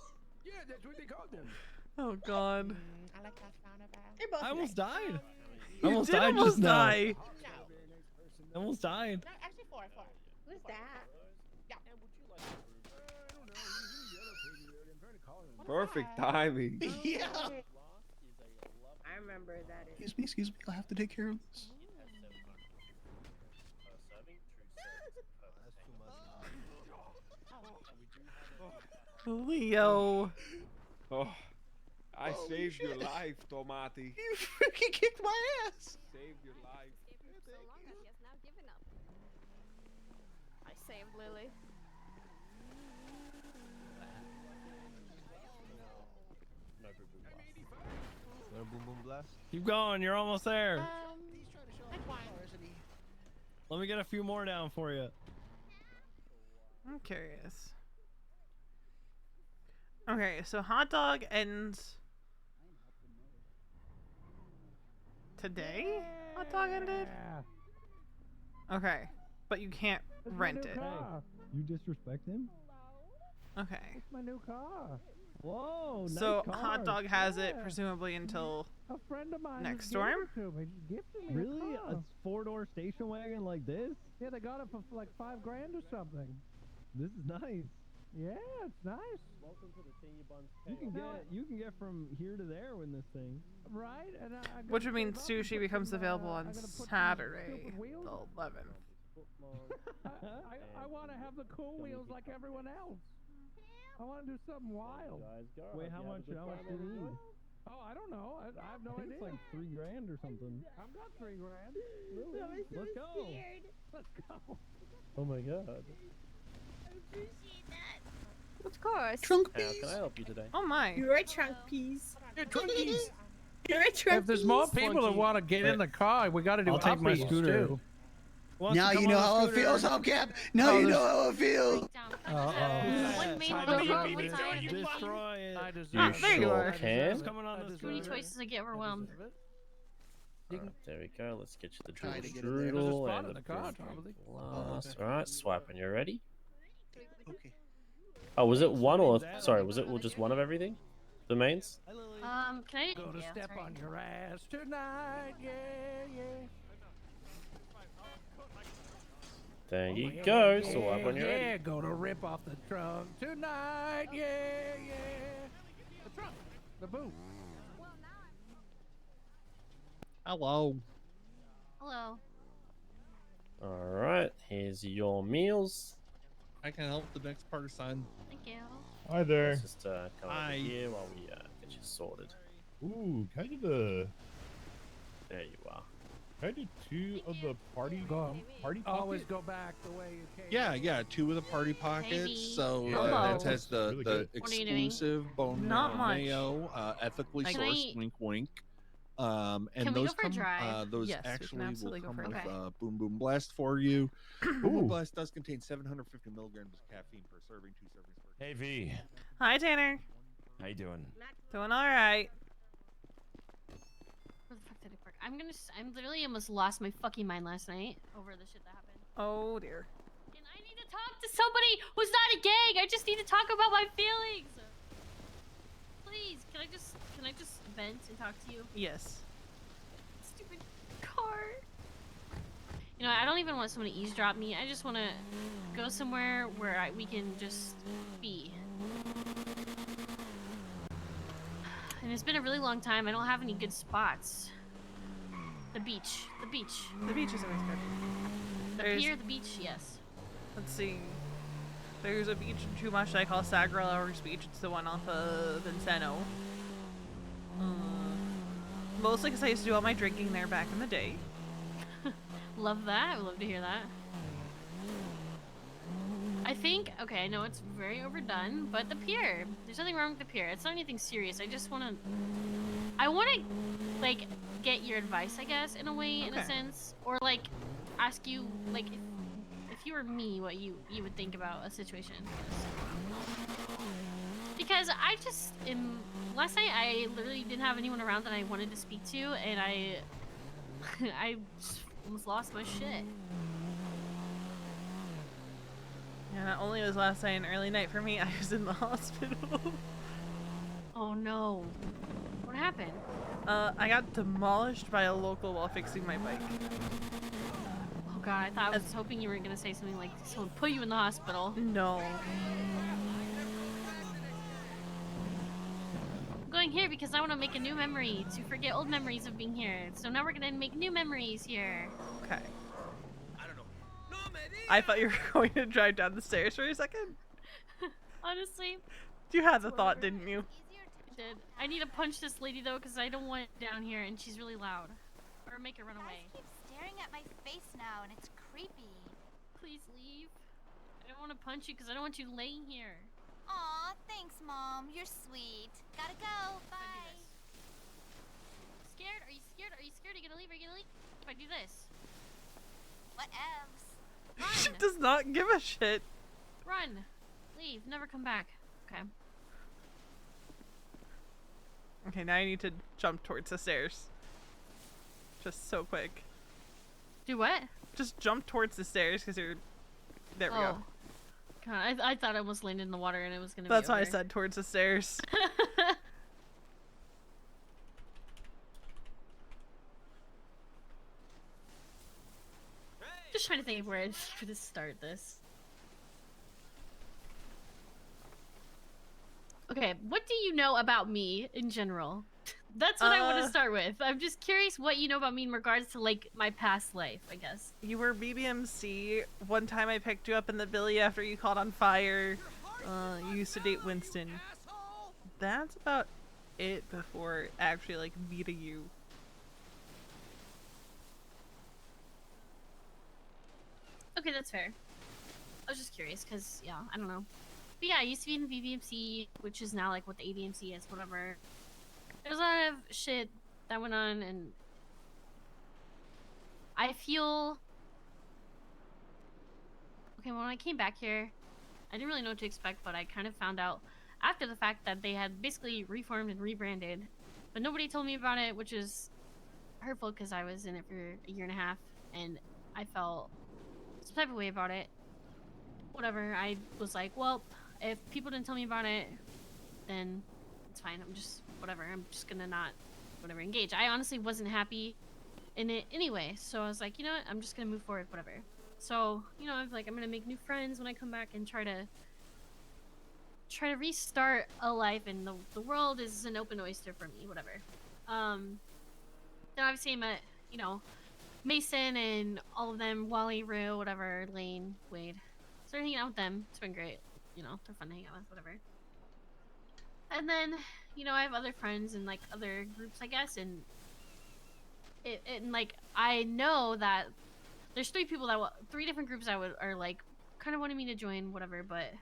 Speaker 14: that's what they called them.
Speaker 1: Oh God.
Speaker 9: I like that sound of it.
Speaker 12: They're both
Speaker 11: I almost
Speaker 12: nice.
Speaker 11: died.
Speaker 1: You
Speaker 11: almost
Speaker 1: did
Speaker 11: died
Speaker 1: almost
Speaker 11: just now.
Speaker 1: die.
Speaker 11: I almost died.
Speaker 9: No, actually four.
Speaker 12: Who's that?
Speaker 4: Perfect timing.
Speaker 2: Yeah.
Speaker 12: I remember that.
Speaker 2: Excuse me. I'll have to take care of this.
Speaker 1: Leo.
Speaker 4: Oh, I saved your life, Tomati.
Speaker 2: You freaking kicked my ass.
Speaker 4: Saved your life.
Speaker 20: So long that he has now given up. I saved Lily.
Speaker 4: No boom boom blast.
Speaker 11: Keep going. You're almost there.
Speaker 9: Like one.
Speaker 11: Let me get a few more down for you.
Speaker 1: I'm curious. Okay, so hot dog ends today? Hot dog ended? Okay, but you can't rent it.
Speaker 11: You disrespect him?
Speaker 1: Okay.
Speaker 10: It's my new car.
Speaker 11: Whoa,
Speaker 1: So
Speaker 11: nice
Speaker 1: hot
Speaker 11: car.
Speaker 1: dog has it
Speaker 10: Yeah.
Speaker 1: presumably until
Speaker 10: A friend of mine
Speaker 1: Next
Speaker 10: just
Speaker 1: storm?
Speaker 10: gave it to me. Just gifted me
Speaker 11: Really?
Speaker 10: a car.
Speaker 11: A 4-door station wagon like this?
Speaker 10: Yeah, they got it for like $5,000 or something.
Speaker 11: This is nice.
Speaker 10: Yeah, it's nice.
Speaker 11: Welcome to the Senior Buns. You can get from here to there with this thing.
Speaker 10: Right? And I gotta
Speaker 1: which would mean
Speaker 10: save up and
Speaker 1: sushi
Speaker 10: put
Speaker 1: becomes
Speaker 10: some,
Speaker 1: available
Speaker 10: I
Speaker 1: on
Speaker 10: gotta put some
Speaker 1: Saturday,
Speaker 10: stupid wheels.
Speaker 1: the 11th.
Speaker 10: I want to have the cool wheels like everyone else. I want to do something wild.
Speaker 11: Wait, how much do you need?
Speaker 10: Oh, I don't know. I have no
Speaker 11: I think
Speaker 10: idea.
Speaker 11: it's like $3,000 or something.
Speaker 10: I've got $3,000.
Speaker 11: Really?
Speaker 10: I'm so
Speaker 11: Let's go.
Speaker 10: scared. Let's go.
Speaker 11: Oh my god.
Speaker 20: Of course.
Speaker 16: How can I help you today?
Speaker 1: Oh my.
Speaker 12: You're right, trunk peas.
Speaker 14: Yeah, Trunkies.
Speaker 10: If there's more people that want to get in the car, we got to do
Speaker 11: I'll take my
Speaker 10: uppies,
Speaker 11: scooter.
Speaker 10: too.
Speaker 11: Wants
Speaker 6: Now
Speaker 11: to come
Speaker 6: you know
Speaker 11: on the
Speaker 6: how it
Speaker 11: scooter.
Speaker 6: feels, Hubcap. Now you know how it feels.
Speaker 19: One main one time.
Speaker 11: Destroy it.
Speaker 16: You sure can.
Speaker 11: Coming on the
Speaker 19: Too many
Speaker 11: scooter.
Speaker 19: choices, I get overwhelmed.
Speaker 16: Alright, there we go. Let's get you the
Speaker 6: Try to
Speaker 16: drizzle
Speaker 6: get in there.
Speaker 10: There's a
Speaker 16: strudel
Speaker 10: spot
Speaker 16: and
Speaker 10: in
Speaker 16: the
Speaker 10: the car,
Speaker 16: Brisbane
Speaker 10: probably.
Speaker 16: glass. Alright, swipe when you're ready.
Speaker 6: Okay.
Speaker 16: Oh, was it one or sorry? Was it just one of everything? The mains?
Speaker 19: Can I
Speaker 10: Go to step on your ass tonight, yeah, yeah.
Speaker 16: There
Speaker 10: Oh,
Speaker 16: you
Speaker 10: yeah,
Speaker 16: go.
Speaker 10: yeah,
Speaker 16: Swipe when you're
Speaker 10: yeah,
Speaker 16: ready.
Speaker 10: go to rip off the trunk tonight, yeah, yeah. The trunk, the boot.
Speaker 11: Hello.
Speaker 19: Hello.
Speaker 16: All right, here's your meals.
Speaker 18: I can help the next partisan.
Speaker 19: Thank you.
Speaker 5: Hi there.
Speaker 16: Let's just come over here while we get you sorted.
Speaker 5: Ooh, can I do the?
Speaker 16: There you are.
Speaker 5: Can I do 2 of the party pockets?
Speaker 10: Always go back the way you came.
Speaker 18: Yeah, 2 of the party pockets. So
Speaker 1: Hello.
Speaker 18: it has the
Speaker 5: Really good.
Speaker 19: What are you doing?
Speaker 18: exclusive bone
Speaker 1: Not
Speaker 18: marrow
Speaker 1: much.
Speaker 18: mayo, ethically
Speaker 19: Can
Speaker 18: sourced.
Speaker 19: I-
Speaker 18: Wink, wink. And
Speaker 19: Can we go
Speaker 18: those
Speaker 19: for a
Speaker 18: come.
Speaker 19: drive?
Speaker 18: Those
Speaker 1: Yes, we can
Speaker 18: actually will
Speaker 1: absolutely go
Speaker 18: come
Speaker 1: for a
Speaker 18: with
Speaker 19: drive.
Speaker 18: Boom Boom Blast for you. Boom Boom
Speaker 5: Ooh.
Speaker 18: Blast does contain 750 milligrams of caffeine per serving, 2 servings per.
Speaker 5: Hey V,
Speaker 1: Hi, Tanner.
Speaker 5: how you doing?
Speaker 1: Doing all right.
Speaker 19: Where the fuck did I park? I'm literally almost lost my fucking mind last night over the shit that happened.
Speaker 1: Oh dear.
Speaker 19: And I need to talk to somebody who's not a gang. I just need to talk about my feelings. Please, can I just vent and talk to you?
Speaker 1: Yes.
Speaker 19: Stupid car. You know, I don't even want someone to eavesdrop me. I just want to go somewhere where we can just be. And it's been a really long time. I don't have any good spots. The beach. The beach.
Speaker 1: The beach is always good.
Speaker 19: The
Speaker 1: There's-
Speaker 19: pier, the beach, yes.
Speaker 1: Let's see. There's a beach in Chumash that I call Sagralowers Beach. It's the one off of Vinceno. Mostly because I used to do all my drinking there back in the day.
Speaker 19: Love that. I would love to hear that. I think, okay, I know it's very overdone, but the pier. There's nothing wrong with the pier. It's not anything serious. I just want to... I want to, like, get your advice, I guess, in a way, in a
Speaker 1: Okay.
Speaker 19: sense. Or, like, ask you, like, if you were me, what you would think about a situation. Because I just am... Last night, I literally didn't have anyone around that I wanted to speak to, and I just almost lost my shit.
Speaker 1: Yeah, not only was last night an early night for me, I was in the hospital.
Speaker 19: Oh no. What happened?
Speaker 1: I got demolished by a local while fixing my bike.
Speaker 19: Oh god, I was hoping you were gonna say something like someone put you in the hospital.
Speaker 1: No.
Speaker 19: I'm going here because I want to make a new memory to forget old memories of being here. So now we're gonna make new memories here.
Speaker 1: Okay. I thought you were going to drive down the stairs for a second.
Speaker 19: Honestly,
Speaker 1: You had the thought, didn't you?
Speaker 19: I did. I need to punch this lady though because I don't want it down here and she's really loud. Or make her run away.
Speaker 7: Keep staring at my face now, and it's creepy.
Speaker 19: Please leave. I don't want to punch you because I don't want you laying here.
Speaker 7: Aw, thanks, Mom. You're sweet. Gotta go. Bye.
Speaker 19: Scared? Are you scared? Are you scared? Are you gonna leave? Are you gonna leave? If I do this.
Speaker 7: Whatevs.
Speaker 1: She
Speaker 19: Run!
Speaker 1: does not give a shit.
Speaker 19: Run! Leave. Never come back. Okay.
Speaker 1: Okay, now I need to jump towards the stairs. Just so quick.
Speaker 19: Do what?
Speaker 1: Just jump towards the stairs because you're... There we go.
Speaker 19: God, I thought I almost landed in the water and it was gonna
Speaker 1: That's
Speaker 19: be
Speaker 1: why I
Speaker 19: over.
Speaker 1: said towards the stairs.
Speaker 19: Just trying to think of where to start this. Okay, what do you know about me in general? That's what I want to start with. I'm just curious what you know about me in regards to, like, my past life, I guess.
Speaker 1: You were BBMC. One time I picked you up in the billy after you caught on fire. You used to date Winston. That's about it before actually, like, meeting you.
Speaker 19: Okay, that's fair. I was just curious, because, yeah, I don't know. But yeah, I used to be in the BBMC, which is now, like, what the ABMC is, whatever. There's a lot of shit that went on, and I feel okay. When I came back here, I didn't really know what to expect, but I kind of found out after the fact that they had basically reformed and rebranded, but nobody told me about it, which is hurtful because I was in it for a year and a half, and I felt some type of way about it. Whatever, I was like, well, if people didn't tell me about it, then it's fine. I'm just whatever. I'm just gonna not whatever engage. I honestly wasn't happy in it anyway, so I was like, you know what? I'm just gonna move forward. Whatever. So you know, I was like, I'm gonna make new friends when I come back and try to restart a life, and the world is an open oyster for me. Whatever. Then obviously I met, you know, Mason and all of them, Wally, Rue, whatever, Lane, Wade. Started hanging out with them. It's been great. You know, they're fun to hang out with, whatever. And then, you know, I have other friends and like other groups, I guess, and like I know that there's three different groups that are like kind of wanting me to join, whatever, but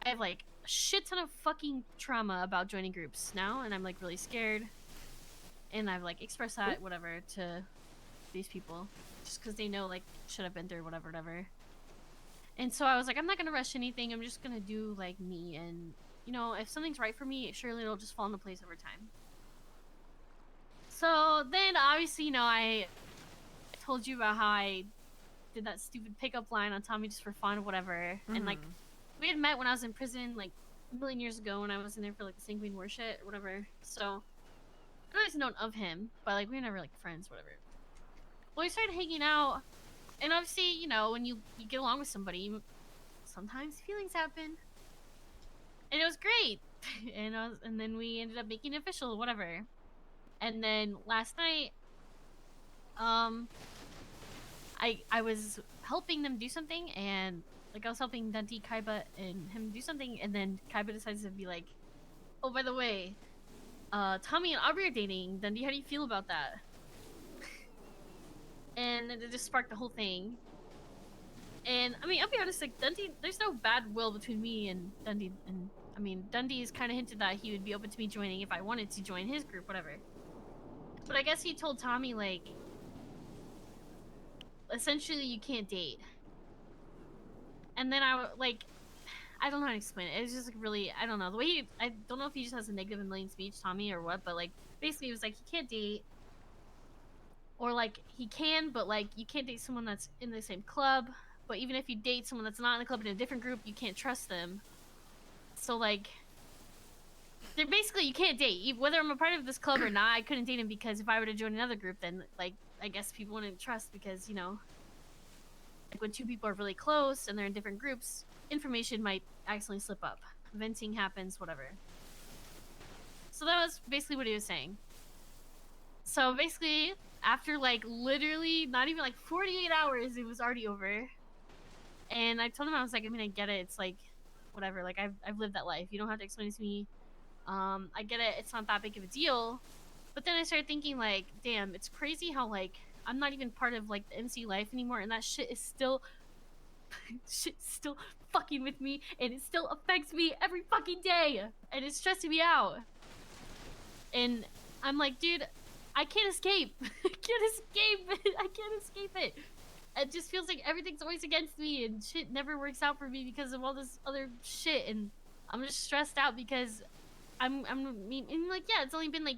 Speaker 19: I have like a shit ton of fucking trauma about joining groups now, and I'm like really scared. And I've like expressed that whatever to these people just because they know like should have been through whatever. And so I was like, I'm not gonna rush anything. I'm just gonna do like me, and you know, if something's right for me, surely it'll just fall into place over time. So then obviously, you know, I told you about how I did that stupid pickup line on Tommy just for fun or whatever. And like we had met when I was in prison like a million years ago when I was in there for like the Sanguine War shit or whatever. So I've always known of him, but like we were never like friends, whatever. Well, we started hanging out, and obviously, you know, when you get along with somebody, sometimes feelings happen, and it was great. and then we ended up making it official, whatever. And then last night, I was helping them do something, and like I was helping Dundee, Kaiba, and him do something, and then Kaiba decides to be like, "Oh, by the way, Tommy and Aubrey are dating. Dundee, how do you feel about that?" And it just sparked the whole thing. And I mean, I'll be honest, like Dundee, there's no bad will between me and Dundee. And I mean, Dundee's kind of hinted that he would be open to me joining if I wanted to join his group, whatever. But I guess he told Tommy like, essentially, you can't date. And then I don't know how to explain it. It was just like really, I don't know. The way I don't know if he just has a negative in million speech, Tommy, or what, but like basically it was like he can't date. Or like he can, but like you can't date someone that's in the same club. But even if you date someone that's not in the club in a different group, you can't trust them. So like, they're basically you can't date. Whether I'm a part of this club or not, I couldn't date him because if I were to join another group, then like I guess people wouldn't trust because you know, like when two people are really close and they're in different groups, information might accidentally slip up. Venting happens, whatever. So that was basically what he was saying. So basically, after like literally not even like 48 hours, it was already over. And I told him, I was like, I mean, I get it. It's like, whatever. Like I've lived that life. You don't have to explain it to me. I get it. It's not that big of a deal. But then I started thinking like, damn, it's crazy how like I'm not even part of like the MC life anymore, and that shit is still, shit's still fucking with me, and it still affects me every fucking day, and it's stressing me out. And I'm like, dude, I can't escape. I can't escape it. I can't escape it. It just feels like everything's always against me and shit never works out for me because of all this other shit. And I'm just stressed out because I'm like, yeah, it's only been like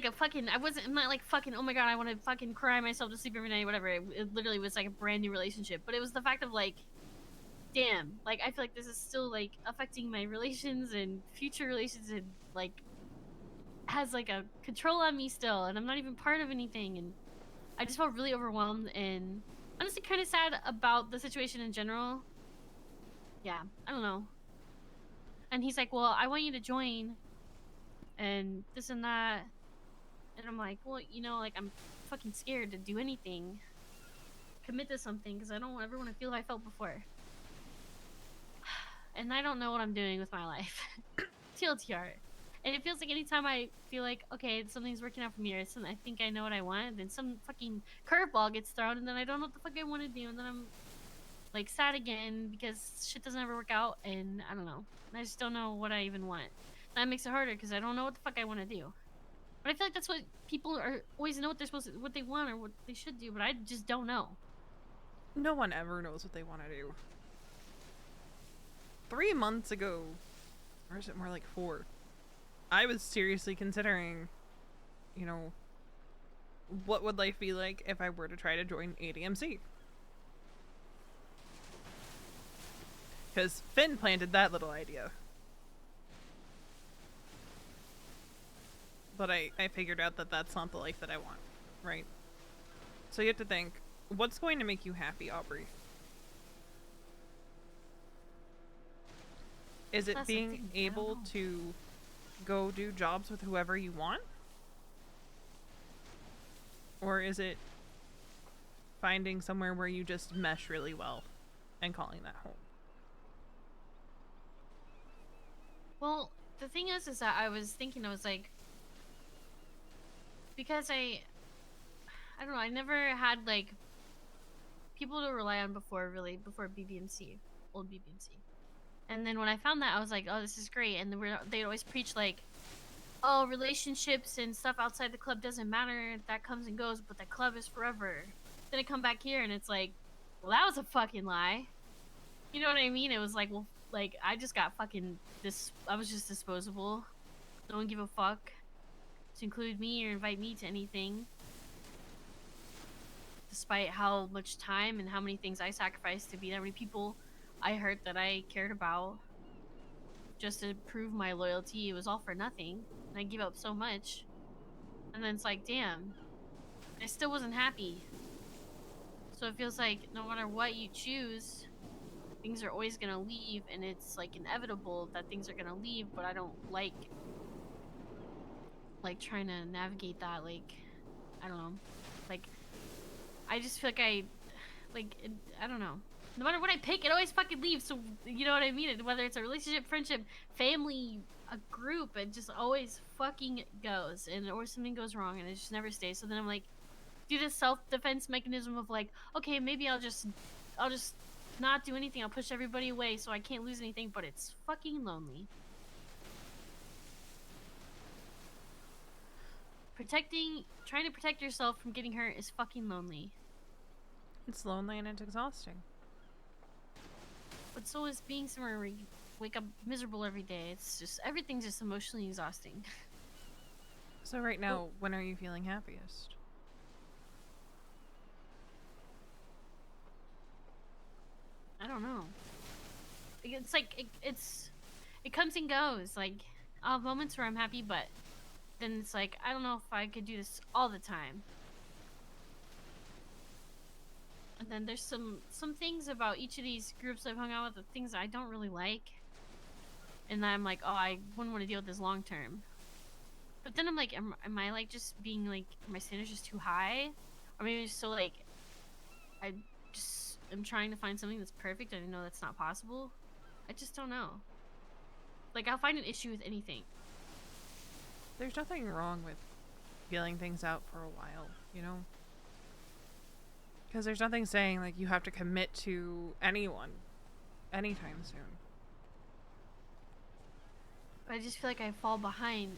Speaker 19: a fucking, I'm not like fucking, oh my god, I want to fucking cry myself to sleep every night, whatever. It literally was like a brand new relationship. But it was the fact of like, damn, like I feel like this is still like affecting my relations and future relations and like has like a control on me still, and I'm not even part of anything, and I just felt really overwhelmed and honestly kind of sad about the situation in general. Yeah, I don't know. And he's like, well, I want you to join and this and that, and I'm like, well, you know, like I'm fucking scared to do anything, commit to something, because I don't ever want to feel how I felt before. And I don't know what I'm doing with my life. TLDR. And it feels like anytime I feel like, okay, something's working out for me, or something, I think I know what I want, then some fucking curveball gets thrown, and then I don't know what the fuck I want to do, and then I'm like sad again because shit doesn't ever work out, and I don't know. I just don't know what I even want. That makes it harder because I don't know what the fuck I want to do. But I feel like that's what people are always know what they're supposed to, what they want or what they should do, but I just don't know.
Speaker 1: No one ever knows what they want to do. 3 months ago, or is it more like 4? I was seriously considering, you know, what would life be like if I were to try to join ADMC? Because Finn planted that little idea. But I figured out that that's not the life that I want, right? So you have to think, what's going to make you happy, Aubrey? Is it
Speaker 19: That's the
Speaker 1: being
Speaker 19: thing, I don't
Speaker 1: able
Speaker 19: know.
Speaker 1: to go do jobs with whoever you want? Or is it finding somewhere where you just mesh really well and calling that home?
Speaker 19: Well, the thing is that I was thinking, I was like, because I don't know, I never had like people to rely on before BBMC, old BBMC. And then when I found that, I was like, oh, this is great. And they'd always preach like, oh, relationships and stuff outside the club doesn't matter. That comes and goes, but the club is forever. Then I come back here and it's like, well, that was a fucking lie. You know what I mean? It was like, well, like, I just got fucking I was just disposable. No one give a fuck to include me or invite me to anything. Despite how much time and how many things I sacrificed to be how many people I hurt that I cared about. Just to prove my loyalty, it was all for nothing. And I gave up so much. And then it's like, damn, I still wasn't happy. So it feels like no matter what you choose, things are always gonna leave, and it's like inevitable that things are gonna leave, but I don't like trying to navigate that, like, I don't know. Like, I just feel like I don't know. No matter what I pick, it always fucking leaves, so you know what I mean? Whether it's a relationship, friendship, family, a group, it just always fucking goes, or something goes wrong, and it just never stays. So then I'm like, do this self-defense mechanism of like, okay, maybe I'll just not do anything. I'll push everybody away so I can't lose anything, but it's fucking lonely. Trying to protect yourself from getting hurt is fucking lonely.
Speaker 1: It's lonely and it's exhausting.
Speaker 19: But so is being somewhere where you wake up miserable every day. It's just, everything's just emotionally exhausting.
Speaker 1: So right now, when are you feeling happiest?
Speaker 19: I don't know. It's like, it comes and goes. Like, I'll have moments where I'm happy, but then it's like, I don't know if I could do this all the time. And then there's some things about each of these groups I've hung out with, the things I don't really like. And I'm like, oh, I wouldn't want to deal with this long term. But then I'm like, am I like just being like, are my standards just too high? Or maybe it's so like, I just am trying to find something that's perfect and I know that's not possible. I just don't know. Like, I'll find an issue with anything.
Speaker 1: There's nothing wrong with feeling things out for a while, you know? Because there's nothing saying, like, you have to commit to anyone anytime soon.
Speaker 19: But I just feel like I fall behind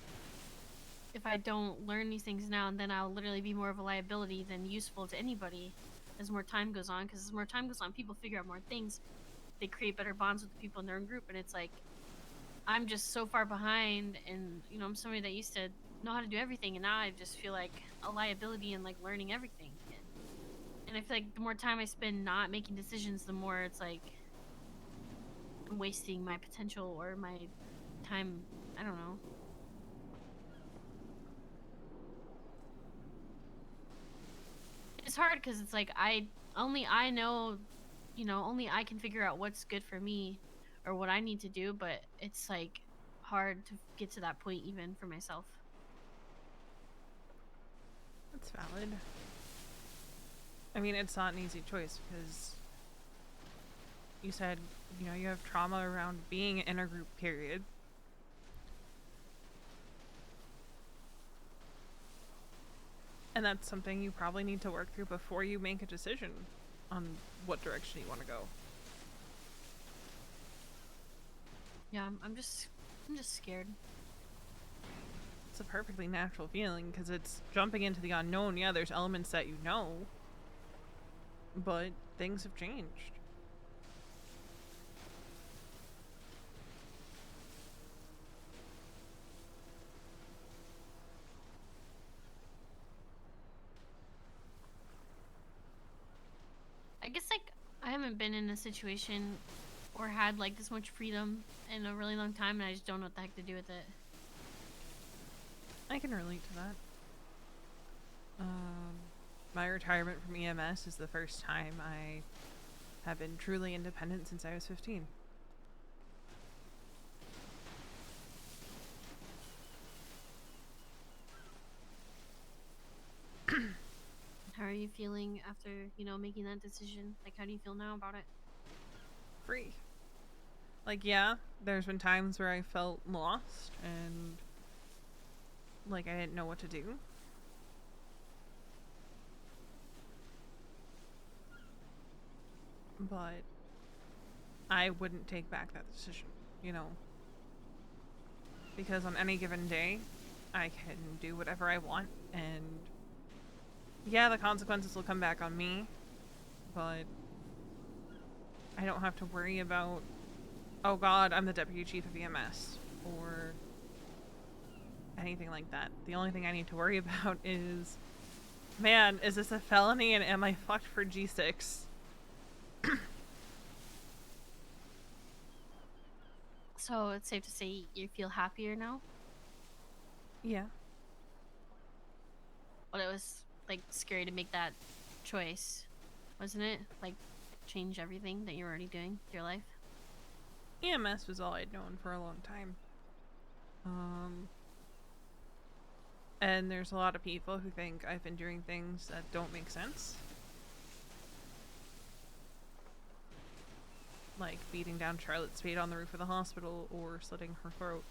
Speaker 19: if I don't learn these things now, and then I'll literally be more of a liability than useful to anybody as more time goes on. Because as more time goes on, people figure out more things. They create better bonds with the people in their own group, and it's like, I'm just so far behind, and, you know, I'm somebody that used to know how to do everything, and now I just feel like a liability in, like, learning everything. And I feel like the more time I spend not making decisions, the more it's like I'm wasting my potential or my time. I don't know. It's hard because it's like I know, you know, only I can figure out what's good for me or what I need to do, but it's like hard to get to that point even for myself.
Speaker 1: That's valid. I mean, it's not an easy choice because you said, you know, you have trauma around being in a group, period. And that's something you probably need to work through before you make a decision on what direction you want to go.
Speaker 19: Yeah, I'm just scared.
Speaker 1: It's a perfectly natural feeling because it's jumping into the unknown. Yeah, there's elements that you know, but things have changed.
Speaker 19: I guess like I haven't been in a situation or had like this much freedom in a really long time, and I just don't know what the heck to do with it.
Speaker 1: I can relate to that. My retirement from EMS is the first time I have been truly independent since I was 15.
Speaker 19: How are you feeling after, you know, making that decision? Like, how do you feel now about it?
Speaker 1: Free. Like, yeah, there's been times where I felt lost and like I didn't know what to do. But I wouldn't take back that decision, you know. Because on any given day, I can do whatever I want, and yeah, the consequences will come back on me, but I don't have to worry about, oh god, I'm the deputy chief of EMS, or anything like that. The only thing I need to worry about is, man, is this a felony and am I fucked for G6?
Speaker 19: So it's safe to say you feel happier now?
Speaker 1: Yeah.
Speaker 19: Well, it was like scary to make that choice, wasn't it? Like change everything that you're already doing with your life.
Speaker 1: EMS was all I'd known for a long time. And there's a lot of people who think I've been doing things that don't make sense. Like beating down Charlotte Spade on the roof of the hospital or slitting her throat.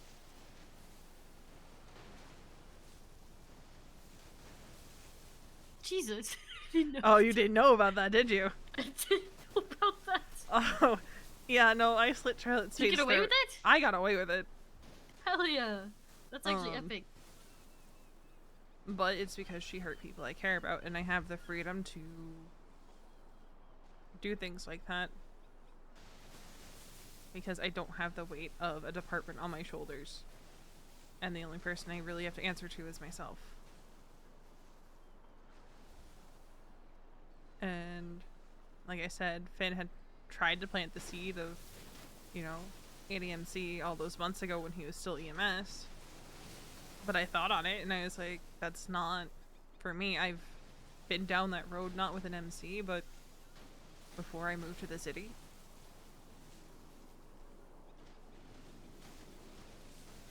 Speaker 19: Jesus. I didn't know
Speaker 1: Oh, you didn't know about that, did you?
Speaker 19: I didn't know about that.
Speaker 1: Oh, yeah, no, I slit Charlotte Spade's
Speaker 19: You get away
Speaker 1: throat.
Speaker 19: with it?
Speaker 1: I got away with it.
Speaker 19: Hell yeah. That's actually epic.
Speaker 1: But it's because she hurt people I care about, and I have the freedom to do things like that. Because I don't have the weight of a department on my shoulders. And the only person I really have to answer to is myself. And like I said, Finn had tried to plant the seed of, you know, ADMC all those months ago when he was still EMS. But I thought on it and I was like, that's not for me. I've been down that road, not with an MC, but before I moved to the city.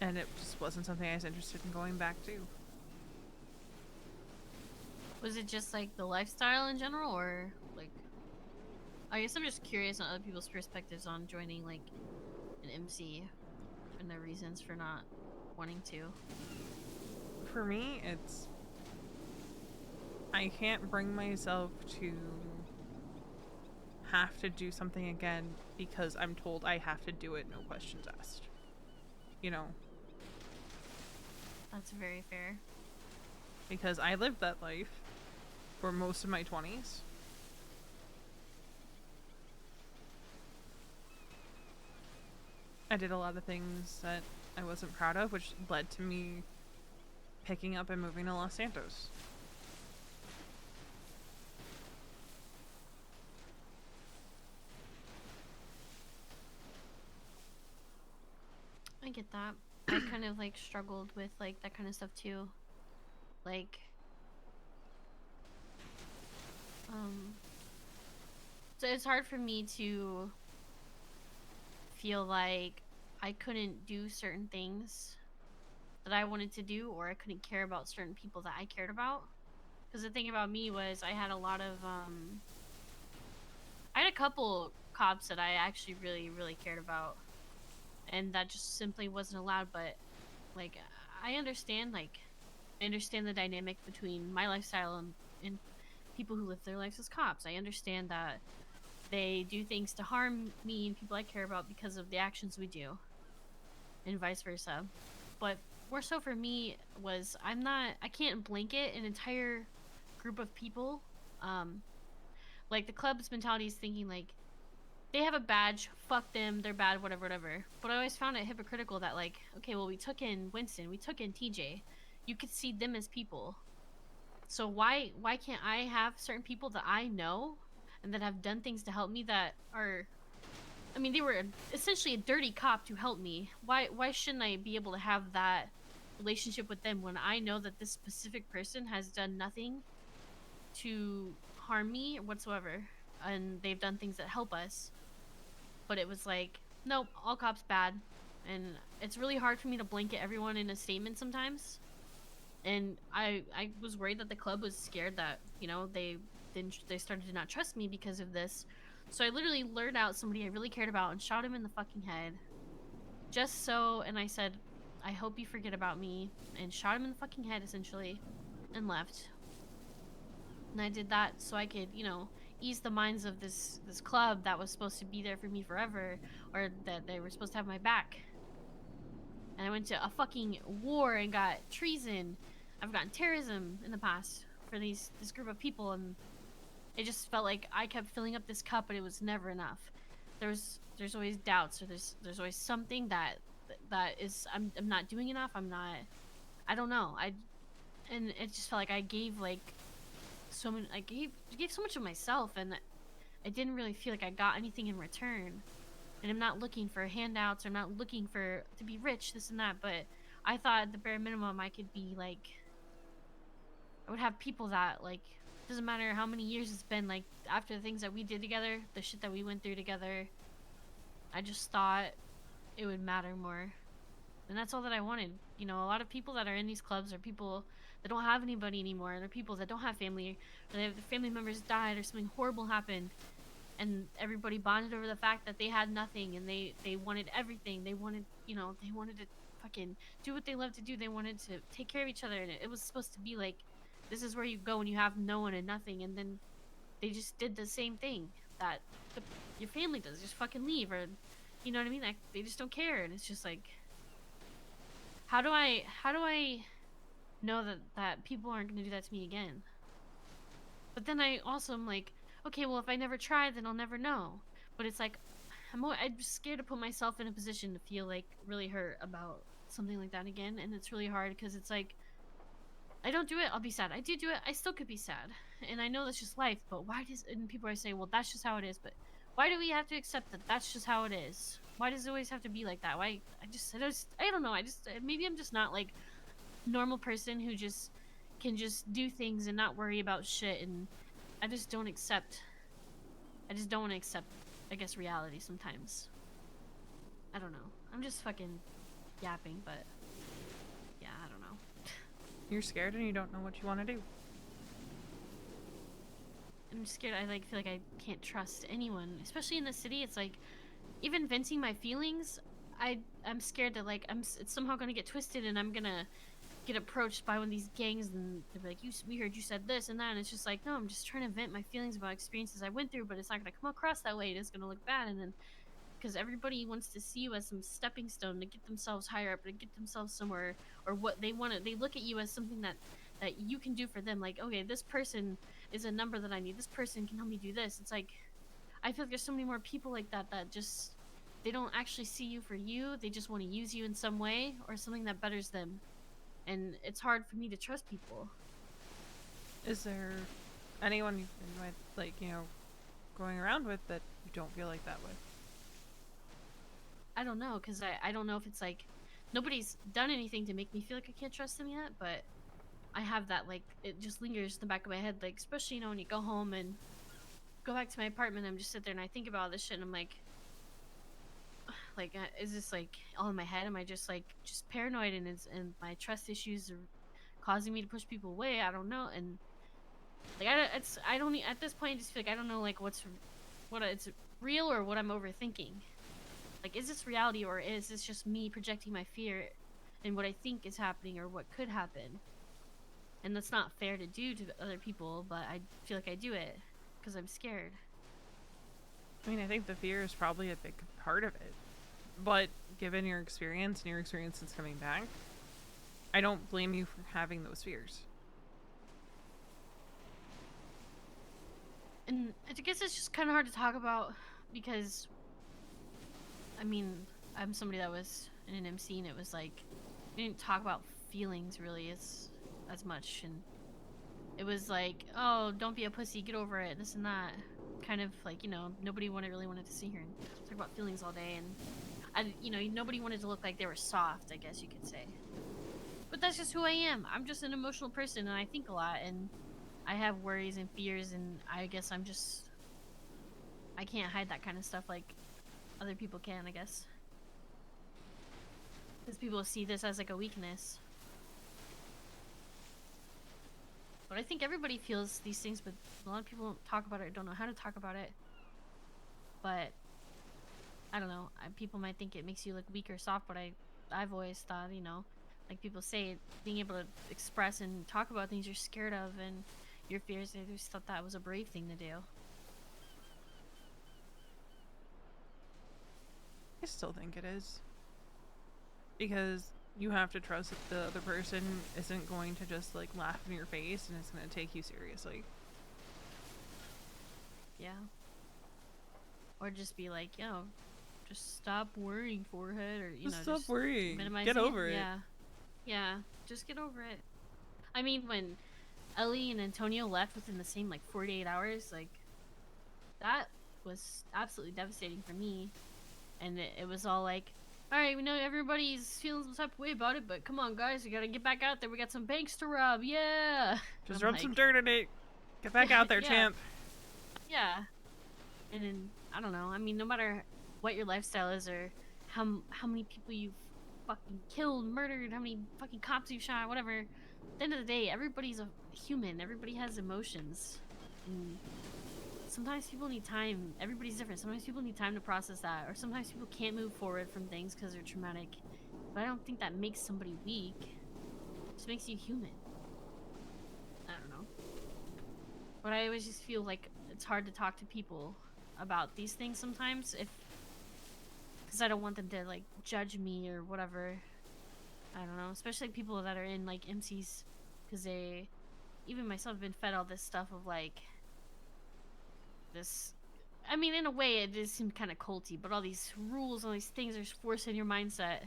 Speaker 1: And it just wasn't something I was interested in going back to.
Speaker 19: Was it just like the lifestyle in general, or like, I guess I'm just curious on other people's perspectives on joining like an MC and their reasons for not wanting to.
Speaker 1: For me, it's, I can't bring myself to have to do something again because I'm told I have to do it, no questions asked. You know?
Speaker 19: That's very fair.
Speaker 1: Because I lived that life for most of my 20s. I did a lot of things that I wasn't proud of, which led to me picking up and moving to Los Santos.
Speaker 19: I get that. I kind of like struggled with like that kind of stuff too. Like so it's hard for me to feel like I couldn't do certain things that I wanted to do, or I couldn't care about certain people that I cared about. Because the thing about me was I had a lot of I had a couple cops that I actually really cared about, and that just simply wasn't allowed. But like I understand the dynamic between my lifestyle and people who live their lives as cops. I understand that they do things to harm me and people I care about because of the actions we do, and vice versa. But more so for me was I can't blanket an entire group of people. Like the club's mentality is thinking like they have a badge, fuck them, they're bad, whatever, whatever. But I always found it hypocritical that like, okay, well we took in Winston, we took in TJ, you could see them as people. So why can't I have certain people that I know and that have done things to help me that are, I mean, they were essentially a dirty cop to help me. Why shouldn't I be able to have that relationship with them when I know that this specific person has done nothing to harm me whatsoever, and they've done things that help us? But it was like, nope, all cops bad. And it's really hard for me to blanket everyone in a statement sometimes. And I was worried that the club was scared that, you know, they started to not trust me because of this. So I literally lured out somebody I really cared about and shot him in the fucking head. Just so, and I said, I hope you forget about me, and shot him in the fucking head essentially, and left. And I did that so I could, you know, ease the minds of this club that was supposed to be there for me forever, or that they were supposed to have my back. And I went to a fucking war and got treason. I've gotten terrorism in the past for this group of people, and it just felt like I kept filling up this cup, but it was never enough. There's always doubts, or there's always something that is I'm not doing enough. I don't know. And it just felt like I gave like so many. I gave so much of myself, and I didn't really feel like I got anything in return. And I'm not looking for handouts, or I'm not looking to be rich, this and that, but I thought at the bare minimum I could be like, I would have people that like, doesn't matter how many years it's been, like after the things that we did together, the shit that we went through together, I just thought it would matter more. And that's all that I wanted. You know, a lot of people that are in these clubs are people that don't have anybody anymore. They're people that don't have family, or their family members died, or something horrible happened. And everybody bonded over the fact that they had nothing, and they wanted everything. They wanted, you know, they wanted to fucking do what they love to do. They wanted to take care of each other, and it was supposed to be like, this is where you go when you have no one and nothing. And then they just did the same thing that your family does, just fucking leave, or, you know what I mean? Like, they just don't care. And it's just like, how do I know that people aren't gonna do that to me again? But then I also am like, okay, well, if I never try, then I'll never know. But it's like, I'm just scared to put myself in a position to feel like really hurt about something like that again. And it's really hard because it's like, I don't do it, I'll be sad. I do it, I still could be sad. And I know that's just life, but why and people are saying, well, that's just how it is. But why do we have to accept that that's just how it is? Why does it always have to be like that? Why? I don't know. Maybe I'm just not like normal person who just can just do things and not worry about shit, and I just don't want to accept, I guess, reality sometimes. I don't know. I'm just fucking yapping, but yeah, I don't know.
Speaker 1: You're scared and you don't know what you want to do.
Speaker 19: I'm scared. I feel like I can't trust anyone, especially in the city. It's like, even venting my feelings, I'm scared that like it's somehow gonna get twisted, and I'm gonna get approached by one of these gangs, and they're like, we heard you said this and that, and it's just like, no, I'm just trying to vent my feelings about experiences I went through, but it's not gonna come across that way. It's gonna look bad, and then because everybody wants to see you as some stepping stone to get themselves higher up, to get themselves somewhere, or what they want to. They look at you as something that you can do for them. Like, okay, this person is a number that I need. This person can help me do this. It's like, I feel like there's so many more people like that just, they don't actually see you for you. They just want to use you in some way or something that betters them. And it's hard for me to trust people.
Speaker 1: Is there anyone you've been with, like, you know, going around with that you don't feel like that with?
Speaker 19: I don't know, because I don't know if it's like, nobody's done anything to make me feel like I can't trust them yet, but I have that, like, it just lingers in the back of my head, like, especially, you know, when you go home and go back to my apartment, I'm just sit there and I think about all this shit, and I'm like, is this like all in my head? Am I just like paranoid, and my trust issues are causing me to push people away? I don't know. And like I don't at this point I just feel like I don't know like what it's real or what I'm overthinking. Like, is this reality, or is this just me projecting my fear and what I think is happening or what could happen? And that's not fair to do to other people, but I feel like I do it because I'm scared.
Speaker 1: I mean, I think the fear is probably a big part of it. But given your experience and your experience since coming back, I don't blame you for having those fears.
Speaker 19: And I guess it's just kind of hard to talk about because, I mean, I'm somebody that was in an MC and it was like, we didn't talk about feelings really as much, and it was like, oh, don't be a pussy, get over it, this and that. Kind of like, you know, nobody really wanted to sit here and talk about feelings all day, and nobody wanted to look like they were soft, I guess you could say. But that's just who I am. I'm just an emotional person, and I think a lot, and I have worries and fears, and I guess I can't hide that kind of stuff like other people can, I guess. Because people see this as like a weakness. But I think everybody feels these things, but a lot of people don't talk about it or don't know how to talk about it. But I don't know. People might think it makes you look weak or soft, but I've always thought, like people say, being able to express and talk about things you're scared of and your fears, I just thought that was a brave thing to do.
Speaker 1: I still think it is. Because you have to trust that the other person isn't going to just like laugh in your face and is going to take you seriously.
Speaker 19: Yeah. Or just be like, just stop worrying, forehead, or
Speaker 1: just stop worrying. Get over it.
Speaker 19: Yeah, just get over it. I mean, when Ellie and Antonio left within the same like 48 hours, like that was absolutely devastating for me. And it was all like, all right, we know everybody's feeling some type of way about it, but come on, guys, we gotta get back out there. We got some banks to rob, yeah.
Speaker 1: Just rub some dirt in it. Get back out there, champ.
Speaker 19: Yeah. And then I don't know. I mean, no matter what your lifestyle is or how many people you've fucking killed, murdered, how many fucking cops you've shot, whatever. At the end of the day, everybody's a human. Everybody has emotions. And sometimes people need time. Everybody's different. Sometimes people need time to process that, or sometimes people can't move forward from things because they're traumatic. But I don't think that makes somebody weak. It just makes you human. I don't know. But I always just feel like it's hard to talk to people about these things sometimes, because I don't want them to like judge me or whatever. I don't know, especially people that are in like MCs, because even myself, have been fed all this stuff of like this. I mean, in a way, it does seem kind of culty, but all these rules, all these things are forced in your mindset.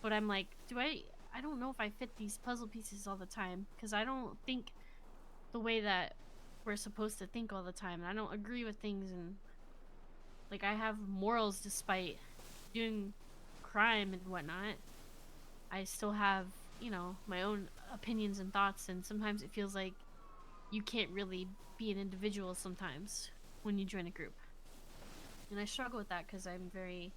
Speaker 19: But I'm like, I don't know if I fit these puzzle pieces all the time, because I don't think the way that we're supposed to think all the time, and I don't agree with things, and like I have morals despite doing crime and whatnot. I still have, my own opinions and thoughts, and sometimes it feels like you can't really be an individual sometimes when you join a group. And I struggle with that because I'm very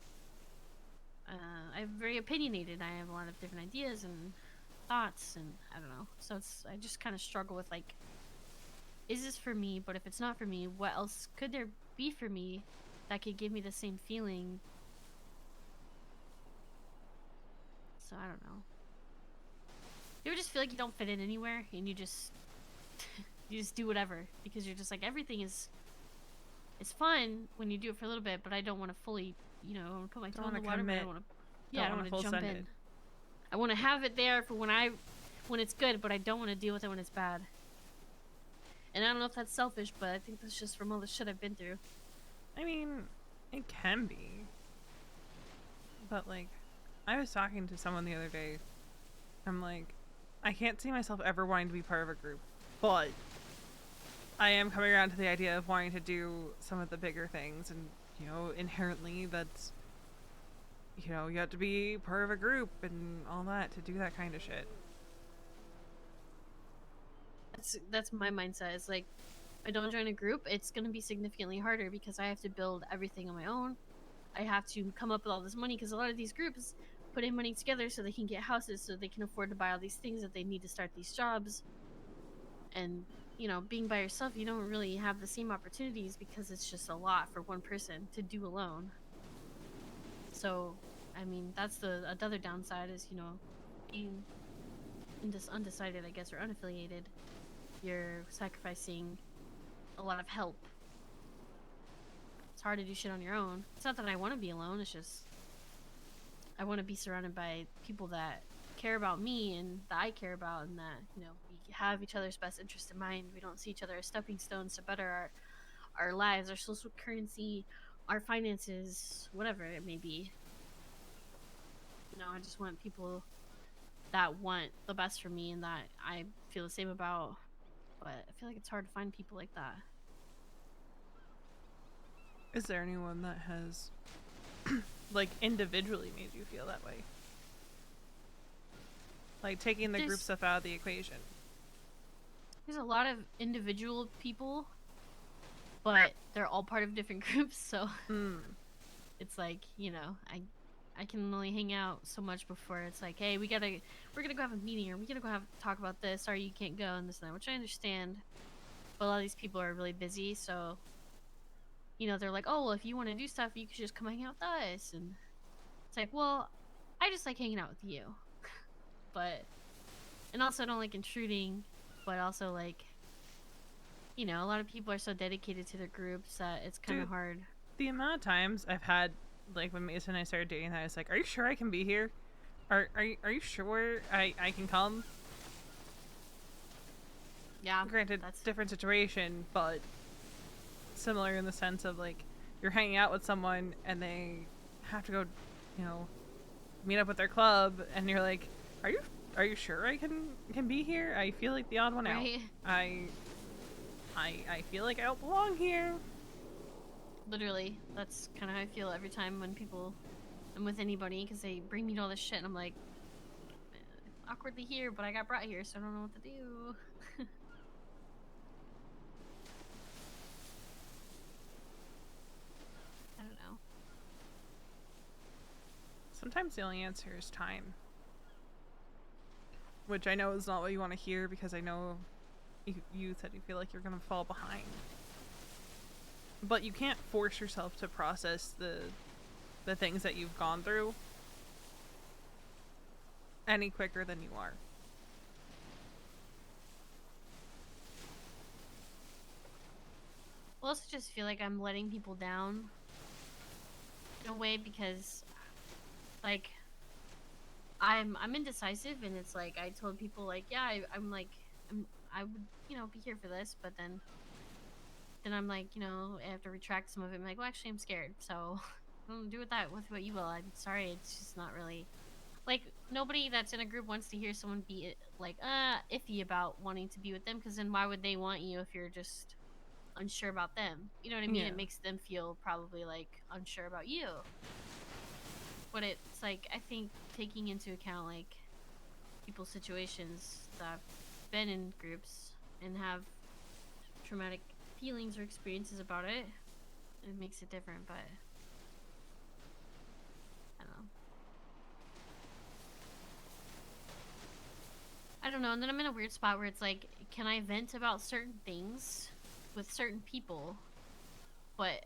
Speaker 19: opinionated. I have a lot of different ideas and thoughts, and I don't know. So I just kind of struggle with like, is this for me? But if it's not for me, what else could there be for me that could give me the same feeling? So I don't know. You ever just feel like you don't fit in anywhere and you just do whatever because you're just like, everything is, it's fun when you do it for a little bit, but I don't want to fully, I want to put my toe in the water, but I don't want to, I don't want to jump in. I want to have it there for when it's good, but I don't want to deal with it when it's bad. And I don't know if that's selfish, but I think that's just from all the shit I've been through.
Speaker 1: I mean, it can be. But like, I was talking to someone the other day. I'm like, I can't see myself ever wanting to be part of a group, but I am coming around to the idea of wanting to do some of the bigger things, and inherently that's, you have to be part of a group and all that to do that kind of shit.
Speaker 19: That's my mindset. It's like, if I don't join a group, it's gonna be significantly harder because I have to build everything on my own. I have to come up with all this money because a lot of these groups put in money together so they can get houses, so they can afford to buy all these things that they need to start these jobs. And being by yourself, you don't really have the same opportunities because it's just a lot for one person to do alone. So, I mean, that's another downside is, being undecided, I guess, or unaffiliated. You're sacrificing a lot of help. It's hard to do shit on your own. It's not that I want to be alone, it's just I want to be surrounded by people that care about me and that I care about, and that, you know, we have each other's best interest in mind. We don't see each other as stepping stones to better our lives, our social currency, our finances, whatever it may be. You know, I just want people that want the best for me and that I feel the same about. But I feel like it's hard to find people like that.
Speaker 1: Is there anyone that has, like, individually made you feel that way? Like, taking the group stuff out of the equation.
Speaker 19: There's a lot of individual people, but they're all part of different groups, so it's like, you know, I can only hang out so much before it's like, hey, we're gonna go have a meeting, or we gotta go talk about this. Sorry, you can't go, and this and that, which I understand. But a lot of these people are really busy, so, you know, they're like, oh, well, if you want to do stuff, you could just come hang out with us. And it's like, well, I just like hanging out with you. But, and also I don't like intruding, but also, like, you know, a lot of people are so dedicated to their groups that it's kind of hard.
Speaker 1: The amount of times I've had, like, when Mason and I started dating, I was like, are you sure I can be here? Are you sure I can come?
Speaker 19: Yeah.
Speaker 1: Granted, that's a different situation, but similar in the sense of, like, you're hanging out with someone and they have to go, you know, meet up with their club, and you're like, are you sure I can be here? I feel like the odd one out. I feel like I don't belong here.
Speaker 19: Literally, that's kind of how I feel every time when I'm with anybody, because they bring me to all this shit, and I'm like, awkwardly here, but I got brought here, so I don't know what to do. I don't know.
Speaker 1: Sometimes the only answer is time. Which I know is not what you want to hear, because I know you said you feel like you're gonna fall behind. But you can't force yourself to process the things that you've gone through any quicker than you are.
Speaker 19: I also just feel like I'm letting people down in a way, because, like, I'm indecisive, and it's like I told people, like, yeah, I would, you know, be here for this, but then I'm like, you know, I have to retract some of it. I'm like, well, actually, I'm scared, so do with what you will. I'm sorry, it's just not really, like, nobody that's in a group wants to hear someone be like iffy about wanting to be with them, because then why would they want you if you're just unsure about them? You know what I mean?
Speaker 1: Yeah.
Speaker 19: It makes them feel probably like unsure about you. But it's like, I think taking into account, like, people's situations that have been in groups and have traumatic feelings or experiences about it, it makes it different. But I don't know. And then I'm in a weird spot where it's like, can I vent about certain things with certain people, but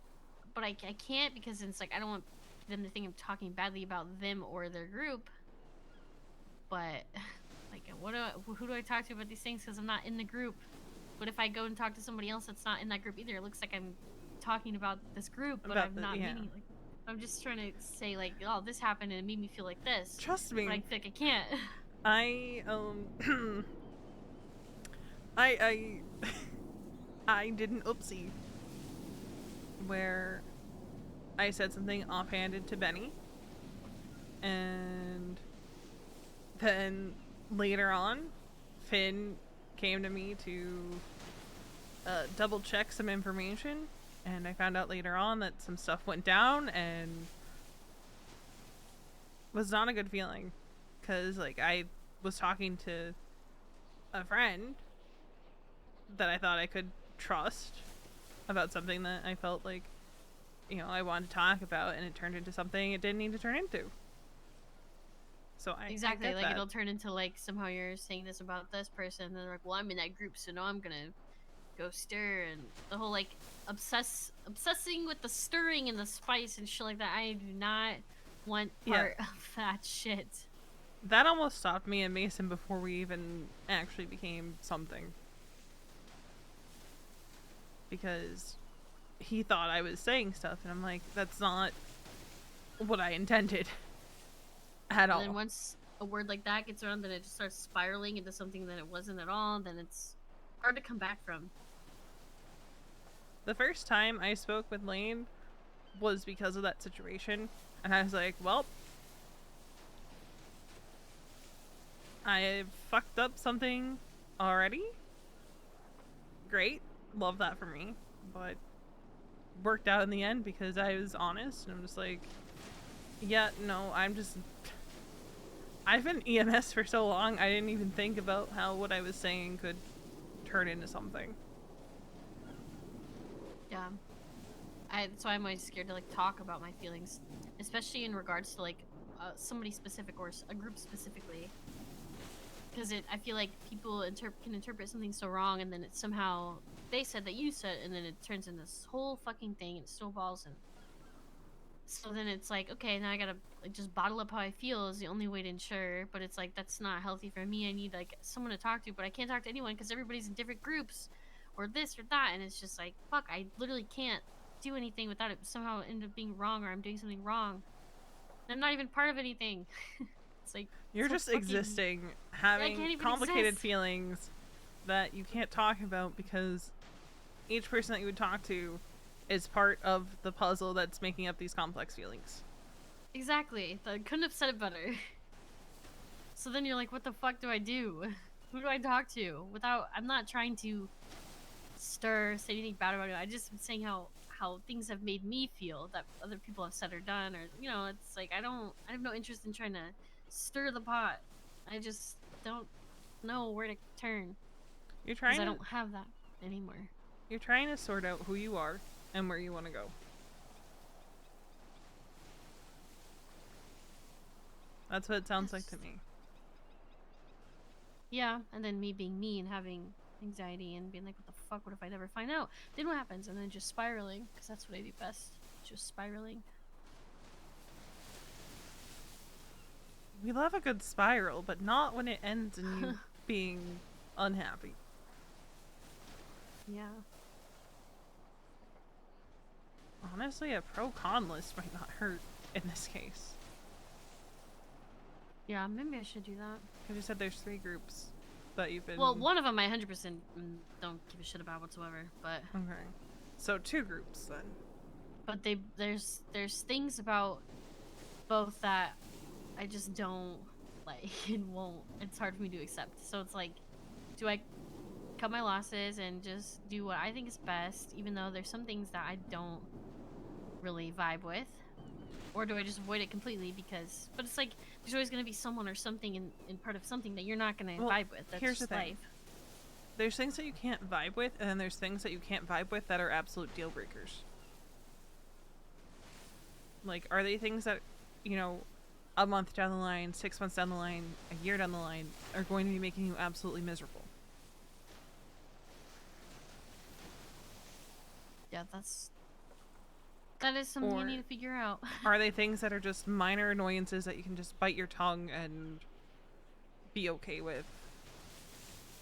Speaker 19: I can't, because it's like I don't want them to think I'm talking badly about them or their group. But like, who do I talk to about these things, because I'm not in the group? What if I go and talk to somebody else that's not in that group either? It looks like I'm talking about this group, but I'm not meaning, like, I'm just trying to say, like, oh, this happened and it made me feel like this.
Speaker 1: Trust me.
Speaker 19: But I feel like I can't.
Speaker 1: I did an oopsie where I said something offhanded to Benny, and then later on Finn came to me to double check some information, and I found out later on that some stuff went down and was not a good feeling, because, like, I was talking to a friend that I thought I could trust about something that I felt like, you know, I wanted to talk about, and it turned into something it didn't need to turn into. So
Speaker 19: exactly,
Speaker 1: I get
Speaker 19: like,
Speaker 1: that.
Speaker 19: it'll turn into, like, somehow you're saying this about this person, and then they're like, well, I'm in that group, so now I'm gonna go stir, and the whole, like, obsessing with the stirring and the spice and shit like that. I do not want part of that shit.
Speaker 1: That almost stopped me and Mason before we even actually became something, because he thought I was saying stuff, and I'm like, that's not what I intended at all.
Speaker 19: And then a word like that gets around, then it just starts spiraling into something that it wasn't at all. Then it's hard to come back from.
Speaker 1: The first time I spoke with Lane was because of that situation, and I was like, well, I fucked up something already. Great, love that for me, but worked out in the end because I was honest, and I'm just like, yeah, no, I've been EMS for so long, I didn't even think about how what I was saying could turn into something.
Speaker 19: Yeah. That's why I'm always scared to like talk about my feelings, especially in regards to like somebody specific or a group specifically, because I feel like people can interpret something so wrong, and then it somehow they said that you said, and then it turns into this whole fucking thing and snowballs, and so then it's like, okay, now I gotta like just bottle up how I feel is the only way to ensure, but it's like that's not healthy for me. I need like someone to talk to, but I can't talk to anyone because everybody's in different groups or this or that, and it's just like, fuck, I literally can't do anything without it somehow end up being wrong, or I'm doing something wrong. And I'm not even part of anything. It's like
Speaker 1: You're
Speaker 19: so
Speaker 1: just
Speaker 19: fucking,
Speaker 1: existing,
Speaker 19: I can't
Speaker 1: having
Speaker 19: even
Speaker 1: complicated
Speaker 19: exist.
Speaker 1: feelings that you can't talk about because each person that you would talk to is part of the puzzle that's making up these complex feelings.
Speaker 19: Exactly. I couldn't have said it better. So then you're like, what the fuck do I do? Who do I talk to? I'm not trying to say anything bad about it. I just am saying how things have made me feel that other people have said or done, or it's like I have no interest in trying to stir the pot. I just don't know where to turn.
Speaker 1: You're trying
Speaker 19: because I
Speaker 1: to,
Speaker 19: don't have that anymore.
Speaker 1: You're trying to sort out who you are and where you want to go. That's what it sounds like to me.
Speaker 19: Yeah, and then me being me and having anxiety and being like, what the fuck, what if I never find out? Then what happens? And then just spiraling, because that's what I do best. Just spiraling.
Speaker 1: We love a good spiral, but not when it ends in you being unhappy.
Speaker 19: Yeah.
Speaker 1: Honestly, a pro-con list might not hurt in this case.
Speaker 19: Yeah, maybe I should do that.
Speaker 1: Because you said there's 3 groups that you've been...
Speaker 19: Well, one of them I 100% don't give a shit about whatsoever, but...
Speaker 1: Okay. So 2 groups, then.
Speaker 19: But there's things about both that I just don't like and won't... It's hard for me to accept. So it's like, do I cut my losses and just do what I think is best, even though there's some things that I don't really vibe with? Or do I just avoid it completely because... But it's like, there's always going to be someone or something in part of something that you're not going to vibe with. That's
Speaker 1: here's
Speaker 19: just
Speaker 1: the thing.
Speaker 19: life.
Speaker 1: There's things that you can't vibe with, and then there's things that you can't vibe with that are absolute deal breakers. Like, are they things that, a month down the line, 6 months down the line, a year down the line, are going to be making you absolutely miserable?
Speaker 19: Yeah, that is something you need to figure out.
Speaker 1: Are they things that are just minor annoyances that you can just bite your tongue and be okay with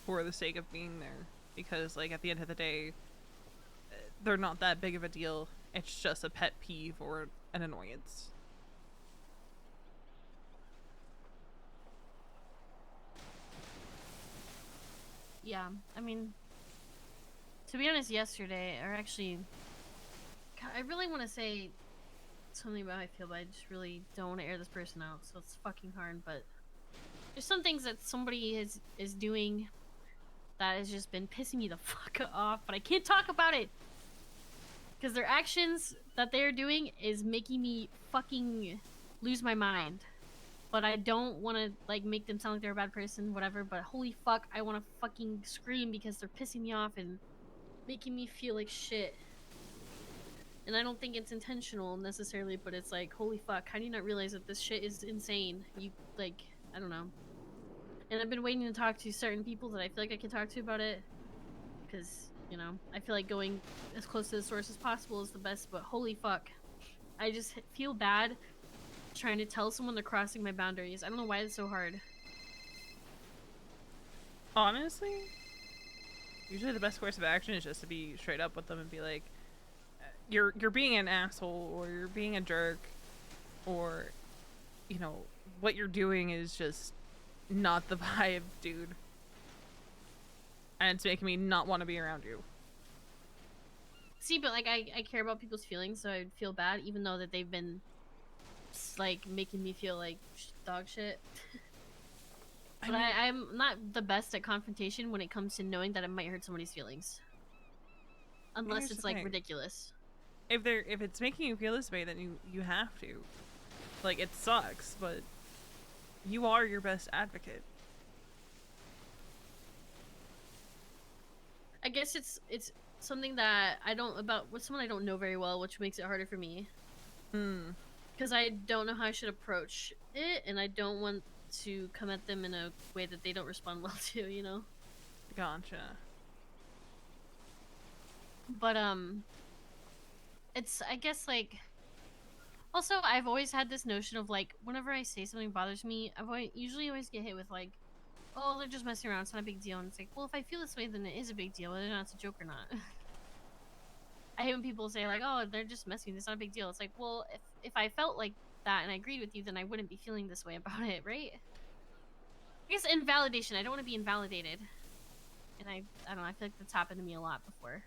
Speaker 1: for the sake of being there? Because, like, at the end of the day, they're not that big of a deal. It's just a pet peeve or an annoyance.
Speaker 19: Yeah, I mean, to be honest, yesterday, or actually, God, I really want to say something about how I feel, but I just really don't want to air this person out, so it's fucking hard, but there's some things that somebody is doing that has just been pissing me the fuck off, but I can't talk about it! Because their actions that they're doing is making me fucking lose my mind. But I don't want to, like, make them sound like they're a bad person, whatever, but holy fuck, I want to fucking scream because they're pissing me off and making me feel like shit. And I don't think it's intentional necessarily, but it's like, holy fuck, how do you not realize that this shit is insane? You, like, I don't know. And I've been waiting to talk to certain people that I feel like I can talk to about it. Because, I feel like going as close to the source as possible is the best, but holy fuck. I just feel bad trying to tell someone they're crossing my boundaries. I don't know why it's so hard.
Speaker 1: Honestly, usually the best course of action is just to be straight up with them and be like, you're being an asshole, or you're being a jerk, or, what you're doing is just not the vibe, dude. And it's making me not want to be around you.
Speaker 19: See, but like I care about people's feelings, so I feel bad, even though that they've been like making me feel like dog shit. But I'm not the best at confrontation when it comes to knowing that it might hurt somebody's feelings, unless
Speaker 1: Here's
Speaker 19: it's
Speaker 1: the
Speaker 19: like
Speaker 1: thing.
Speaker 19: ridiculous.
Speaker 1: If it's making you feel this way, then you have to. Like, it sucks, but you are your best advocate.
Speaker 19: I guess it's something that with someone I don't know very well, which makes it harder for me. Because I don't know how I should approach it, and I don't want to come at them in a way that they don't respond well to, you know?
Speaker 1: Gotcha.
Speaker 19: But, it's, I guess, like... Also, I've always had this notion of, like, whenever I say something bothers me, usually always get hit with, like, oh, they're just messing around, it's not a big deal. And it's like, well, if I feel this way, then it is a big deal, whether or not it's a joke or not. I hate when people say, like, oh, they're just messing, it's not a big deal. It's like, well, if I felt like that and I agreed with you, then I wouldn't be feeling this way about it, right? I guess invalidation. I don't want to be invalidated. And I don't know, I feel like that's happened to me a lot before.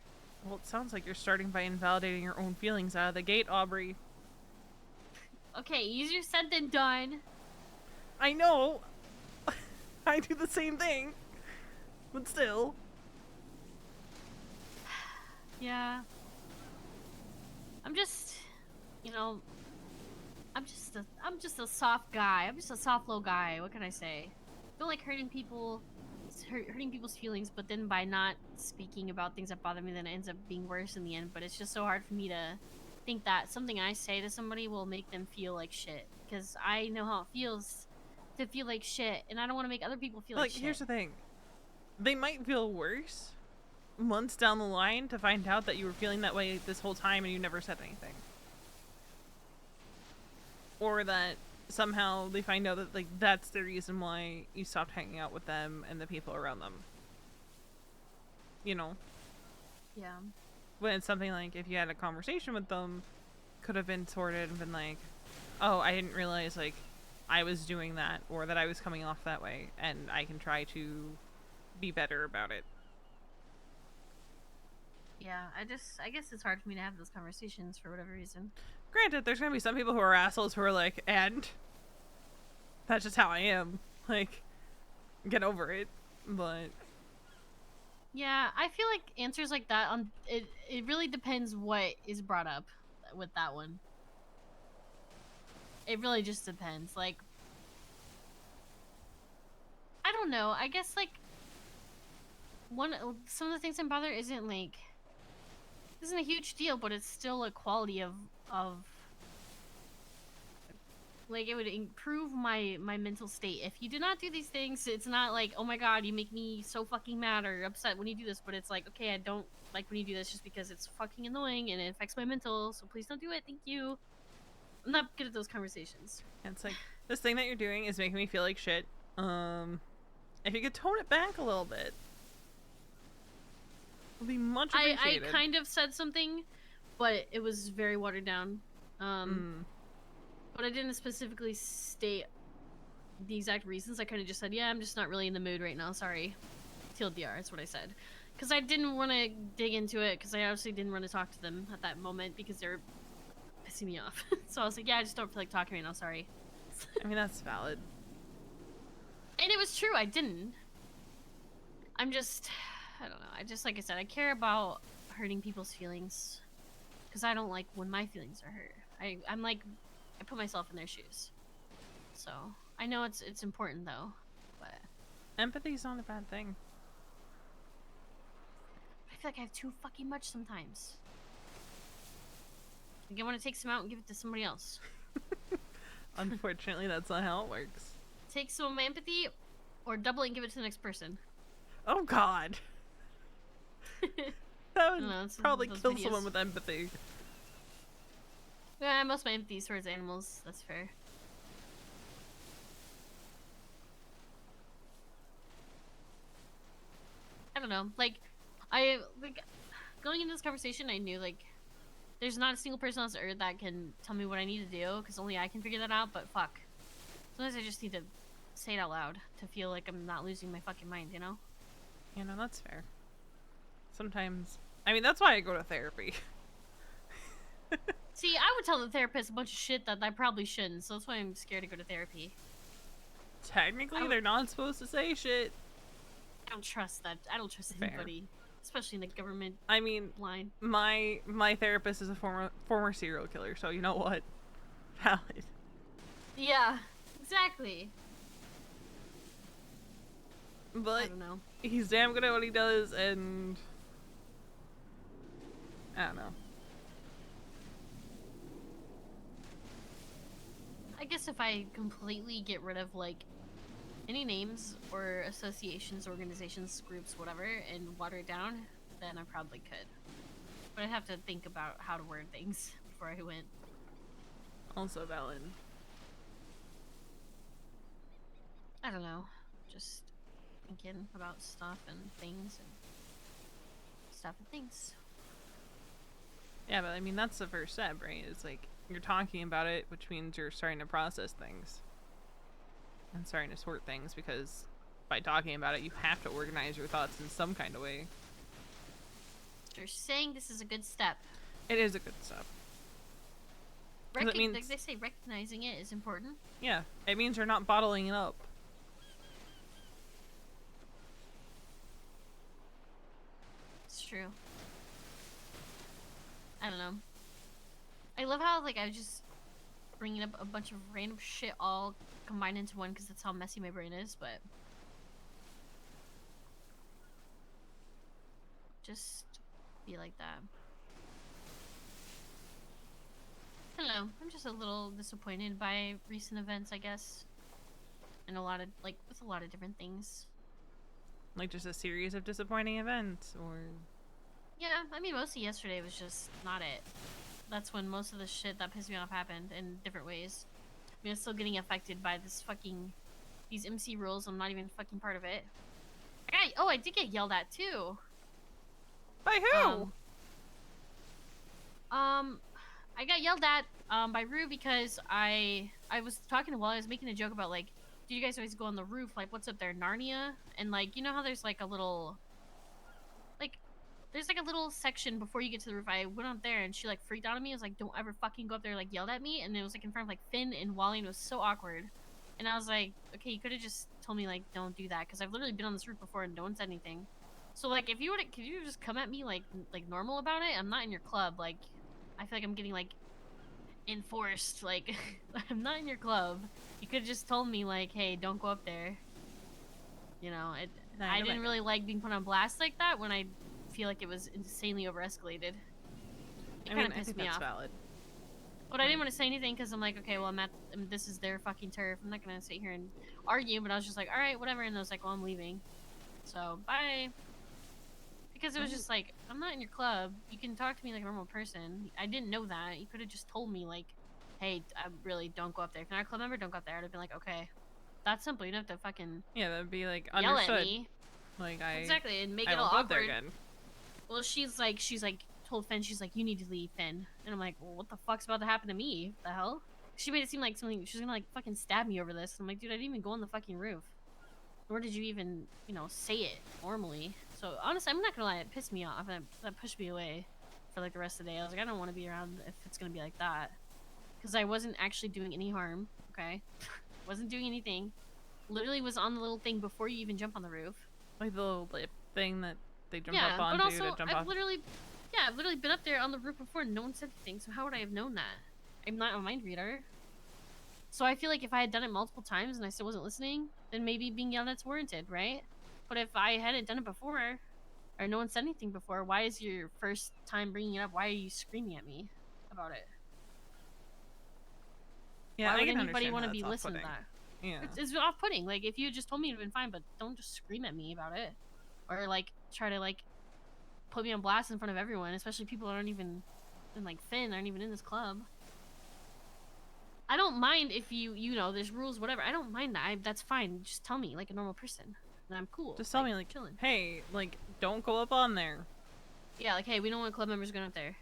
Speaker 1: Well, it sounds like you're starting by invalidating your own feelings out of the gate, Aubrey.
Speaker 19: Okay, easier said than done.
Speaker 1: I know. I do the same thing. But still.
Speaker 19: Yeah. I'm just, you know, I'm just a soft guy. I'm just a soft low guy. What can I say? I don't like hurting people, hurting people's feelings, but then by not speaking about things that bother me, then it ends up being worse in the end. But it's just so hard for me to think that something I say to somebody will make them feel like shit, because I know how it feels to feel like shit, and I don't want to make other people feel like shit.
Speaker 1: Here's the thing. They might feel worse months down the line to find out that you were feeling that way this whole time and you never said anything. Or that somehow they find out that, like, that's the reason why you stopped hanging out with them and the people around them. You know?
Speaker 19: Yeah.
Speaker 1: When it's something like, if you had a conversation with them, could have been sorted and been like, oh, I didn't realize, like, I was doing that, or that I was coming off that way, and I can try to be better about it.
Speaker 19: Yeah, I guess it's hard for me to have those conversations for whatever reason.
Speaker 1: Granted, there's gonna be some people who are assholes who are like, and that's just how I am. Like, get over it. But
Speaker 19: yeah, I feel like answers like that it really depends what is brought up with that one. It really just depends. Like, I don't know. I guess like some of the things I'm bothered isn't a huge deal, but it's still a quality of like, it would improve my mental state. If you do not do these things, it's not like, oh my god, you make me so fucking mad or upset when you do this, but it's like, okay, I don't like when you do this just because it's fucking annoying and it affects my mental, so please don't do it, thank you. I'm not good at those conversations.
Speaker 1: And it's like, this thing that you're doing is making me feel like shit. If you could tone it back a little bit, it would be much appreciated.
Speaker 19: I kind of said something, but it was very watered down. But I didn't specifically state the exact reasons. I kind of just said, yeah, I'm just not really in the mood right now, sorry. TLDR, that's what I said. Because I didn't want to dig into it, because I obviously didn't want to talk to them at that moment, because they're pissing me off. So I was like, yeah, I just don't feel like talking right now, sorry.
Speaker 1: I mean, that's valid.
Speaker 19: And it was true, I didn't. I'm just, I don't know. I just, like I said, I care about hurting people's feelings. Because I don't like when my feelings are hurt. I'm like, I put myself in their shoes. So, I know it's important though, but...
Speaker 1: Empathy's not a bad thing.
Speaker 19: I feel like I have too fucking much sometimes. Like, I want to take some out and give it to somebody else.
Speaker 1: Unfortunately, that's not how it works.
Speaker 19: Take some of my empathy, or double it and give it to the next person.
Speaker 1: Oh god! That would probably kill someone with empathy.
Speaker 19: Yeah, most of my empathy is towards animals, that's fair. I don't know, like, going into this conversation, I knew, like, there's not a single person on this earth that can tell me what I need to do, because only I can figure that out, but fuck. Sometimes I just need to say it out loud to feel like I'm not losing my fucking mind, you know?
Speaker 1: You know, that's fair. Sometimes, I mean, that's why I go to therapy.
Speaker 19: See, I would tell the therapist a bunch of shit that I probably shouldn't, so that's why I'm scared to go to therapy.
Speaker 1: Technically, they're not supposed to say shit.
Speaker 19: I don't trust that. I don't trust
Speaker 1: Fair.
Speaker 19: anybody, especially in the government.
Speaker 1: I mean,
Speaker 19: line.
Speaker 1: My therapist is a former serial killer, so you know what? Valid.
Speaker 19: Yeah, exactly.
Speaker 1: But
Speaker 19: I don't know.
Speaker 1: he's damn good at what he does, and I don't know.
Speaker 19: I guess if I completely get rid of like any names or associations, organizations, groups, whatever, and water it down, then I probably could. But I'd have to think about how to word things before I went.
Speaker 1: Also valid.
Speaker 19: I don't know. Just thinking about stuff and things.
Speaker 1: Yeah, but I mean, that's the first step, right? It's like, you're talking about it, which means you're starting to process things. And starting to sort things, because by talking about it, you have to organize your thoughts in some kind of way.
Speaker 19: You're saying this is a good step.
Speaker 1: It is a good step. It means,
Speaker 19: like they say, recognizing it is important.
Speaker 1: yeah, it means you're not bottling it up.
Speaker 19: It's true. I don't know. I love how, like, I was just bringing up a bunch of random shit all combined into one because that's how messy my brain is, but just be like that. I don't know. I'm just a little disappointed by recent events, I guess. And a lot of, like, with a lot of different things.
Speaker 1: Like just a series of disappointing events, or...
Speaker 19: Yeah, I mean, mostly yesterday was just not it. That's when most of the shit that pissed me off happened in different ways. I mean, I'm still getting affected by these MC rules. I'm not even fucking part of it. I did get yelled at too.
Speaker 1: By who?
Speaker 19: I got yelled at by Rue because I was talking to Wally. I was making a joke about, like, do you guys always go on the roof? Like, what's up there, Narnia? And, like, you know how there's like a little, like, there's like a little section before you get to the roof. I went up there and she, like, freaked out on me. I was like, don't ever fucking go up there, like, yelled at me. And it was like in front of, like, Finn and Wally, and it was so awkward. And I was like, okay, you could have just told me, like, don't do that, because I've literally been on this roof before and no one said anything. So, like, if you would, could you just come at me like normal about it? I'm not in your club. Like, I feel like I'm getting, like, enforced. Like, I'm not in your club. You could have just told me, like, hey, don't go up there. You know, I didn't really like being put on blast like that when I feel like it was insanely over-escalated. It kind of pissed me off.
Speaker 1: Valid.
Speaker 19: But I didn't want to say anything because I'm like, okay, well, this is their fucking turf. I'm not going to sit here and argue, but I was just like, all right, whatever. And I was like, well, I'm leaving. So, bye. Because it was just like, I'm not in your club. You can talk to me like a normal person. I didn't know that. You could have just told me, like, hey, I really don't go up there. If you're not a club member, don't go up there. I'd have been like, okay. That's simple. You don't have to fucking
Speaker 1: yeah, that'd be like
Speaker 19: yell
Speaker 1: understood.
Speaker 19: at me.
Speaker 1: Like
Speaker 19: exactly, and make
Speaker 1: I
Speaker 19: it all
Speaker 1: won't go up there
Speaker 19: awkward.
Speaker 1: again.
Speaker 19: Well, she's like told Finn, she's like, you need to leave, Finn. And I'm like, well, what the fuck's about to happen to me? The hell? She made it seem like something, she's gonna, like, fucking stab me over this. I'm like, dude, I didn't even go on the fucking roof. Nor did you even, you know, say it normally. So, honestly, I'm not gonna lie, it pissed me off, and that pushed me away for, like, the rest of the day. I was like, I don't want to be around if it's gonna be like that. Because I wasn't actually doing any harm, okay? Wasn't doing anything. Literally was on the little thing before you even jump on the roof.
Speaker 1: Like the little lip thing that they jump
Speaker 19: Yeah,
Speaker 1: up onto
Speaker 19: but also,
Speaker 1: to jump
Speaker 19: I've
Speaker 1: off.
Speaker 19: I've literally been up there on the roof before and no one said anything, so how would I have known that? I'm not a mind reader. So I feel like if I had done it multiple times and I still wasn't listening, then maybe being yelled at's warranted, right? But if I hadn't done it before, or no one said anything before, why is your first time bringing it up? Why are you screaming at me about it?
Speaker 1: Yeah,
Speaker 19: why would
Speaker 1: I can
Speaker 19: anybody
Speaker 1: understand
Speaker 19: want to
Speaker 1: how
Speaker 19: be
Speaker 1: that's
Speaker 19: listening to
Speaker 1: off-putting.
Speaker 19: that?
Speaker 1: Yeah.
Speaker 19: It's off-putting. Like, if you just told me it would have been fine, but don't just scream at me about it. Or, like, try to, like, put me on blast in front of everyone, especially people that aren't even, and, like, Finn aren't even in this club. I don't mind if you know, there's rules, whatever. I don't mind that. That's fine. Just tell me, like a normal person. And I'm cool.
Speaker 1: Just tell me, like,
Speaker 19: chilling.
Speaker 1: hey, like, don't go up on there.
Speaker 19: Yeah, like, hey, we don't want club members going up there.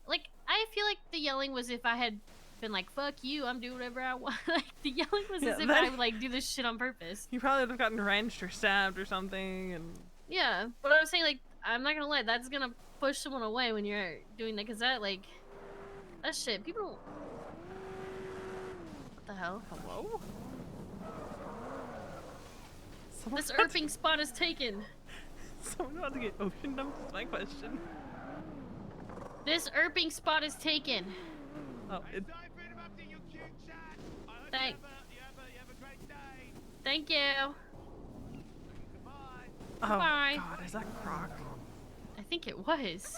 Speaker 19: Like, I feel like the yelling was if I had been like, "Fuck you, I'm doing whatever I want." Like the yelling was
Speaker 1: Yeah,
Speaker 19: as if
Speaker 1: then-
Speaker 19: I would like do this shit on purpose.
Speaker 1: You probably would have gotten wrenched or stabbed or something, and
Speaker 19: Yeah, but I was saying like I'm not gonna lie, that's gonna push someone away when you're doing that, cause that like that shit people don't. What the hell?
Speaker 1: Hello?
Speaker 19: This irping spot is taken.
Speaker 1: Someone about to get ocean dumped is my question.
Speaker 19: This irping spot is taken.
Speaker 1: Oh,
Speaker 19: Thank you.
Speaker 1: Oh
Speaker 19: Bye.
Speaker 1: God, is that Croc?
Speaker 19: I think it was.
Speaker 14: Is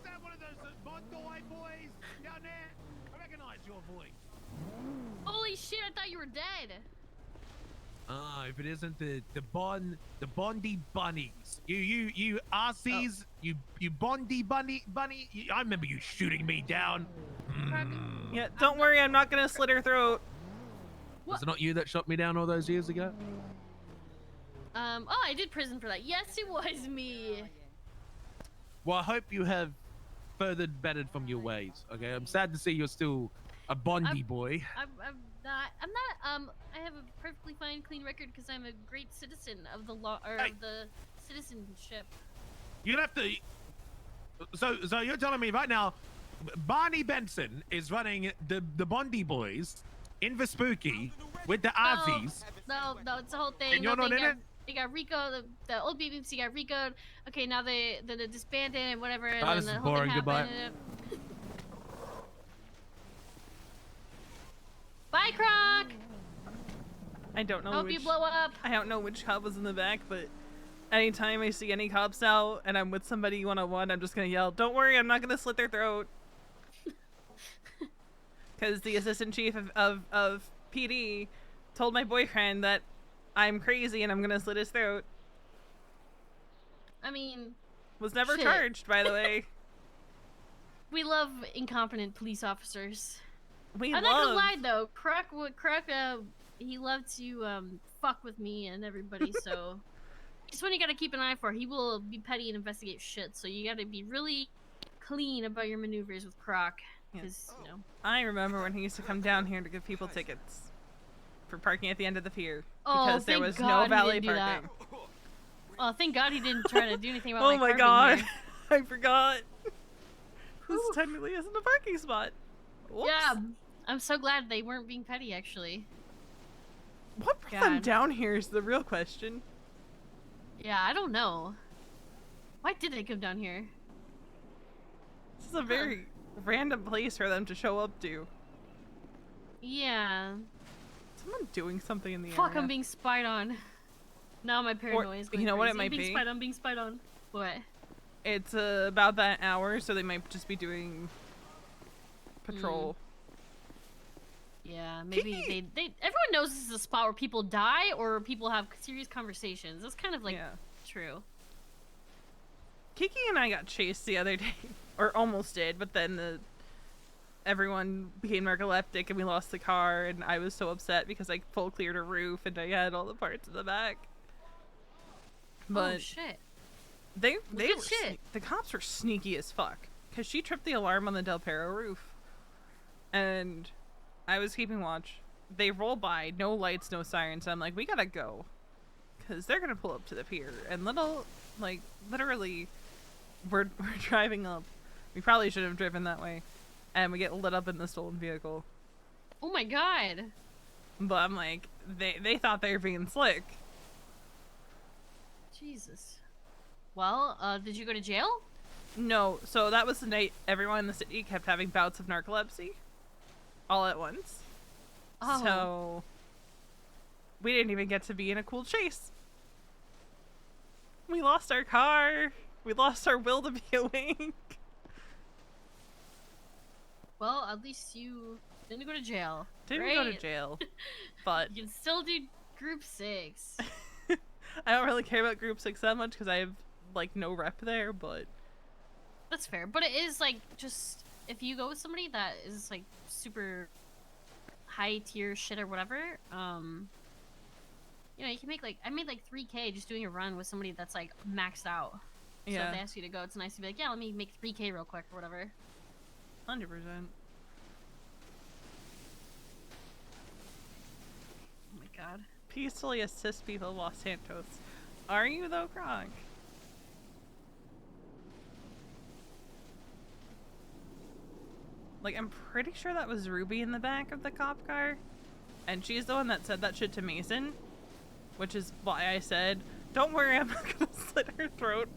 Speaker 14: that one of those Mondoy boys down there? I recognize your voice.
Speaker 19: Holy shit! I thought you were dead.
Speaker 14: If it isn't the Bondi bunnies, you Aussies, you Bondi bunny, I remember you shooting me down.
Speaker 1: Yeah, don't worry, I'm not gonna slit her throat.
Speaker 14: Was it not you that shot me down all those years ago?
Speaker 19: Oh, I did prison for that. Yes, it was me.
Speaker 14: Well, I hope you have further bettered from your ways. Okay, I'm sad to see you're still a Bondi boy.
Speaker 19: I'm not. I have a perfectly fine, clean record because I'm a great citizen of the law or of the citizenship.
Speaker 14: You'd have to. So you're telling me right now, Barney Benson is running the Bondi boys in Vespucci with the Aussies.
Speaker 19: No, it's the whole thing.
Speaker 14: And you're not in it?
Speaker 19: They got Rico, the old BBC got Rico'd. Okay, now they disbanded and whatever. And
Speaker 14: Oh,
Speaker 19: then
Speaker 14: this
Speaker 19: the
Speaker 14: is
Speaker 19: whole
Speaker 14: boring.
Speaker 19: thing
Speaker 14: Goodbye.
Speaker 19: happened. Bye, Croc.
Speaker 1: I don't know
Speaker 19: Hope
Speaker 1: which.
Speaker 19: you blow up.
Speaker 1: I don't know which cop was in the back, but anytime I see any cops out and I'm with somebody one-on-one, I'm just gonna yell, "Don't worry, I'm not gonna slit their throat." Because the assistant chief of PD told my boyfriend that I'm crazy and I'm gonna slit his throat.
Speaker 19: I mean,
Speaker 1: Was never
Speaker 19: shit.
Speaker 1: charged, by the way.
Speaker 19: We love incompetent police officers.
Speaker 1: We
Speaker 19: I'm
Speaker 1: love.
Speaker 19: not gonna lie though, Croc, he loved to fuck with me and everybody, so it's one you gotta keep an eye for. He will be petty and investigate shit, so you gotta be really clean about your maneuvers with Croc, because you know.
Speaker 1: I remember when he used to come down here to give people tickets for parking at the end of the pier
Speaker 19: Oh,
Speaker 1: because there
Speaker 19: thank
Speaker 1: was
Speaker 19: God
Speaker 1: no valet
Speaker 19: he didn't do that.
Speaker 1: parking.
Speaker 19: Oh, thank God he didn't try to do anything about
Speaker 1: Oh
Speaker 19: my
Speaker 1: my
Speaker 19: car
Speaker 1: God,
Speaker 19: being here.
Speaker 1: I forgot. This technically isn't a parking spot. Whoops.
Speaker 19: Yeah, I'm so glad they weren't being petty, actually.
Speaker 1: What brought them down here is the real question.
Speaker 19: Yeah, I don't know. Why did they come down here?
Speaker 1: This is a very random place for them to show up to.
Speaker 19: Yeah.
Speaker 1: Someone doing something in the
Speaker 19: Fuck,
Speaker 1: area.
Speaker 19: I'm being spied on. Now my paranoia is going
Speaker 1: you know what it
Speaker 19: crazy.
Speaker 1: might
Speaker 19: I'm being
Speaker 1: be?
Speaker 19: Spied on, being spied on. What?
Speaker 1: It's about that hour, so they might just be doing patrol.
Speaker 19: Yeah, maybe they everyone knows this is a spot where people die or people have serious conversations. That's kind of like true.
Speaker 1: Kiki and I got chased the other day, or almost did, but then everyone became narcoleptic and we lost the car, and I was so upset because I full cleared a roof and I had all the parts in the back. But
Speaker 19: oh shit.
Speaker 1: They
Speaker 19: Good
Speaker 1: were
Speaker 19: shit.
Speaker 1: the cops were sneaky as fuck because she tripped the alarm on the Del Perro roof, and I was keeping watch. They roll by, no lights, no sirens. I'm like, we gotta go, because they're gonna pull up to the pier. And literally, we're driving up. We probably should have driven that way, and we get lit up in the stolen vehicle.
Speaker 19: Oh my God.
Speaker 1: But I'm like, they thought they were being slick.
Speaker 19: Jesus. Well, did you go to jail?
Speaker 1: No, so that was the night everyone in the city kept having bouts of narcolepsy all at once.
Speaker 19: Oh.
Speaker 1: So we didn't even get to be in a cool chase. We lost our car. We lost our will to be awake.
Speaker 19: Well, at least you didn't go to jail.
Speaker 1: Didn't go to
Speaker 19: Great.
Speaker 1: jail, but
Speaker 19: You can still do group 6.
Speaker 1: I don't really care about Group 6 that much because I have like no rep there, but
Speaker 19: That's fair. But it is like just if you go with somebody that is like super high tier shit or whatever, you know, you can make like I made like 3K just doing a run with somebody that's like maxed out. So
Speaker 1: Yeah.
Speaker 19: if they ask you to go, it's nice to be like, yeah, let me make 3K real quick or whatever.
Speaker 1: 100%.
Speaker 19: God.
Speaker 1: Peacefully assist people, Los Santos. Are you though, Kronk? Like, I'm pretty sure that was Ruby in the back of the cop car. And she's the one that said that shit to Mason. Which is why I said, don't worry, I'm not gonna slit her throat.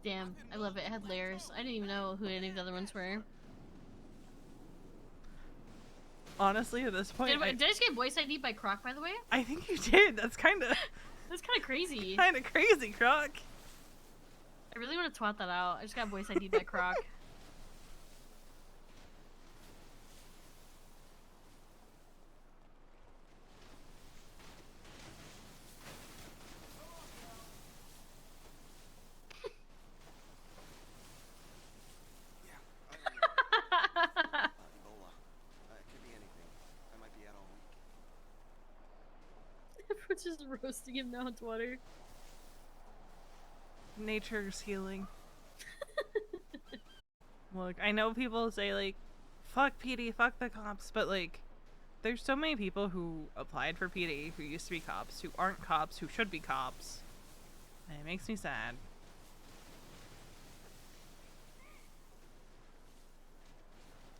Speaker 19: Damn, I love it. It had layers. I didn't even know who any of the other ones were.
Speaker 1: Honestly, at this point,
Speaker 19: Did I just get voice ID by Croc, by the way?
Speaker 1: I think you did. That's kind of
Speaker 19: crazy.
Speaker 1: Kind of crazy, Croc.
Speaker 19: I really want to twat that out. I just got voice ID by Croc. Everyone's just roasting him now in Twitter.
Speaker 1: Nature's healing. Look, I know people say, like, fuck PD, fuck the cops, but, like, there's so many people who applied for PD, who used to be cops, who aren't cops, who should be cops. And it makes me sad.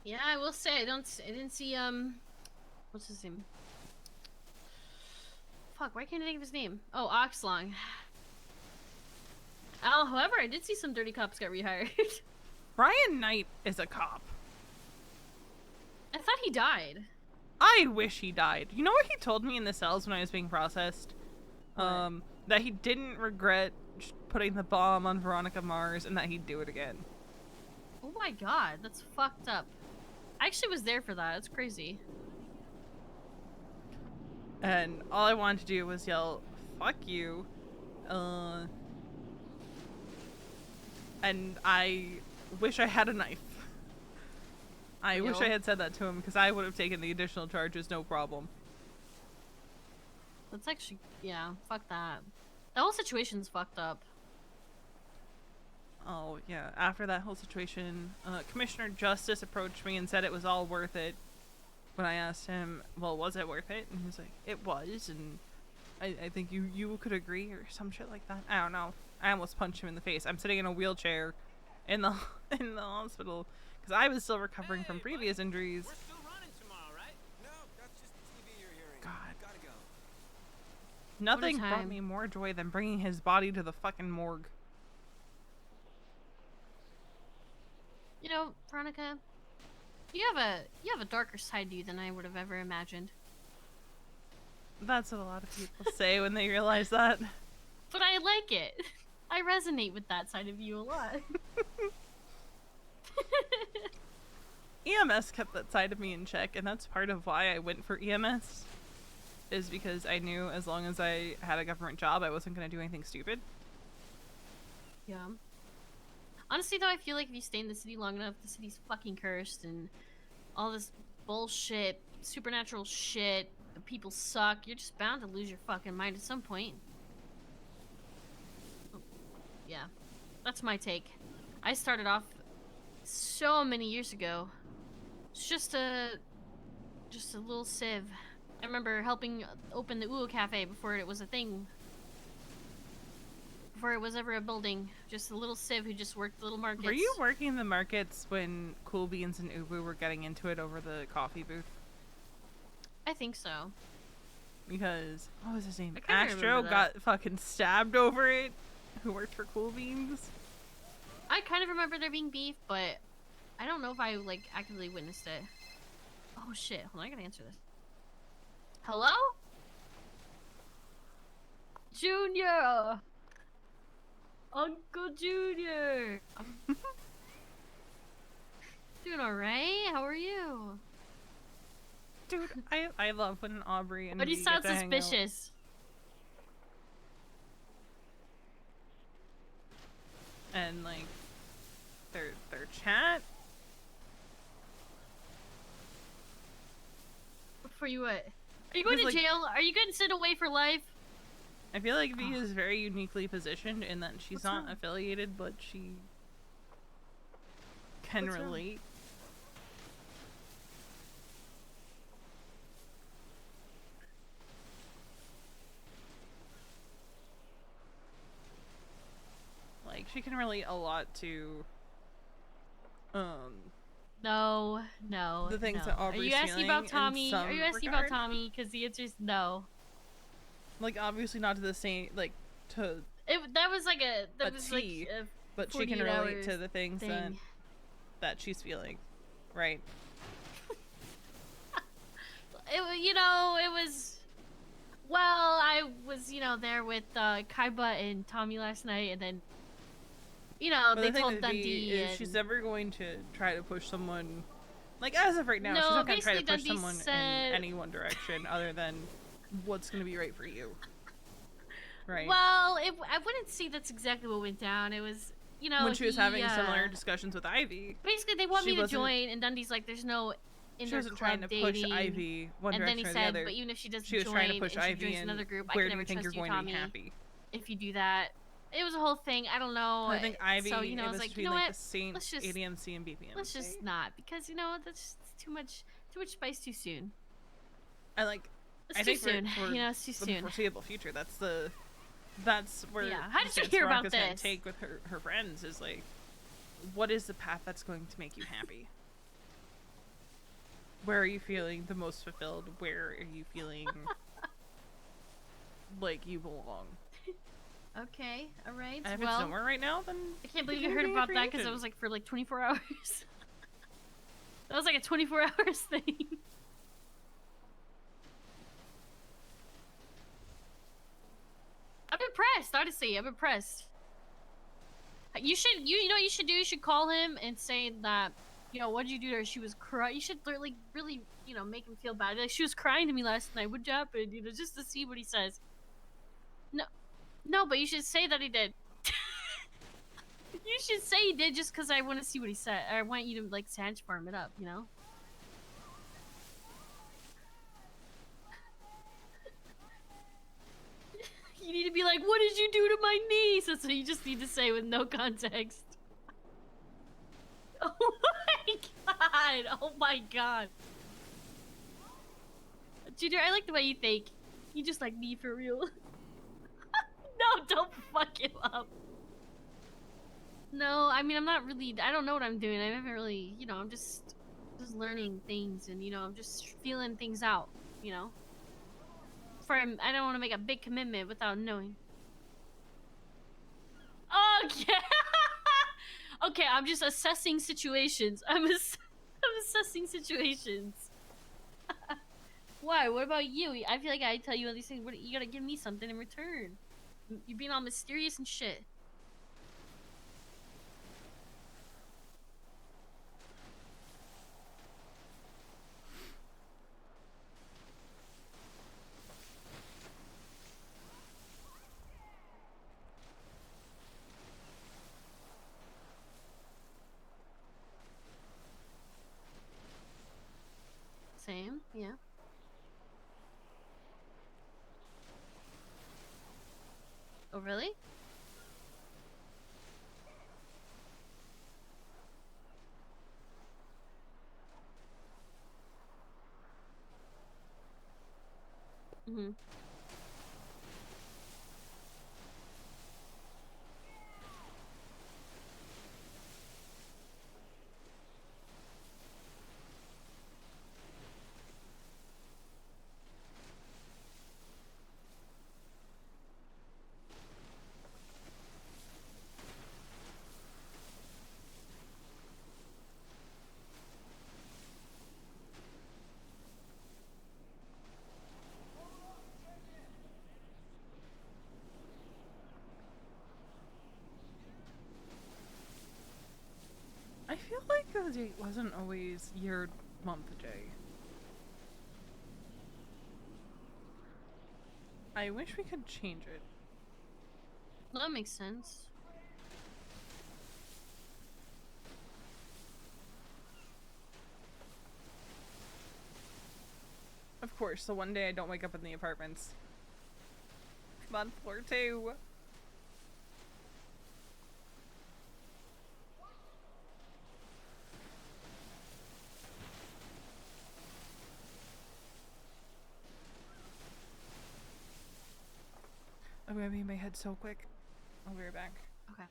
Speaker 19: Yeah, I will say I didn't see what's his name? Fuck, why can't I think of his name? Oh, Oxlong. However, I did see some dirty cops get rehired.
Speaker 1: Brian Knight is a cop.
Speaker 19: I thought he died.
Speaker 1: I wish he died. You know what he told me in the cells when I was being processed? That he didn't regret putting the bomb on Veronica Mars and that he'd do it again.
Speaker 19: Oh my god, that's fucked up. I actually was there for that. It's crazy.
Speaker 1: And all I wanted to do was yell, fuck you. And I wish I had a knife. I wish I had said that to him because I would have taken the additional charges, no problem.
Speaker 19: That's actually, yeah, fuck that. The whole situation's fucked up.
Speaker 1: Oh, yeah. After that whole situation, Commissioner Justice approached me and said it was all worth it. When I asked him, well, was it worth it? And he was like, it was, and I think you could agree or some shit like that. I don't know. I almost punched him in the face. I'm sitting in a wheelchair in the hospital because I was still recovering from previous injuries.
Speaker 13: We're still running tomorrow, right? No, that's just the TV you're hearing.
Speaker 1: God.
Speaker 13: Gotta go.
Speaker 1: Nothing brought me more joy than bringing his body to the fucking morgue.
Speaker 19: You know, Veronica, you have a darker side to you than I would have ever imagined.
Speaker 1: That's what a lot of people say when they realize that.
Speaker 19: But I like it. I resonate with that side of you a lot.
Speaker 1: EMS kept that side of me in check, and that's part of why I went for EMS. Is because I knew as long as I had a government job, I wasn't going to do anything stupid.
Speaker 19: Yeah. Honestly, though, I feel like if you stay in the city long enough, the city's fucking cursed, and all this bullshit, supernatural shit, the people suck, you're just bound to lose your fucking mind at some point. Yeah, that's my take. I started off so many years ago. It's just a little civ. I remember helping open the Uo Cafe before it was a thing. Before it was ever a building. Just a little civ who just worked little markets.
Speaker 1: Were you working the markets when Cool Beans and Ubu were getting into it over the coffee booth?
Speaker 19: I think so.
Speaker 1: Because, what was his name?
Speaker 19: I kinda
Speaker 1: Astro
Speaker 19: remember that.
Speaker 1: got fucking stabbed over it. Who worked for Cool Beans?
Speaker 19: I kind of remember there being beef, but I don't know if I, like, actively witnessed it. Oh shit, hold on, I gotta answer this. Hello? Junior! Uncle Junior! Doing alright? How are you?
Speaker 1: Dude, I love when Aubrey and
Speaker 19: But he
Speaker 1: me
Speaker 19: sounds
Speaker 1: get to hang out.
Speaker 19: suspicious.
Speaker 1: And like their chat.
Speaker 19: For you what? Are you going to jail? Are you getting sent away for life?
Speaker 1: I feel like V is very uniquely positioned in that she's not affiliated, but she can
Speaker 19: What's wrong?
Speaker 1: relate. like she can relate a lot to
Speaker 19: No.
Speaker 1: the things
Speaker 19: no.
Speaker 1: that
Speaker 19: Are
Speaker 1: Aubrey's
Speaker 19: you asking
Speaker 1: feeling
Speaker 19: about
Speaker 1: in
Speaker 19: Tommy?
Speaker 1: some
Speaker 19: Are you asking
Speaker 1: regard.
Speaker 19: about Tommy? Because the answer is no.
Speaker 1: Like obviously not to the same to
Speaker 19: That was like a
Speaker 1: T, but she can
Speaker 19: 48
Speaker 1: relate to
Speaker 19: hours
Speaker 1: the things
Speaker 19: thing.
Speaker 1: that she's feeling, right?
Speaker 19: It was. Well, I was there with Kaiba and Tommy last night, and then
Speaker 1: But
Speaker 19: they
Speaker 1: the thing
Speaker 19: told
Speaker 1: would be
Speaker 19: Dundee.
Speaker 1: is
Speaker 19: And...
Speaker 1: she's never going to try to push someone. Like as of right now,
Speaker 19: No,
Speaker 1: she's not going to try to
Speaker 19: basically
Speaker 1: push
Speaker 19: Dundee
Speaker 1: someone
Speaker 19: said-
Speaker 1: in any one direction other than what's going to be right for you. Right.
Speaker 19: Well, I wouldn't say that's exactly what went down. It was,
Speaker 1: when she was having similar discussions with Ivy.
Speaker 19: Basically, they want
Speaker 1: she
Speaker 19: me to
Speaker 1: wasn't-
Speaker 19: join, and Dundee's like, "There's no
Speaker 1: She wasn't
Speaker 19: inter-club
Speaker 1: trying to
Speaker 19: dating."
Speaker 1: push Ivy one
Speaker 19: and then
Speaker 1: direction
Speaker 19: he
Speaker 1: or
Speaker 19: said,
Speaker 1: the other.
Speaker 19: "But even if she doesn't
Speaker 1: She was
Speaker 19: join,
Speaker 1: trying to push
Speaker 19: and she
Speaker 1: Ivy
Speaker 19: joins
Speaker 1: in
Speaker 19: another group,
Speaker 1: where
Speaker 19: I
Speaker 1: do
Speaker 19: can
Speaker 1: you
Speaker 19: never
Speaker 1: think
Speaker 19: trust
Speaker 1: you're
Speaker 19: you,
Speaker 1: going to be
Speaker 19: Tommy.
Speaker 1: happy?
Speaker 19: If you do that." It was a whole thing. I don't know.
Speaker 1: I think Ivy.
Speaker 19: So I
Speaker 1: it
Speaker 19: was
Speaker 1: was
Speaker 19: like,
Speaker 1: between
Speaker 19: you know
Speaker 1: like
Speaker 19: what?
Speaker 1: the Saint
Speaker 19: Let's just
Speaker 1: ADMC and BPM.
Speaker 19: let's just not, because that's just too much spice too soon.
Speaker 1: I like.
Speaker 19: It's
Speaker 1: I
Speaker 19: too
Speaker 1: think
Speaker 19: soon.
Speaker 1: for
Speaker 19: It's too
Speaker 1: the
Speaker 19: soon.
Speaker 1: foreseeable future. That's where.
Speaker 19: Yeah. How
Speaker 1: the
Speaker 19: did you
Speaker 1: stance
Speaker 19: hear about
Speaker 1: Veronica's gonna
Speaker 19: this?
Speaker 1: take with her friends is like, what is the path that's going to make you happy? Where are you feeling the most fulfilled? Where are you feeling like you belong?
Speaker 19: Okay, all right.
Speaker 1: And if
Speaker 19: well,
Speaker 1: it's nowhere right now, then
Speaker 19: I can't believe
Speaker 1: you
Speaker 19: you
Speaker 1: can
Speaker 19: heard
Speaker 1: be
Speaker 19: about that because
Speaker 1: creative.
Speaker 19: it was like for like 24 hours. That was like a 24 hours thing. I'm impressed, honestly. I'm impressed. You know what you should do? You should call him and say that, what did you do to her? She was crying. You should really, make him feel bad. Like, she was crying to me last night. What happened? Just to see what he says. No, but you should say that he did. You should say he did just because I want to see what he said. I want you to, like, Sanch farm it up, You need to be like, what did you do to my niece? That's what you just need to say with no context. Oh my god! Oh my god! Junior, I like the way you think. You just like me for real. No, don't fuck him up. No, I mean, I'm not really, I don't know what I'm doing. I haven't really, I'm just learning things and, I'm just feeling things out, I don't want to make a big commitment without knowing. Okay. Okay, I'm just assessing situations. I'm assessing situations. Why? What about you? I feel like I tell you all these things. You gotta give me something in return. You're being all mysterious and shit. Same, yeah. Oh, really? Mm-hmm.
Speaker 1: I feel like the date wasn't always year, month, day. I wish we could change it.
Speaker 19: That makes sense.
Speaker 1: Of course, the one day I don't wake up in the apartments. Month or two. I'm gonna be in my head so quick. I'll be right back.
Speaker 19: Okay.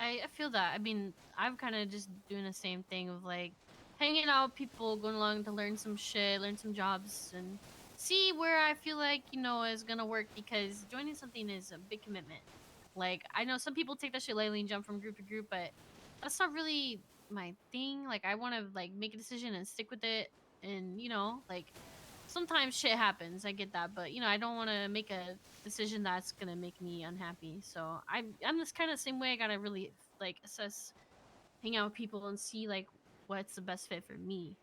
Speaker 19: I feel that. I mean, I'm kind of just doing the same thing of like hanging out with people, going along to learn some shit, learn some jobs, and see where I feel like, you know, is gonna work, because joining something is a big commitment. Like, I know some people take that shit lightly and jump from group to group, but that's not really my thing. Like, I want to like make a decision and stick with it, and you know, like sometimes shit happens. I get that, but you know, I don't want to make a decision that's gonna make me unhappy. So I'm this kind of same way. I gotta really like assess, hang out with people, and see like what's the best fit for me.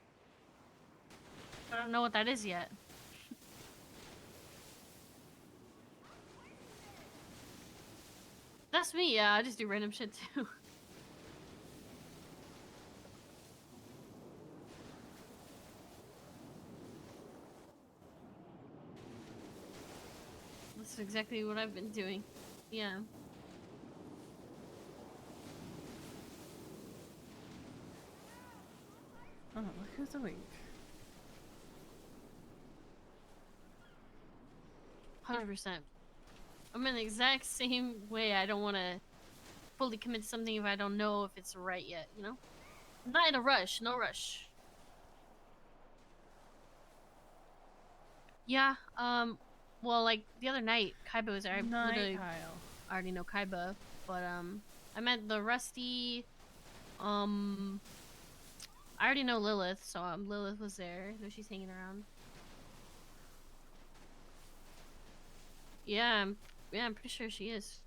Speaker 19: I don't know what that is yet. That's me. Yeah, I just do random shit too. That's exactly what I've been doing. Yeah.
Speaker 1: Oh, look who's awake.
Speaker 19: 100%. I'm in the exact same way. I don't want to fully commit to something if I don't know if it's right yet, you know? I'm not in a rush. No rush. Yeah, well, like, the other night, Kaiba was there. I literally already know Kaiba, but, I met the Rusty, I already know Lilith, so, Lilith was there. I know she's hanging around. Yeah, I'm pretty sure she is.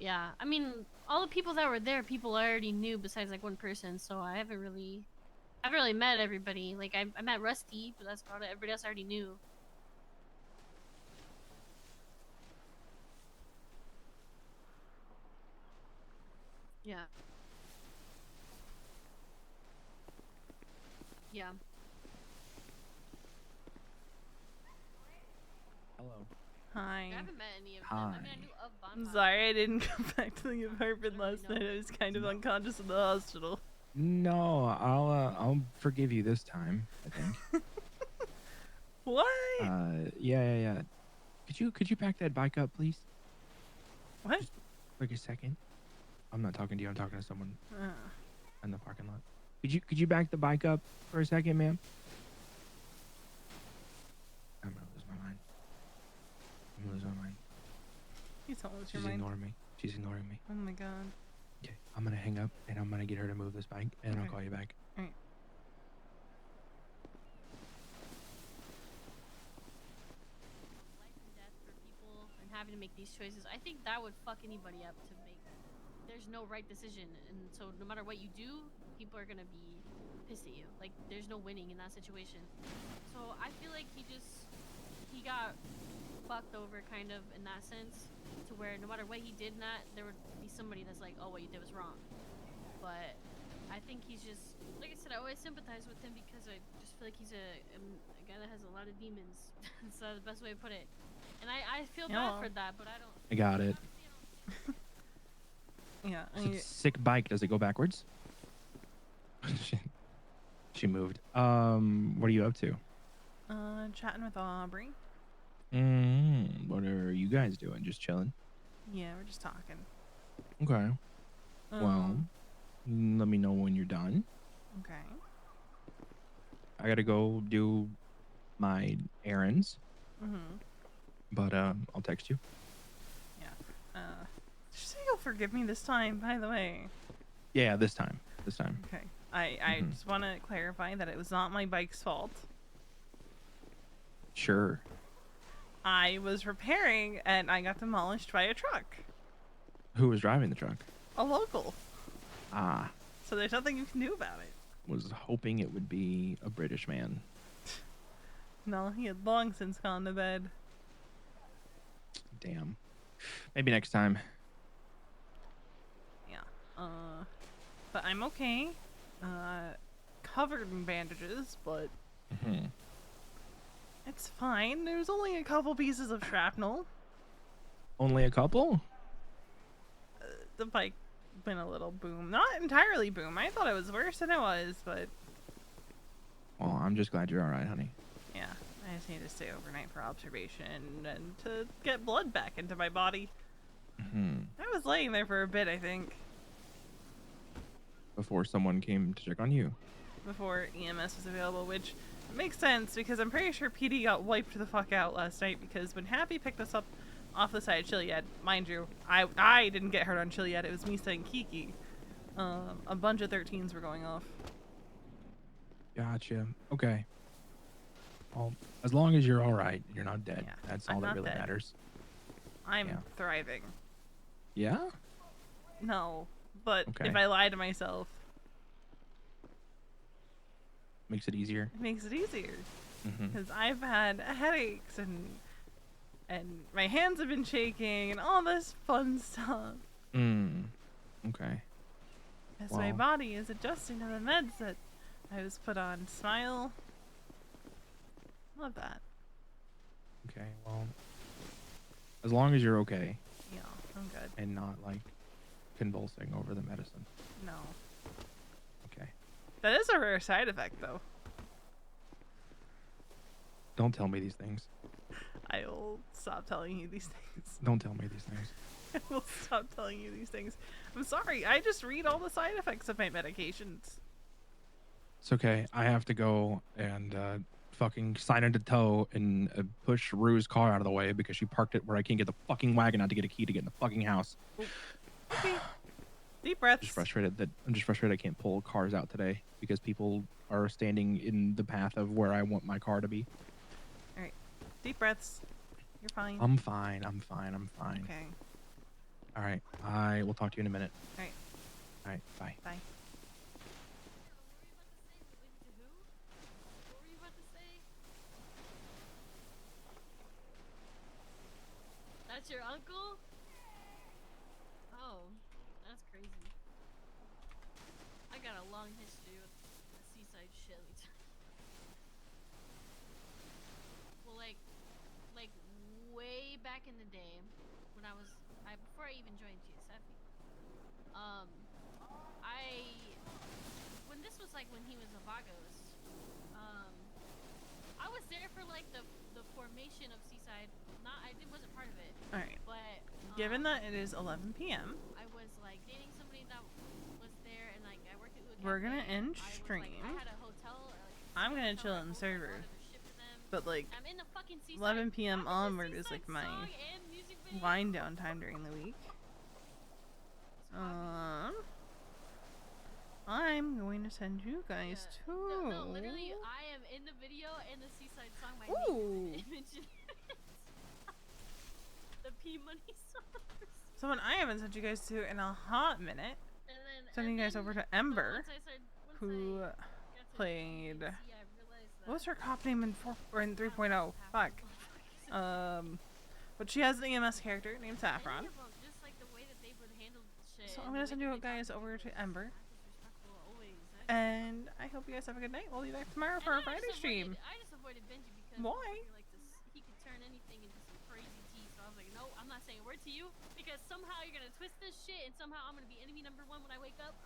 Speaker 19: Yeah, I mean, all the people that were there, people I already knew besides, like, one person, so I haven't really met everybody. Like, I met Rusty, but that's about it. Everybody else I already knew. Yeah. Yeah.
Speaker 8: Hello.
Speaker 1: Hi.
Speaker 19: I haven't met any of them. I mean, I knew of
Speaker 1: I'm sorry I didn't come back to the apartment last night. I was kind of unconscious in the hospital.
Speaker 8: No, I'll forgive you this time, I think.
Speaker 1: What?
Speaker 8: Yeah. Could you back that bike up, please?
Speaker 1: What?
Speaker 8: Just like a second. I'm not talking to you. I'm talking to someone in the parking lot. Could you back the bike up for a second, ma'am? I'm gonna lose my mind. I'm gonna lose my mind.
Speaker 1: You don't lose your
Speaker 8: She's
Speaker 1: mind.
Speaker 8: ignoring me. She's ignoring me.
Speaker 1: Oh my god.
Speaker 8: Okay, I'm gonna hang up and I'm gonna get her to move this bike and I'll
Speaker 1: Okay.
Speaker 8: call you back.
Speaker 1: Alright.
Speaker 19: Life and death for people and having to make these choices. I think that would fuck anybody up to make. There's no right decision, and so no matter what you do, people are gonna be pissed at you. Like, there's no winning in that situation. So I feel like he got fucked over kind of in that sense, to where no matter what he did in that, there would be somebody that's like, oh, what you did was wrong. But I think he's just, like I said, I always sympathize with him because I just feel like he's a guy that has a lot of demons. That's the best way to put it. And I feel bad for that, but I don't.
Speaker 8: I got it.
Speaker 1: Yeah.
Speaker 8: It's a sick bike. Does it go backwards? She moved. What are you up to?
Speaker 1: Chatting with Aubrey.
Speaker 8: What are you guys doing? Just chilling?
Speaker 1: Yeah, we're just talking.
Speaker 8: Okay. Well, let me know when you're done.
Speaker 1: Okay.
Speaker 8: I gotta go do my errands. But I'll text you.
Speaker 1: Yeah. Did you say you'll forgive me this time, by the way?
Speaker 8: Yeah, this time.
Speaker 1: Okay. I just want to clarify that it was not my bike's fault.
Speaker 8: Sure.
Speaker 1: I was repairing and I got demolished by a truck.
Speaker 8: Who was driving the truck?
Speaker 1: A local.
Speaker 8: Ah,
Speaker 1: So there's nothing you can do about it.
Speaker 8: was hoping it would be a British man.
Speaker 1: No, he had long since gone to bed.
Speaker 8: Damn. Maybe next time.
Speaker 1: Yeah. But I'm okay. Covered in bandages, but it's fine. There's only a couple pieces of shrapnel.
Speaker 8: Only a couple?
Speaker 1: The bike went a little boom. Not entirely boom. I thought it was worse than it was, but
Speaker 8: Well, I'm just glad you're all right, honey.
Speaker 1: yeah. I just need to stay overnight for observation and to get blood back into my body. I was laying there for a bit, I think,
Speaker 8: Before someone came to check on you.
Speaker 1: before EMS was available, which makes sense because I'm pretty sure PD got wiped the fuck out last night because when Happy picked us up off the side of Chiliad, mind you, I didn't get hurt on Chiliad, it was me saying Kiki. A bunch of 13s were going off.
Speaker 8: Gotcha. Okay. Well, as long as you're all right, you're not dead.
Speaker 1: Yeah,
Speaker 8: That's
Speaker 1: I'm
Speaker 8: all that
Speaker 1: not
Speaker 8: really
Speaker 1: dead.
Speaker 8: matters.
Speaker 1: I'm
Speaker 8: Yeah.
Speaker 1: thriving.
Speaker 8: Yeah?
Speaker 1: No, but
Speaker 8: Okay.
Speaker 1: if I lie to myself,
Speaker 8: Makes it easier.
Speaker 1: it makes it easier.
Speaker 8: Mhm.
Speaker 1: Because I've had headaches and my hands have been shaking and all this fun stuff.
Speaker 8: Okay.
Speaker 1: As my
Speaker 8: Well.
Speaker 1: body is adjusting to the meds that I was put on. Smile. Love that.
Speaker 8: Okay. Well, as long as you're okay
Speaker 1: Yeah, I'm good.
Speaker 8: and not like convulsing over the medicine.
Speaker 1: No.
Speaker 8: Okay.
Speaker 1: That is a rare side effect, though.
Speaker 8: Don't tell me these things.
Speaker 1: I will stop telling you these things.
Speaker 8: Don't tell me these things.
Speaker 1: I will stop telling you these things. I'm sorry. I just read all the side effects of my medications.
Speaker 8: It's okay. I have to go and fucking sign into tow and push Rue's car out of the way because she parked it where I can't get the fucking wagon out to get a key to get in the fucking house.
Speaker 1: Okay. Deep breaths.
Speaker 8: I'm just frustrated I can't pull cars out today because people are standing in the path of where I want my car to be.
Speaker 1: All right. Deep breaths. You're fine.
Speaker 8: I'm fine.
Speaker 1: Okay.
Speaker 8: All right. I will talk to you in a minute.
Speaker 1: All right.
Speaker 8: All right. Bye.
Speaker 1: Bye.
Speaker 19: That's your uncle? Oh, that's crazy. I got a long history with the seaside shit. Well, like way back in the day, when before I even joined GSF, when this was like when he was a Vagos, I was there for like the formation of Seaside. I wasn't part of it.
Speaker 1: All right.
Speaker 19: But
Speaker 1: Given that it is 11 p.m.,
Speaker 19: I was like dating somebody that was there, and like I worked at Uga
Speaker 1: we're
Speaker 19: Cafe,
Speaker 1: gonna end
Speaker 19: I was,
Speaker 1: stream.
Speaker 19: like, I had a hotel.
Speaker 1: I'm gonna chill in the server. But like
Speaker 19: I'm in the fucking Seaside.
Speaker 1: 11 p.m. onward is like my wind down time during the week. I'm going to send you guys to.
Speaker 19: No, literally, I am in the video and the Seaside song. My
Speaker 1: Ooh.
Speaker 19: image in it. The P Money song.
Speaker 1: Someone I haven't sent you guys to in a hot minute. Sending you guys over to Ember, who played. What was her cop name in 3.0? Fuck. But she has an EMS character named Saffron. So I'm gonna send you guys over to Ember. And I hope you guys have a good night. We'll be back tomorrow for our Friday stream.
Speaker 19: I just avoided Benji because
Speaker 1: Why?
Speaker 19: he could turn anything into some crazy tea. So I was like, no, I'm not saying a word to you because somehow you're gonna twist this shit and somehow I'm gonna be enemy number 1 when I wake up.